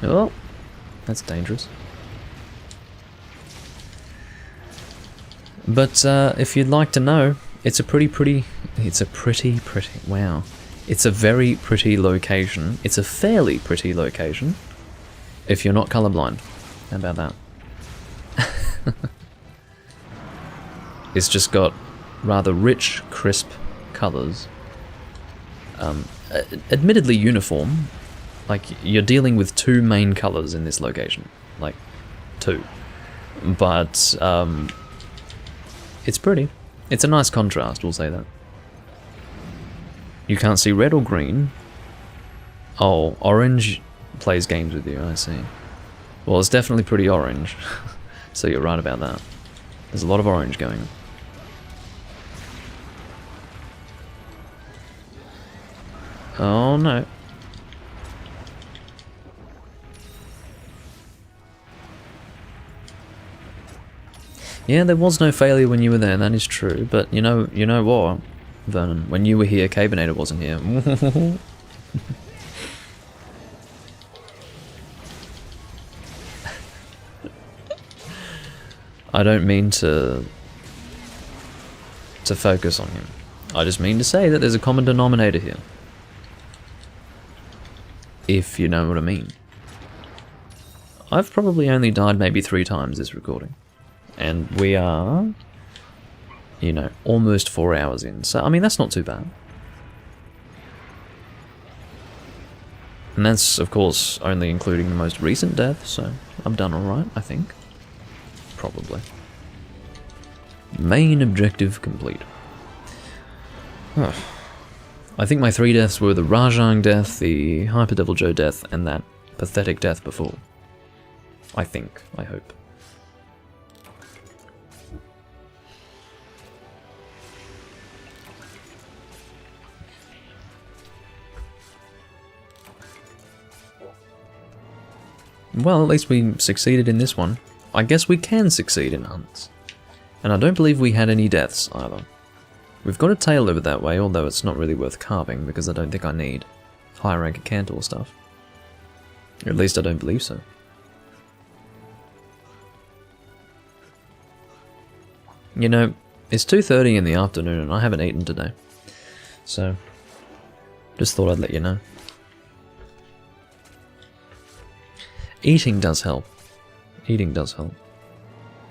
Oh, that's dangerous. But if you'd like to know, it's a very pretty location. It's a fairly pretty location if you're not colorblind. How about that? It's just got rather rich, crisp colors. Admittedly uniform. Like, you're dealing with two main colors in this location. Like, two. But, it's pretty. It's a nice contrast, we'll say that. You can't see red or green. Oh, orange plays games with you, I see. Well, it's definitely pretty orange. So you're right about that. There's a lot of orange going on. Oh no. Yeah, there was no failure when you were there, that is true, but you know what, Vernon, when you were here, Cavenator wasn't here. I don't mean to focus on him. I just mean to say that there's a common denominator here. If you know what I mean. I've probably only died maybe 3 times this recording. And we are, you know, almost 4 hours in. So, I mean, that's not too bad. And that's, of course, only including the most recent death, so I've done alright, I think. Probably. Main objective complete. Huh. I think my 3 deaths were the Rajang death, the Hyper Devil Joe death, and that pathetic death before. I think. I hope. Well, at least we succeeded in this one. I guess we can succeed in hunts. And I don't believe we had any deaths, either. We've got a tail over that way, although it's not really worth carving, because I don't think I need higher rank Cantor stuff. At least I don't believe so. You know, it's 2:30 in the afternoon and I haven't eaten today. So, just thought I'd let you know. Eating does help. Eating does help.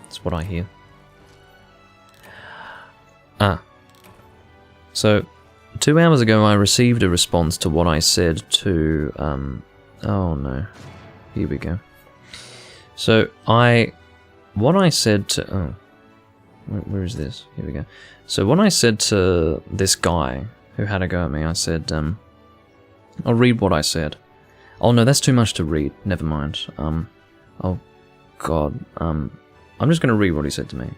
That's what I hear. Ah. So, 2 hours ago I received a response to what I said to, oh no. Here we go. So, what I said to, oh. Where is this? Here we go. So, what I said to this guy who had a go at me, I said, I'll read what I said. Oh no, that's too much to read. Never mind. Oh god. I'm just going to read what he said to me.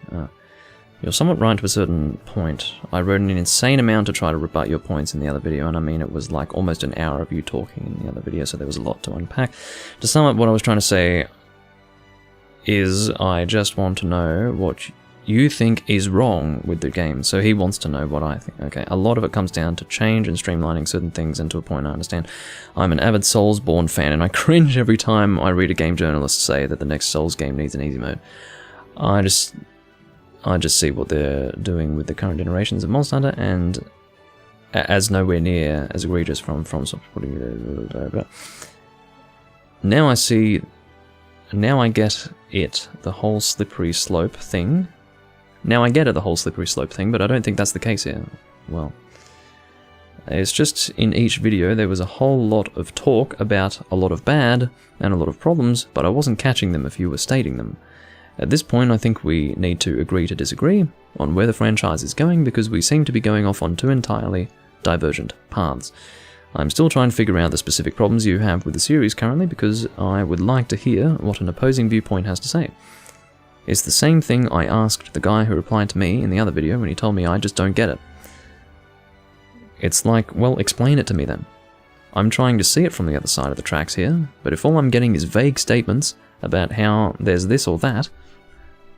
You're somewhat right to a certain point. I wrote an insane amount to try to rebut your points in the other video, and I mean it was like almost an hour of you talking in the other video, so there was a lot to unpack. To sum up, what I was trying to say is I just want to know what you think is wrong with the game. So he wants to know what I think. Okay, a lot of it comes down to change and streamlining certain things, and to a point I understand. I'm an avid Soulsborne fan, and I cringe every time I read a game journalist say that the next Souls game needs an easy mode. I just see what they're doing with the current generations of Monster Hunter, and as nowhere near as egregious from now I see, now I get it, the whole slippery slope thing. Now I get it, the whole slippery slope thing, but I don't think that's the case here. Well, it's just in each video there was a whole lot of talk about a lot of bad and a lot of problems, but I wasn't catching them if you were stating them. At this point, I think we need to agree to disagree on where the franchise is going, because we seem to be going off on 2 entirely divergent paths. I'm still trying to figure out the specific problems you have with the series currently, because I would like to hear what an opposing viewpoint has to say. It's the same thing I asked the guy who replied to me in the other video when he told me I just don't get it. It's like, well, explain it to me then. I'm trying to see it from the other side of the tracks here, but if all I'm getting is vague statements about how there's this or that,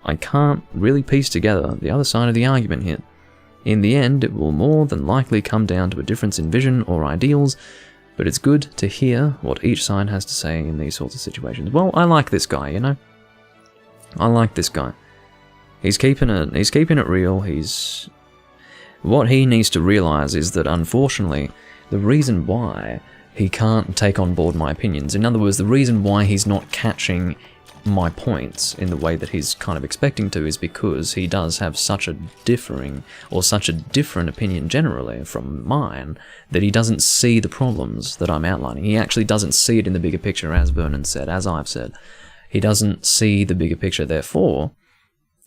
I can't really piece together the other side of the argument here. In the end, it will more than likely come down to a difference in vision or ideals, but it's good to hear what each side has to say in these sorts of situations. Well, I like this guy, you know? I like this guy. He's keeping it real. What he needs to realize is that, unfortunately, the reason why he can't take on board my opinions, in other words, the reason why he's not catching my points in the way that he's kind of expecting to, is because he does have such a different opinion generally from mine, that he doesn't see the problems that I'm outlining. He actually doesn't see it in the bigger picture, as Vernon said, as I've said. He doesn't see the bigger picture, therefore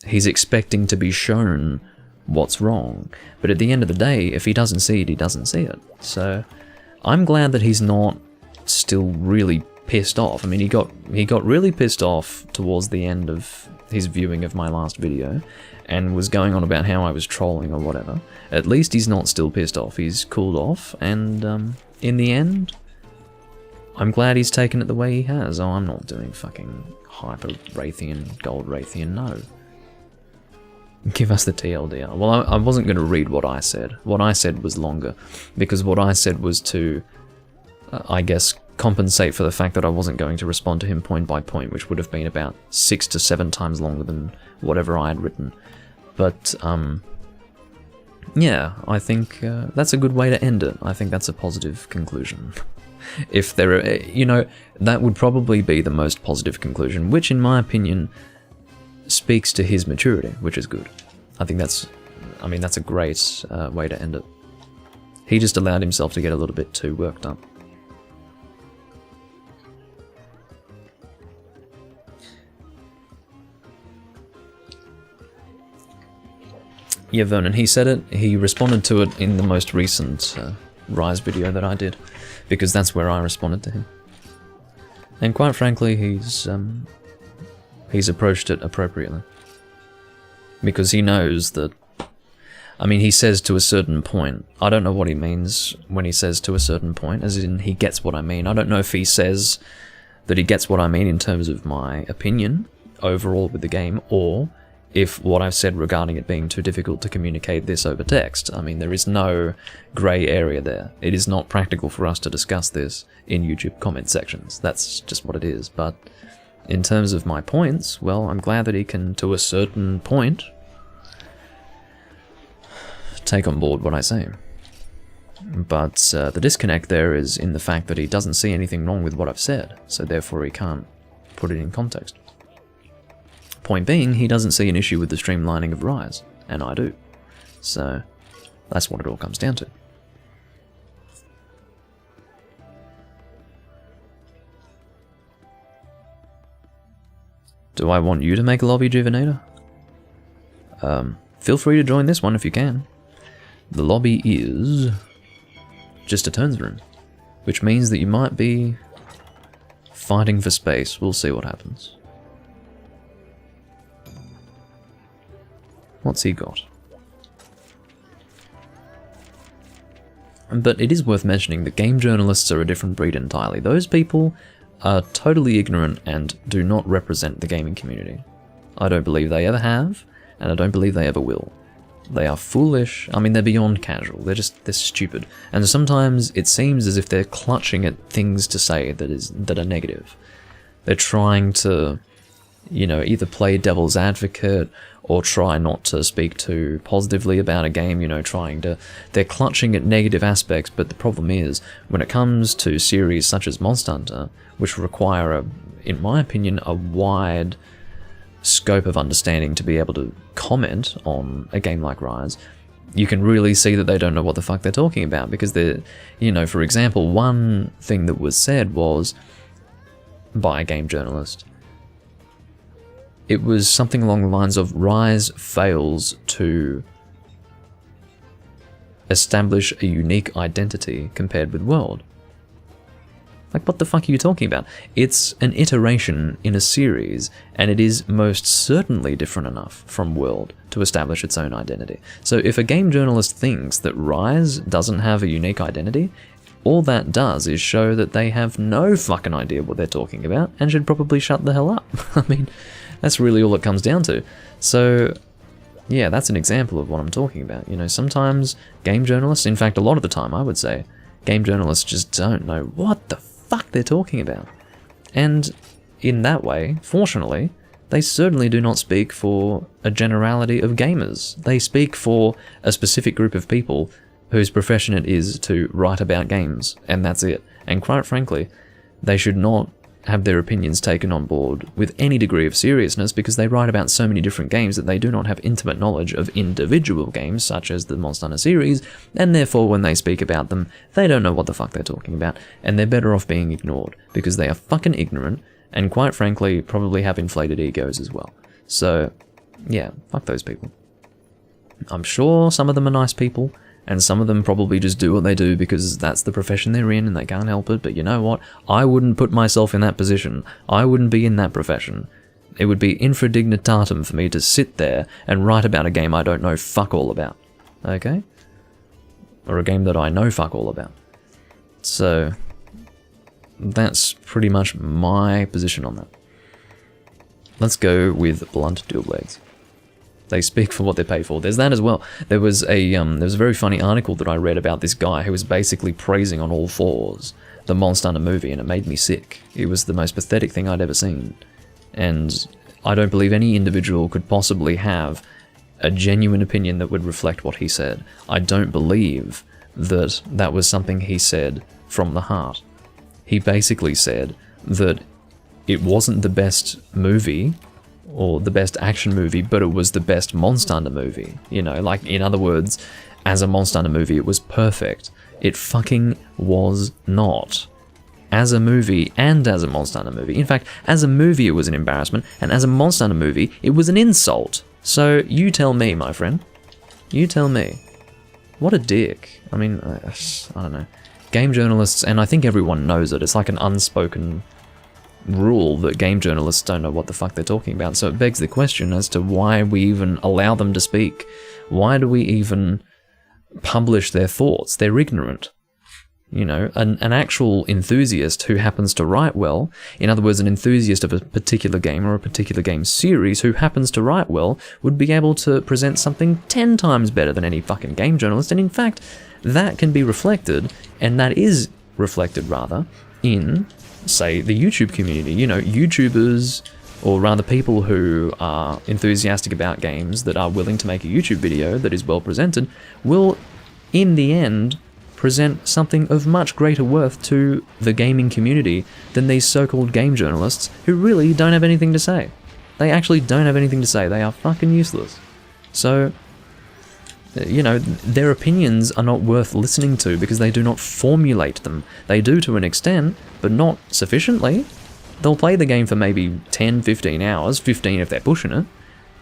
he's expecting to be shown what's wrong. But at the end of the day, if he doesn't see it, he doesn't see it. So I'm glad that he's not still really pissed off. I mean, he got really pissed off towards the end of his viewing of my last video and was going on about how I was trolling or whatever. At least he's not still pissed off. He's cooled off, and in the end, I'm glad he's taken it the way he has. Oh, I'm not doing fucking Hyper Raytheon, Gold Raytheon, no. Give us the TLDR. Well, I wasn't going to read what I said. What I said was longer, because what I said was to, I guess, compensate for the fact that I wasn't going to respond to him point by point, which would have been about 6 to 7 times longer than whatever I had written. But, yeah, I think that's a good way to end it. I think that's a positive conclusion. If there are, you know, that would probably be the most positive conclusion, which in my opinion speaks to his maturity, which is good. I think that's a great way to end it. He just allowed himself to get a little bit too worked up. Yeah, Vernon, he said it. He responded to it in the most recent Rise video that I did, because that's where I responded to him. And quite frankly, he's approached it appropriately. Because he knows that, I mean, he says to a certain point. I don't know what he means when he says to a certain point, as in he gets what I mean. I don't know if he says that he gets what I mean in terms of my opinion overall with the game, or if what I've said regarding it being too difficult to communicate this over text. I mean, there is no grey area there. It is not practical for us to discuss this in YouTube comment sections. That's just what it is. But in terms of my points, well, I'm glad that he can, to a certain point, take on board what I say. But the disconnect there is in the fact that he doesn't see anything wrong with what I've said, so therefore he can't put it in context. Point being, he doesn't see an issue with the streamlining of Rise, and I do. So that's what it all comes down to. Do I want you to make a lobby, Juvenator? Feel free to join this one if you can. The lobby is just a turns room, which means that you might be fighting for space. We'll see what happens. What's he got? But it is worth mentioning that game journalists are a different breed entirely. Those people are totally ignorant and do not represent the gaming community. I don't believe they ever have, and I don't believe they ever will. They are foolish. I mean, they're beyond casual. They're stupid. And sometimes it seems as if they're clutching at things to say that are negative. They're trying to, you know, either play devil's advocate or try not to speak too positively about a game, you know, they're clutching at negative aspects, but the problem is, when it comes to series such as Monster Hunter, which require, in my opinion, a wide scope of understanding to be able to comment on a game like Rise, you can really see that they don't know what the fuck they're talking about, because they're, you know, for example, one thing that was said was, by a game journalist, it was something along the lines of Rise fails to establish a unique identity compared with World. Like, what the fuck are you talking about? It's an iteration in a series, and it is most certainly different enough from World to establish its own identity. So if a game journalist thinks that Rise doesn't have a unique identity, all that does is show that they have no fucking idea what they're talking about and should probably shut the hell up. I mean, that's really all it comes down to. So, yeah, that's an example of what I'm talking about. You know, sometimes game journalists, in fact, a lot of the time, I would say, game journalists just don't know what the fuck they're talking about. And in that way, fortunately, they certainly do not speak for a generality of gamers. They speak for a specific group of people whose profession it is to write about games, and that's it. And quite frankly, they should not have their opinions taken on board with any degree of seriousness because they write about so many different games that they do not have intimate knowledge of individual games such as the Monster Hunter series, and therefore when they speak about them, they don't know what the fuck they're talking about, and they're better off being ignored because they are fucking ignorant and quite frankly probably have inflated egos as well. So, yeah, fuck those people. I'm sure some of them are nice people, and some of them probably just do what they do because that's the profession they're in and they can't help it, but you know what? I wouldn't put myself in that position. I wouldn't be in that profession. It would be infradignitatum for me to sit there and write about a game I don't know fuck all about. Okay? Or a game that I know fuck all about. So, that's pretty much my position on that. Let's go with blunt dual blades. They speak for what they pay for. There's that as well. There was a very funny article that I read about this guy who was basically praising on all fours the Monster Hunter movie, and it made me sick. It was the most pathetic thing I'd ever seen. And I don't believe any individual could possibly have a genuine opinion that would reflect what he said. I don't believe that that was something he said from the heart. He basically said that it wasn't the best movie or the best action movie, but it was the best Monster Hunter movie. You know, like, in other words, as a Monster Hunter movie, it was perfect. It fucking was not. As a movie and as a Monster Hunter movie. In fact, as a movie, it was an embarrassment, and as a Monster Hunter movie, it was an insult. So, you tell me, my friend. You tell me. What a dick. I mean, I don't know. Game journalists, and I think everyone knows it, it's like an unspoken rule that game journalists don't know what the fuck they're talking about, so it begs the question as to why we even allow them to speak. Why do we even publish their thoughts? They're ignorant. You know, an actual enthusiast who happens to write well, in other words, an enthusiast of a particular game or a particular game series who happens to write well, would be able to present something 10 times better than any fucking game journalist, and in fact, that can be reflected, and that is reflected rather, in say, the YouTube community. You know, YouTubers, or rather people who are enthusiastic about games that are willing to make a YouTube video that is well presented, will, in the end, present something of much greater worth to the gaming community than these so-called game journalists who really don't have anything to say. They actually don't have anything to say. They are fucking useless. So, you know, their opinions are not worth listening to because they do not formulate them. They do to an extent, but not sufficiently. They'll play the game for maybe 10, 15 hours, 15 if they're pushing it,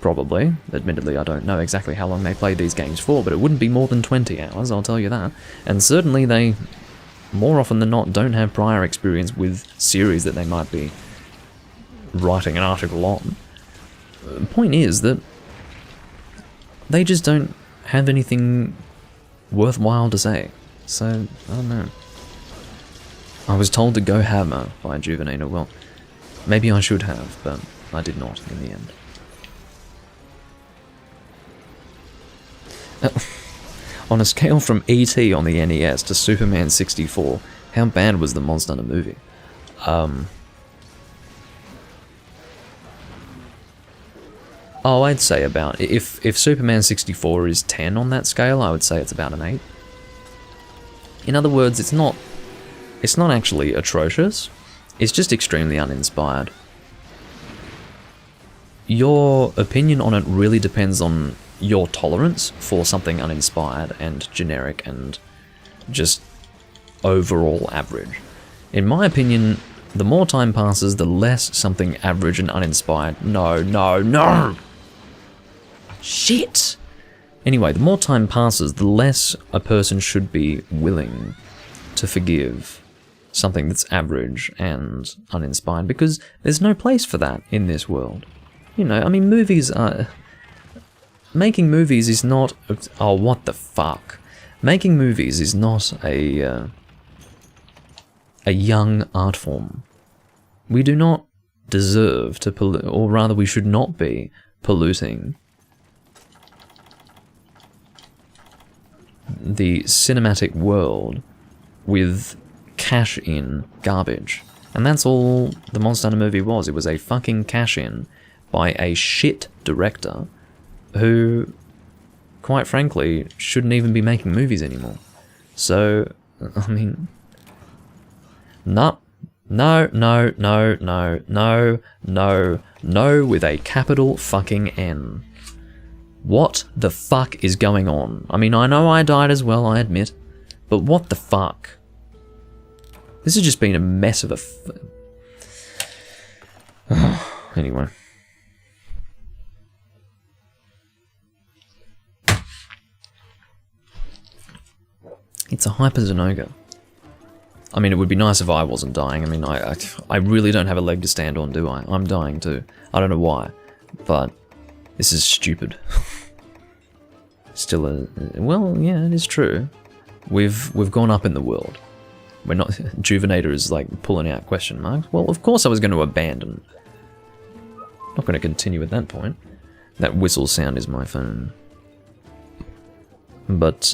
probably. Admittedly, I don't know exactly how long they played these games for, but it wouldn't be more than 20 hours, I'll tell you that. And certainly they, more often than not, don't have prior experience with series that they might be writing an article on. The point is that they just don't have anything worthwhile to say. So, I don't know. I was told to go hammer by Juvenator. Well, maybe I should have, but I did not in the end. On a scale from E.T. on the NES to Superman 64, how bad was the Monster Hunter movie? Oh, I'd say about... If Superman 64 is 10 on that scale, I would say it's about an 8. In other words, it's not actually atrocious, it's just extremely uninspired. Your opinion on it really depends on your tolerance for something uninspired and generic and just overall average. In my opinion, the more time passes, the less something average and uninspired... No! Shit! Anyway, the more time passes, the less a person should be willing to forgive something that's average and uninspired, because there's no place for that in this world. You know, I mean, movies are... Making movies is not... Oh, what the fuck? Making movies is not a young art form. We do not deserve to pollute, or rather we should not be polluting the cinematic world with cash-in garbage. And that's all the Monster Hunter movie was. It was a fucking cash-in by a shit director who, quite frankly, shouldn't even be making movies anymore. So, I mean... No, no, no, no, no, no, no, no with a capital fucking N. What the fuck is going on? I mean, I know I died as well, I admit, but what the fuck? This has just been a mess of a anyway. It's a Hyper Zenoga. I mean, it would be nice if I wasn't dying. I mean, I really don't have a leg to stand on, do I? I'm dying too. I don't know why, but this is stupid. Still a... Well, yeah, it is true. We've gone up in the world. We're not... Juvenator is like pulling out question marks. Well, of course I was going to abandon. Not going to continue at that point. That whistle sound is my phone. But,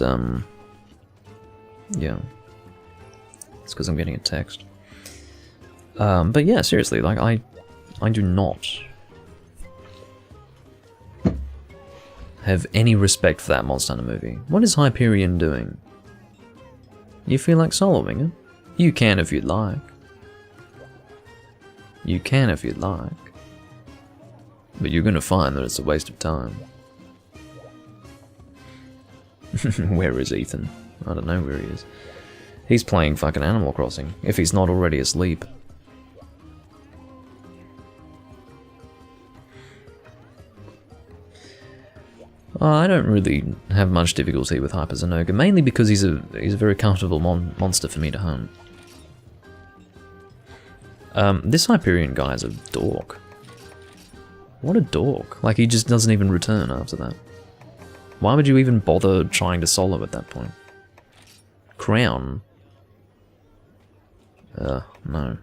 yeah. It's because I'm getting a text. But yeah, seriously, like, I do not have any respect for that Monster Hunter movie. What is Hyperion doing? You feel like soloing it? You can if you'd like. You can if you'd like. But you're gonna find that it's a waste of time. Where is Ethan? I don't know where he is. He's playing fucking Animal Crossing, if he's not already asleep. I don't really have much difficulty with Hyper Zenoga, mainly because he's a very comfortable monster for me to hunt. This Hyperion guy is a dork. What a dork. Like, he just doesn't even return after that. Why would you even bother trying to solo at that point? Crown? No.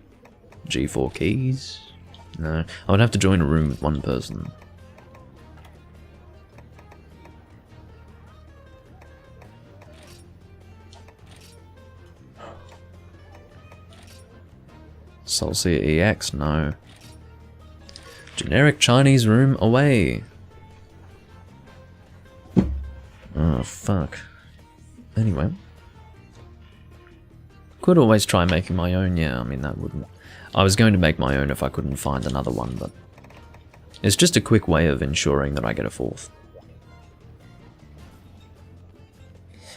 G4 keys? No. I would have to join a room with one person. Solcia EX? No. Generic Chinese room away. Oh, fuck. Anyway. Could always try making my own, yeah, I mean, that wouldn't... I was going to make my own if I couldn't find another one, but... It's just a quick way of ensuring that I get a fourth.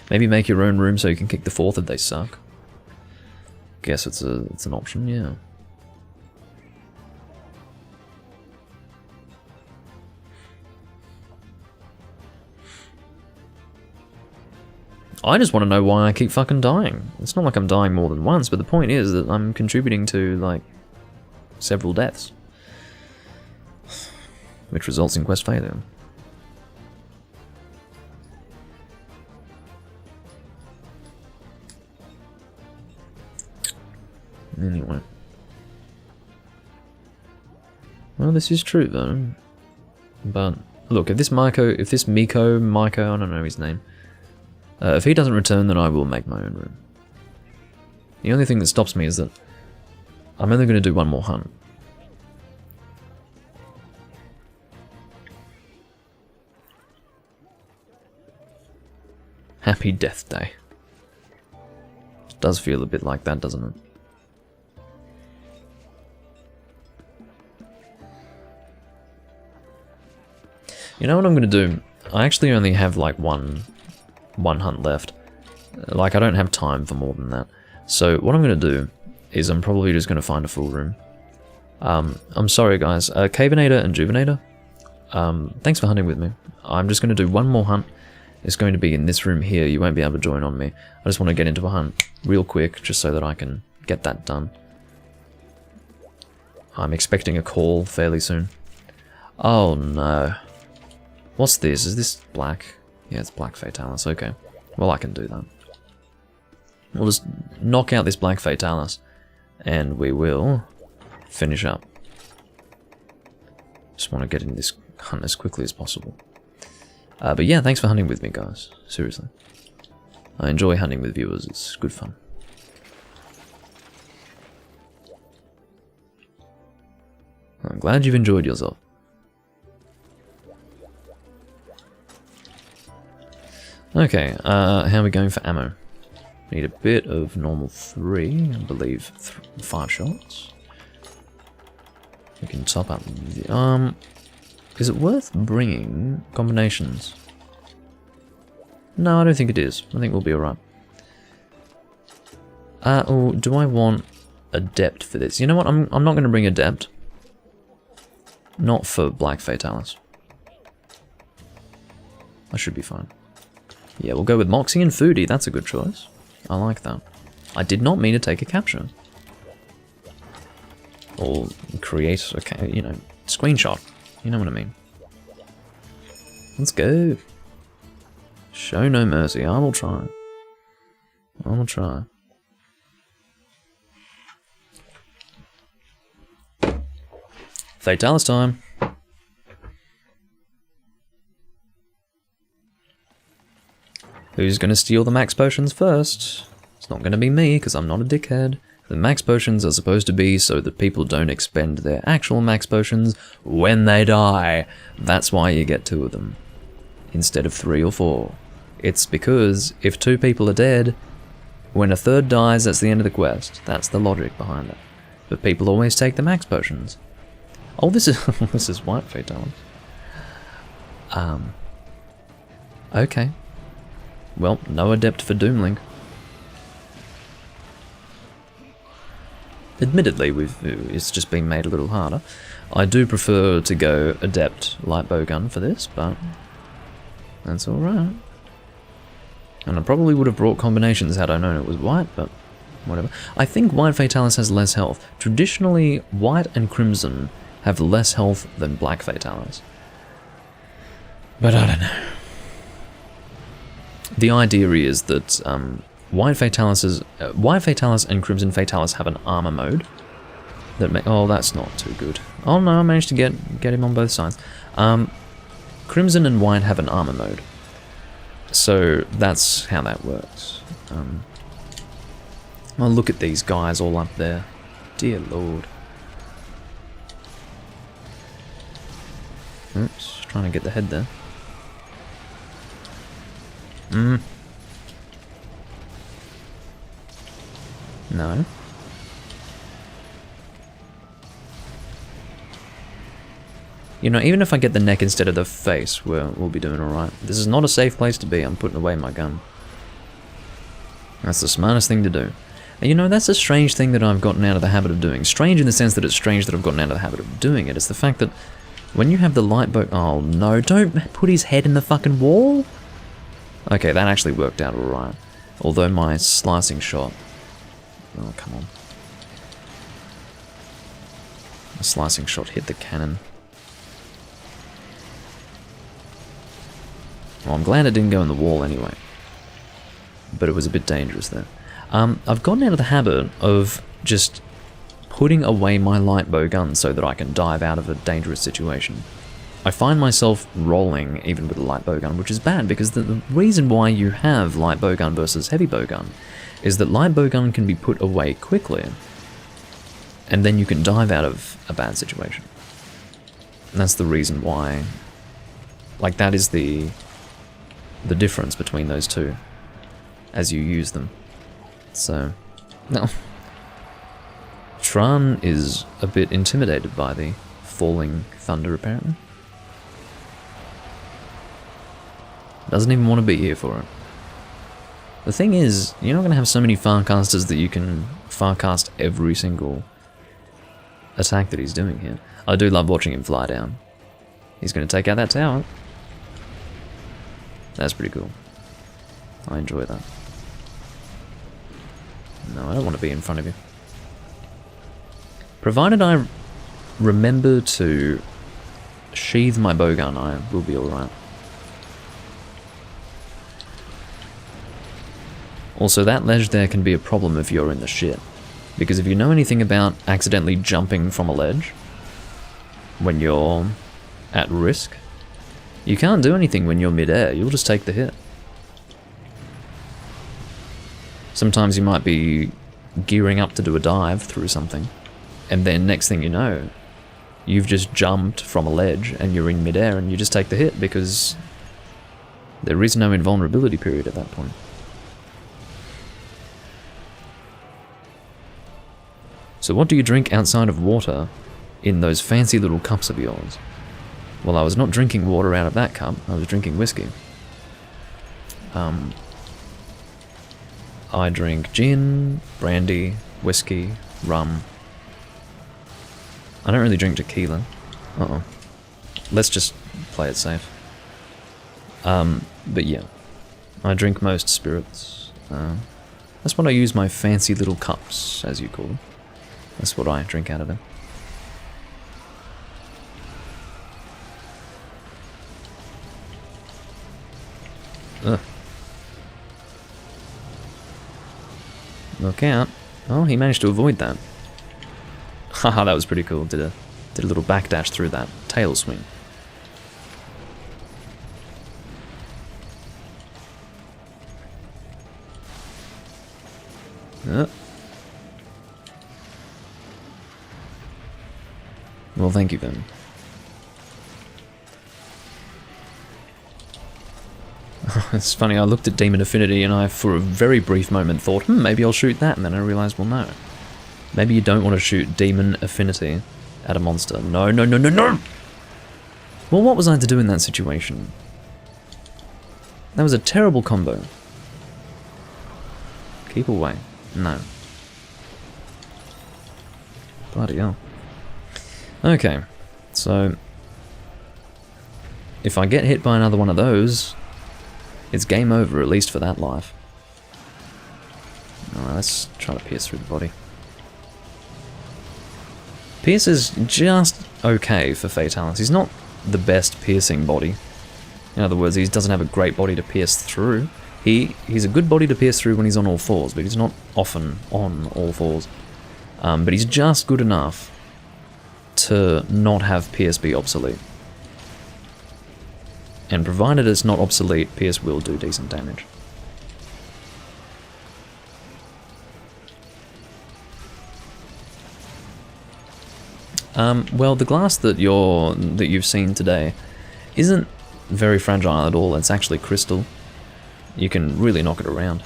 Maybe make your own room so you can kick the fourth if they suck. Guess it's an option, yeah. I just want to know why I keep fucking dying. It's not like I'm dying more than once, but the point is that I'm contributing to, like, several deaths. Which results in quest failure. Anyway. Well, this is true, though. But, look, if this Miko, I don't know his name. If he doesn't return, then I will make my own room. The only thing that stops me is that I'm only going to do one more hunt. Happy Death Day. It does feel a bit like that, doesn't it? You know what I'm going to do? I actually only have like one hunt left. Like, I don't have time for more than that. So what I'm going to do is I'm probably just going to find a full room. I'm sorry guys, Cavenator and Juvenator, thanks for hunting with me. I'm just going to do one more hunt. It's going to be in this room here. You won't be able to join on me. I just want to get into a hunt real quick just so that I can get that done. I'm expecting a call fairly soon. Oh no. What's this? Is this black? Yeah, it's black Fatalis. Okay. Well, I can do that. We'll just knock out this black Fatalis, and we will finish up. Just want to get in this hunt as quickly as possible. But yeah, thanks for hunting with me, guys. Seriously. I enjoy hunting with viewers. It's good fun. I'm glad you've enjoyed yourself. Okay, how are we going for ammo? Need a bit of normal 3, I believe 5 shots. We can top up the, is it worth bringing combinations? No, I don't think it is. I think we'll be alright. Or do I want Adept for this? You know what, I'm not going to bring Adept. Not for Black Fatalis. I should be fine. Yeah, we'll go with Moxie and Foodie. That's a good choice. I like that. I did not mean to take a capture. Or create a, you know, screenshot. You know what I mean. Let's go. Show no mercy. I will try. I will try. Fatalis time. Who's going to steal the max potions first? It's not going to be me, because I'm not a dickhead. The max potions are supposed to be so that people don't expend their actual max potions when they die. That's why you get 2 of them, instead of 3 or 4. It's because if 2 people are dead, when a 3rd dies, that's the end of the quest. That's the logic behind it. But people always take the max potions. Oh, this is this is white Fatalis. Okay. Well, no Adept for Doomlink. Admittedly, it's just been made a little harder. I do prefer to go Adept light bowgun for this, but that's alright. And I probably would have brought combinations had I known it was white, but whatever. I think white Fatalis has less health. Traditionally, white and crimson have less health than black Fatalis. But I don't know. The idea is that white Fatalis and Crimson Fatalis have an armor mode. Oh, that's not too good. Oh no, I managed to get him on both sides. Crimson and white have an armor mode. So that's how that works. Oh, look at these guys all up there. Dear Lord. Oops, trying to get the head there. No. You know, even if I get the neck instead of the face, we'll be doing alright. This is not a safe place to be. I'm putting away my gun. That's the smartest thing to do. And you know, that's a strange thing that I've gotten out of the habit of doing. Strange in the sense that it's strange that I've gotten out of the habit of doing it. It's the fact that when you have the light bow... Oh no, don't put his head in the fucking wall! Okay, that actually worked out alright. Although my slicing shot... Oh, come on. My slicing shot hit the cannon. Well, I'm glad it didn't go in the wall anyway. But it was a bit dangerous there. I've gotten out of the habit of just putting away my light bow gun so that I can dive out of a dangerous situation. I find myself rolling even with a light bowgun, which is bad because the reason why you have light bowgun versus heavy bowgun is that light bowgun can be put away quickly and then you can dive out of a bad situation. And that's the reason why, like, that is the difference between those two as you use them. So, no. Tran is a bit intimidated by the falling thunder apparently. Doesn't even want to be here for it. The thing is, you're not going to have so many farcasters that you can farcast every single attack that he's doing here. I do love watching him fly down. He's going to take out that tower. That's pretty cool. I enjoy that. No, I don't want to be in front of you. Provided I remember to sheathe my bowgun, I will be alright. Also, that ledge there can be a problem if you're in the shit. Because if you know anything about accidentally jumping from a ledge when you're at risk, you can't do anything when you're mid-air, you'll just take the hit. Sometimes you might be gearing up to do a dive through something, and then next thing you know, you've just jumped from a ledge and you're in mid-air and you just take the hit because there is no invulnerability period at that point. So what do you drink outside of water in those fancy little cups of yours? Well, I was not drinking water out of that cup, I was drinking whiskey. I drink gin, brandy, whiskey, rum. I don't really drink tequila. Uh-oh. Let's just play it safe. But yeah, I drink most spirits. That's what I use my fancy little cups, as you call them. That's what I drink out of them. Ugh. Look out. Oh, he managed to avoid that. Haha, that was pretty cool. Did a little backdash through that tail swing. Well, thank you then. It's funny, I looked at Demon Affinity and I, for a very brief moment, thought, maybe I'll shoot that, and then I realised, well, no. Maybe you don't want to shoot Demon Affinity at a monster. No, no, no, no, no! Well, what was I to do in that situation? That was a terrible combo. Keep away. No. Bloody hell. Okay, so if I get hit by another one of those, it's game over, at least for that life. Alright, let's try to pierce through the body. Pierce is just okay for Fatalis. He's not the best piercing body. In other words, he doesn't have a great body to pierce through. He's a good body to pierce through when he's on all fours, but he's not often on all fours. But he's just good enough to not have Pierce be obsolete. And provided it's not obsolete, Pierce will do decent damage. Well, the glass that you've seen today isn't very fragile at all. It's actually crystal. You can really knock it around.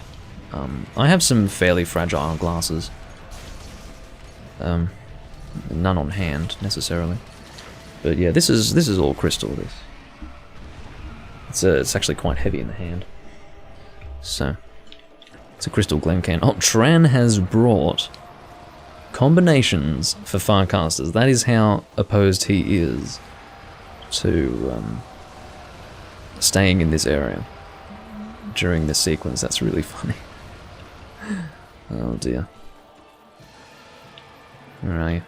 I have some fairly fragile glasses. None on hand necessarily, but yeah, this is all crystal. It's actually quite heavy in the hand. So it's a crystal Glencairn. Oh, Tran has brought combinations for Farcasters. That is how opposed he is to staying in this area during this sequence. That's really funny. Oh dear. Where are you?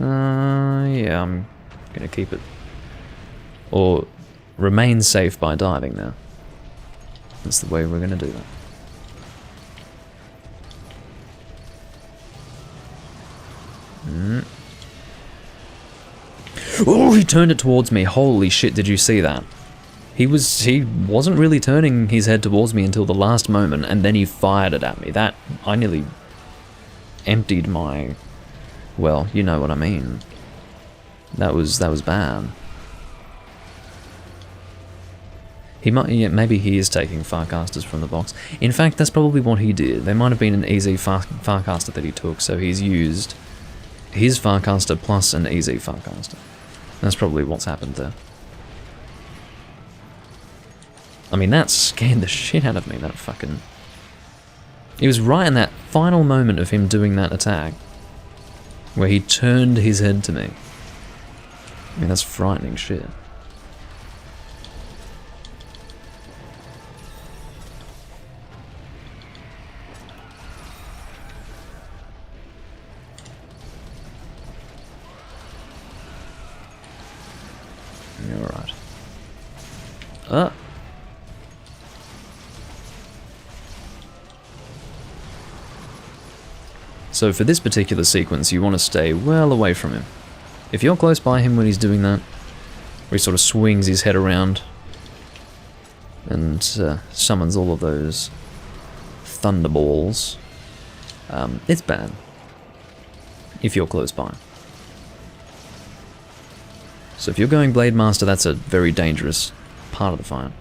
Yeah, I'm gonna keep it. Or remain safe by diving now. That's the way we're gonna do that. Oh, he turned it towards me. Holy shit, did you see that? He wasn't really turning his head towards me until the last moment, and then he fired it at me. That, I nearly emptied my, well, you know what I mean. That was bad. He might, yeah, maybe he is taking Farcasters from the box. In fact, that's probably what he did. There might have been an easy Farcaster that he took, so he's used his Farcaster plus an easy Farcaster. That's probably what's happened there. I mean, that scared the shit out of me, that fucking... It was right in that final moment of him doing that attack where he turned his head to me. I mean, that's frightening shit. Alright. So for this particular sequence, you want to stay well away from him. If you're close by him when he's doing that, where he sort of swings his head around and summons all of those thunderballs, it's bad. If you're close by. So if you're going Blade Master, that's a very dangerous part of the fight.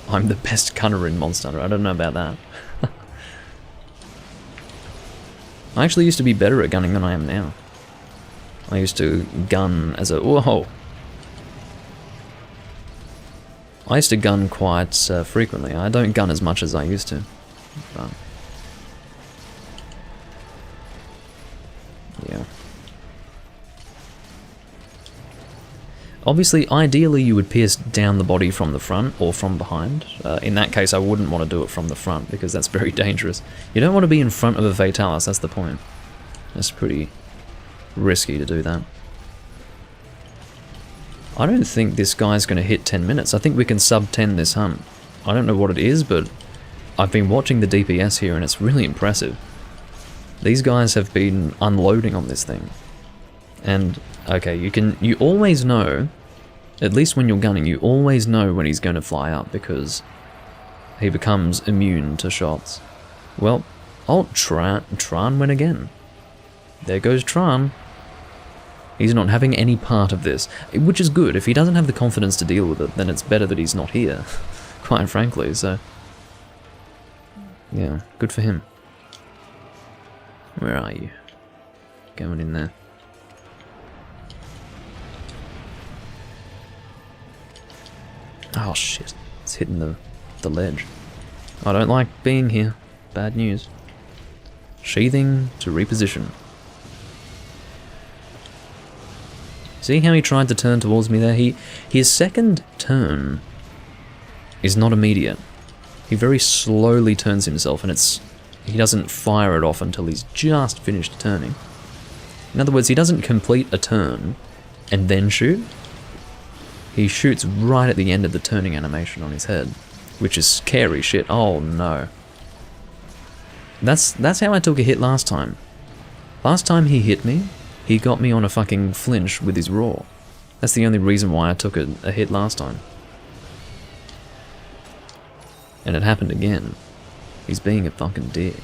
I'm the best gunner in Monster Hunter. I don't know about that. I actually used to be better at gunning than I am now. I used to gun as a... Whoa! I used to gun quite frequently. I don't gun as much as I used to. But yeah. Obviously, ideally you would pierce down the body from the front or from behind. In that case, I wouldn't want to do it from the front because that's very dangerous. You don't want to be in front of a Fatalis, that's the point. That's pretty risky to do that. I don't think this guy's going to hit 10 minutes. I think we can sub 10 this hunt. I don't know what it is, but I've been watching the DPS here and it's really impressive. These guys have been unloading on this thing. And, okay, you always know, at least when you're gunning, you always know when he's going to fly up because he becomes immune to shots. Well, oh, Tran went again. There goes Tran. He's not having any part of this, which is good. If he doesn't have the confidence to deal with it, then it's better that he's not here, quite frankly, so... yeah, good for him. Where are you? Going in there. Oh shit, it's hitting the ledge. I don't like being here. Bad news. Sheathing to reposition. See how he tried to turn towards me there? His second turn is not immediate. He very slowly turns himself and he doesn't fire it off until he's just finished turning. In other words, he doesn't complete a turn and then shoot. He shoots right at the end of the turning animation on his head, which is scary shit. Oh no. That's how I took a hit last time. Last time he hit me, he got me on a fucking flinch with his raw. That's the only reason why I took a hit last time. And it happened again. He's being a fucking dick.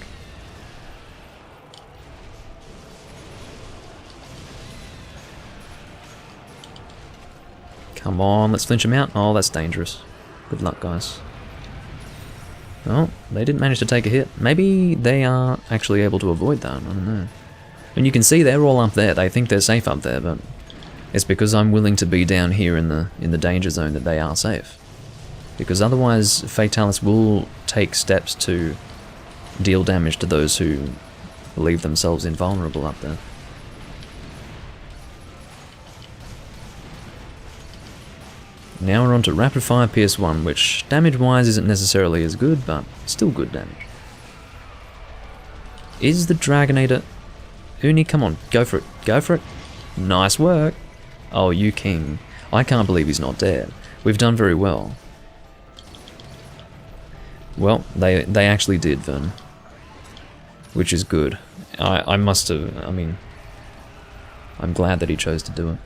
Come on, let's flinch him out. Oh, that's dangerous. Good luck, guys. Oh, they didn't manage to take a hit. Maybe they are actually able to avoid that. I don't know. And you can see they're all up there. They think they're safe up there, but it's because I'm willing to be down here in the danger zone that they are safe. Because otherwise, Fatalis will take steps to deal damage to those who leave themselves invulnerable up there. Now we're on to Rapid Fire PS1, which damage-wise isn't necessarily as good, but still good damage. Is the Dragonator... Uni, come on, go for it, go for it. Nice work. Oh, you king. I can't believe he's not dead. We've done very well. Well, they actually did, Vern. Which is good. I must have... I mean... I'm glad that he chose to do it.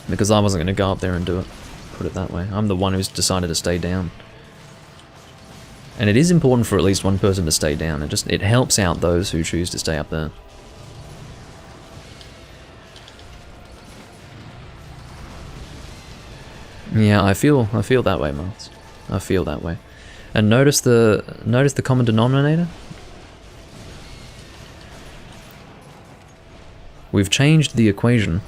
Because I wasn't going to go up there and do it. Put it that way. I'm the one who's decided to stay down. And it is important for at least one person to stay down. It helps out those who choose to stay up there. Yeah, I feel that way, Martz. I feel that way. And notice the common denominator? We've changed the equation.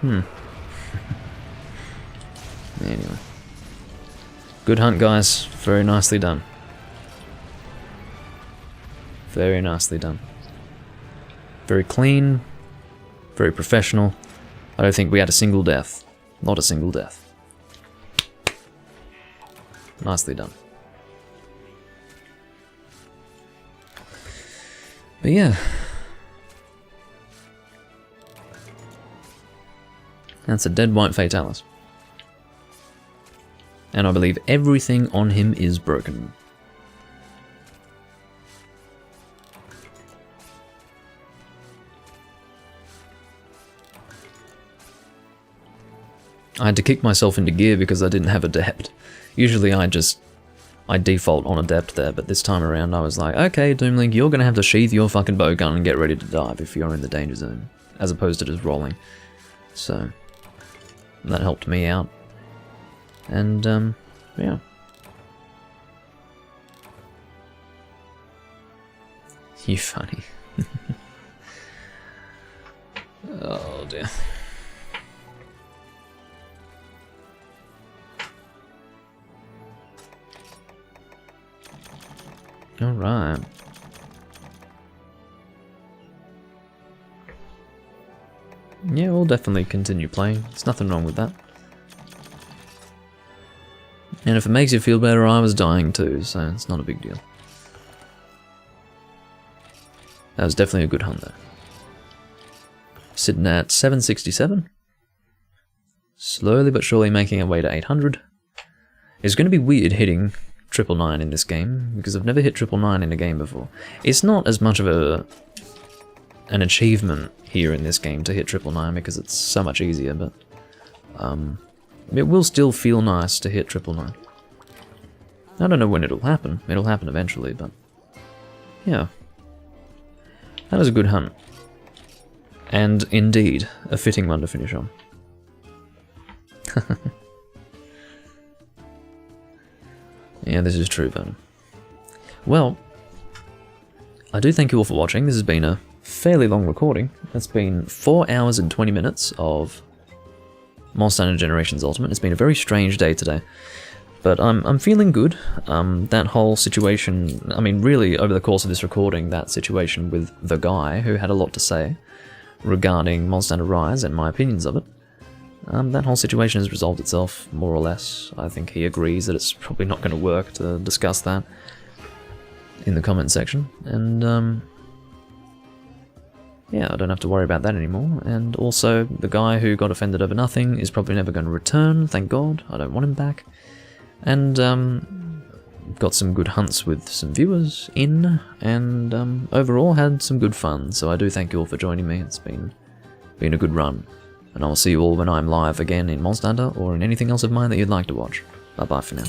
Anyway. Good hunt, guys. Very nicely done. Very nicely done. Very clean. Very professional. I don't think we had a single death. Not a single death. Nicely done. But yeah. That's a dead white Fatalis. And I believe everything on him is broken. I had to kick myself into gear because I didn't have Adept. Usually I default on Adept there, but this time around I was like, okay, Doomlink, you're gonna have to sheath your fucking bowgun and get ready to dive if you're in the danger zone, as opposed to just rolling. So, that helped me out. And, yeah. You funny. Oh dear. Alright. Yeah, we'll definitely continue playing. There's nothing wrong with that. And if it makes you feel better, I was dying too, so it's not a big deal. That was definitely a good hunt though. Sitting at 767. Slowly but surely making our way to 800. It's going to be weird hitting 999 in this game, because I've never hit 999 in a game before. It's not as much of an achievement here in this game to hit 999 because it's so much easier, but it will still feel nice to hit 999. I don't know when it'll happen. It'll happen eventually, but yeah. That was a good hunt. And indeed, a fitting one to finish on. Yeah, this is true, but... Well, I do thank you all for watching. This has been a fairly long recording. It's been 4 hours and 20 minutes of Monster Hunter Generations Ultimate. It's been a very strange day today. But I'm feeling good. That whole situation... I mean, really, over the course of this recording, that situation with the guy who had a lot to say regarding Monster Hunter Rise and my opinions of it, that whole situation has resolved itself, more or less. I think he agrees that it's probably not going to work to discuss that in the comment section. And, yeah, I don't have to worry about that anymore. And also, the guy who got offended over nothing is probably never going to return, thank God. I don't want him back. And, got some good hunts with some viewers in, and, overall had some good fun. So I do thank you all for joining me. It's been a good run. And I will see you all when I'm live again in Monster Hunter or in anything else of mine that you'd like to watch. Bye bye for now.